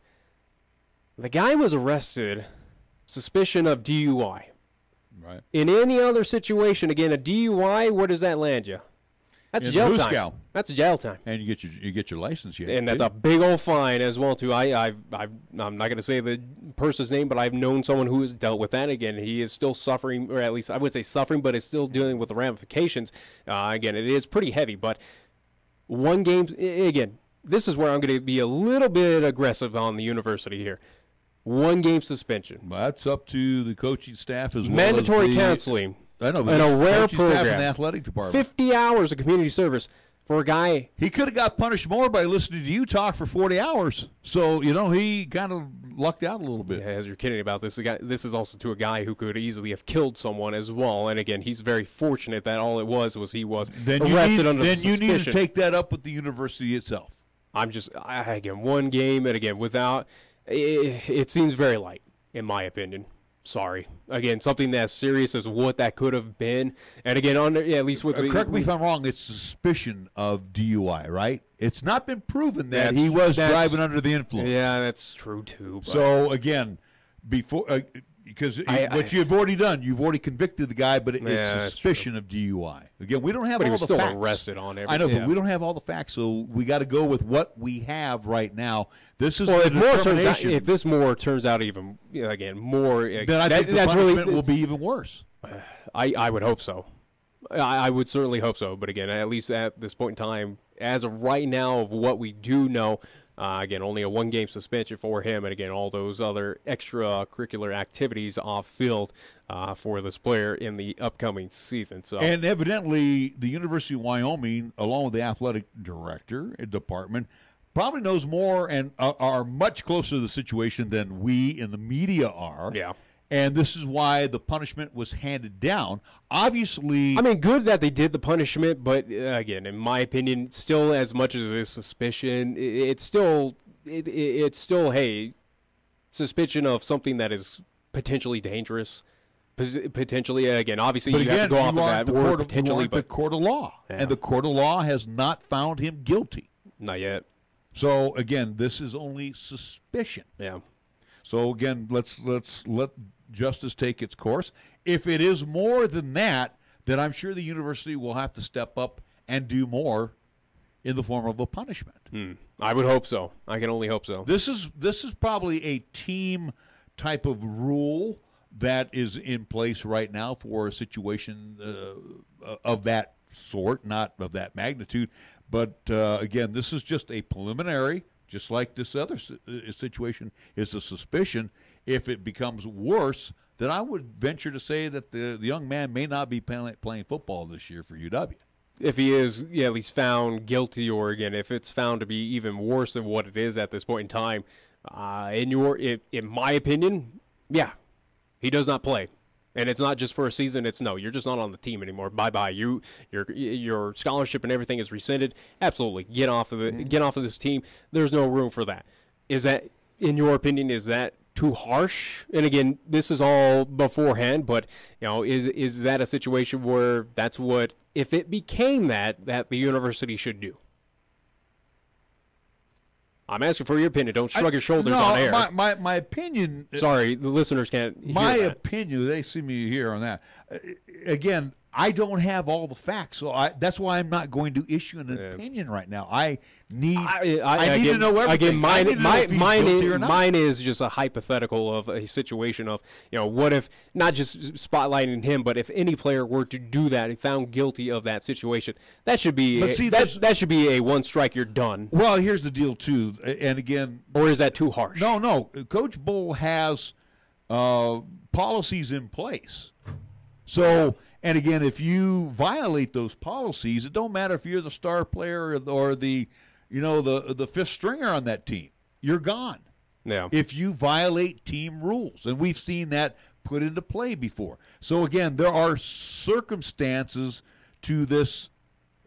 The guy was arrested, suspicion of DUI. Right. In any other situation, again, a DUI, where does that land you? That's jail time. That's jail time. And you get your license yet. And that's a big old fine as well too. I'm not going to say the person's name, but I've known someone who has dealt with that. Again, he is still suffering, or at least I would say suffering, but is still dealing with the ramifications. Again, it is pretty heavy. But 1 game, again, this is where I'm going to be a little bit aggressive on the university here. 1 game suspension. Well, that's up to the coaching staff as well. Mandatory counseling. I know, an AWARE program. In the athletic department. 50 hours of community service for a guy. He could have got punished more by listening to you talk for 40 hours. So, he kind of lucked out a little bit. Yeah, as you're kidding about this, this is also to a guy who could easily have killed someone as well. And again, he's very fortunate that all it was he was arrested under the suspicion. Then you need to take that up with the university itself. Again, 1 game, and again, without, it seems very light, in my opinion. Sorry. Again, something as serious as what that could have been. And again, at least with correct me if I'm wrong, it's suspicion of DUI, right? It's not been proven that he was driving under the influence. Yeah, that's true too. But. So again, before because what you've already done, you've already convicted the guy, but it's suspicion of DUI. Again, we don't have all the facts. But he was still arrested on everything. I know, but we don't have all the facts, so we got to go with what we have right now. This is if this more turns out even more, then I think the punishment will be even worse. I would hope so. I would certainly hope so. But again, at least at this point in time, as of right now, of what we do know. Again, only a 1 game suspension for him, and again, all those other extracurricular activities off field for this player in the upcoming season. So, and evidently, the University of Wyoming, along with the athletic director department, probably knows more and are much closer to the situation than we in the media are. Yeah. And this is why the punishment was handed down. Obviously, I mean, good that they did the punishment, but again, in my opinion, still as much as it is suspicion, it's still hey, suspicion of something that is potentially dangerous. Potentially, again, obviously you have to go off of that word potentially, but the court of law, and the court of law has not found him guilty. Not yet. So again, this is only suspicion. Yeah. So again, let's let justice take its course. If it is more than that, then I'm sure the university will have to step up and do more in the form of a punishment. I would hope so. I can only hope so. This is probably a team type of rule that is in place right now for a situation of that sort, not of that magnitude. But again, this is just a preliminary. Just like this other situation is a suspicion. If it becomes worse, then I would venture to say that the young man may not be playing football this year for UW. if he is at least found guilty, or again, if it's found to be even worse than what it is at this point in time, in my opinion, yeah, he does not play. And it's not just for a season. It's no, you're just not on the team anymore. Bye-bye. Your scholarship and everything is rescinded. Absolutely. Get off of it. Get off of this team. There's no room for that. Is that, in your opinion, is that too harsh? And again, this is all beforehand, but is that a situation where that's what, if it became that the university should do? I'm asking for your opinion. Don't shrug your shoulders on air. My opinion. Sorry, the listeners can't hear my that. opinion, they see me here on that. Again, I don't have all the facts, so that's why I'm not going to issue an opinion right now. I need to know everything. Again, mine is just a hypothetical of a situation of, what if, not just spotlighting him, but if any player were to do that and found guilty of that situation, that should be that should be a one strike, you're done. Well, here's the deal too, and again, or is that too harsh? No. Coach Bull has policies in place, so. And again, if you violate those policies, it don't matter if you're the star player or the fifth stringer on that team. You're gone. Yeah. If you violate team rules, and we've seen that put into play before. So again, there are circumstances to this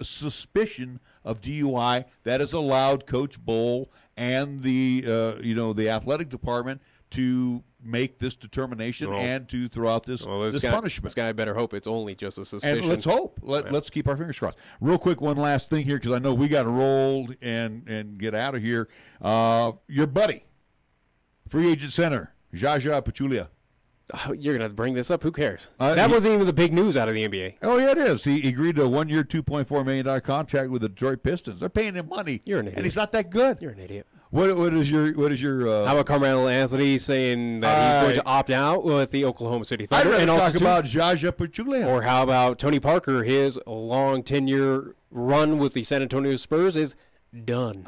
suspicion of DUI that has allowed Coach Bull and the athletic department to make this determination and to throw out this punishment. This guy better hope it's only just a suspicion. And let's hope. Let's keep our fingers crossed. Real quick, one last thing here, because I know we got to roll and get out of here. Your buddy, free agent center, Jaja Pachulia. Oh, you're going to bring this up? Who cares? That wasn't even the big news out of the NBA. Oh, yeah, it is. He agreed to a 1-year, $2.4 million contract with the Detroit Pistons. They're paying him money. You're an idiot. And he's not that good. You're an idiot. What is your how about Carmelo Anthony saying that he's going to opt out with the Oklahoma City Thunder? I'd rather talk about Jaja Pachulia. Or how about Tony Parker? His long 10-year run with the San Antonio Spurs is done.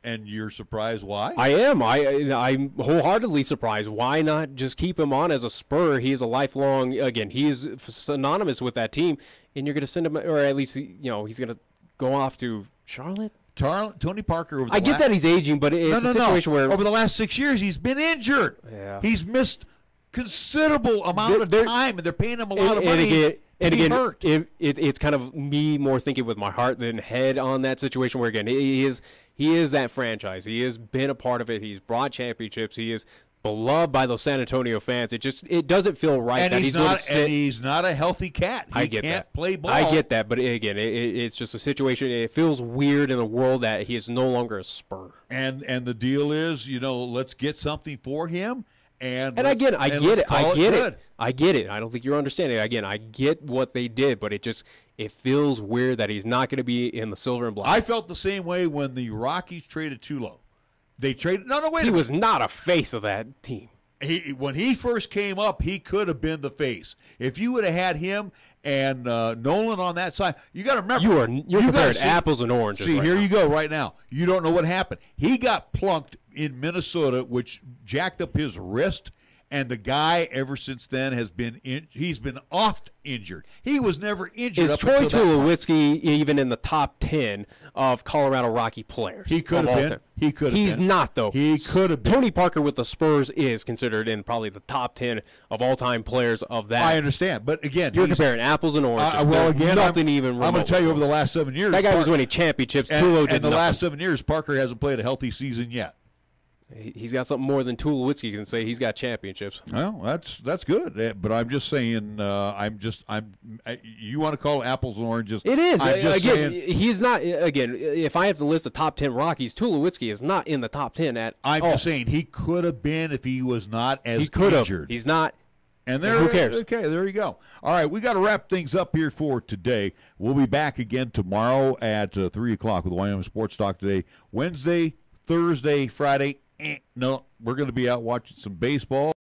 And you're surprised why? I am. I'm wholeheartely surprised. Why not just keep him on as a Spur? He is a lifelong. Again, he is synonymous with that team, and you're going to send him, or at least he's going to go off to Charlotte. Tony Parker. I get that he's aging, but it's a situation where over the last 6 years he's been injured. Yeah. He's missed considerable amount of time, and they're paying him a lot of money. It's kind of me more thinking with my heart than head on that situation. Where again, he is that franchise. He has been a part of it. He's brought championships. He is beloved by those San Antonio fans. It doesn't feel right and that he's going to sit. And he's not a healthy cat. He can't play ball. I get that, but again, it's just a situation. It feels weird in the world that he is no longer a Spur. And the deal is, let's get something for him. And again, I get it. I get it. I don't think you're understanding. Again, I get what they did, but it feels weird that he's not going to be in the silver and black. I felt the same way when the Rockies traded Tulo. They traded. No, wait. He was not a face of that team. When he first came up, he could have been the face. If you would have had him and Nolan on that side, you got to remember. You're comparing apples and oranges. See, right here now. you go. Right now, you don't know what happened. He got plunked in Minnesota, which jacked up his wrist. And the guy, ever since then, he's been oft injured. He was never injured. Is Troy Tulowitzki even in the top 10 of Colorado Rocky players? He could have been. He could have been. He's not, though. He could have been. Tony Parker with the Spurs is considered in probably the top 10 of all-time players of that. I understand. But, again, you're comparing apples and oranges. Well, again, nothing even remote. I'm going to tell you over the last 7 years. That guy was winning championships. Tulo did and the last 7 years, Parker hasn't played a healthy season yet. He's got something more than Tulowitzki can say. He's got championships. Well, that's good. But I'm just saying, you want to call it apples and oranges? It is. He's not. Again, if I have to list the top 10 Rockies, Tulowitzki is not in the top 10 at I'm all. just saying he could have been if he was not as injured. He's not. And who cares? Okay, there you go. All right, we got to wrap things up here for today. We'll be back again tomorrow at 3 o'clock with Wyoming Sports Talk today. Wednesday, Thursday, Friday. No, we're going to be out watching some baseball.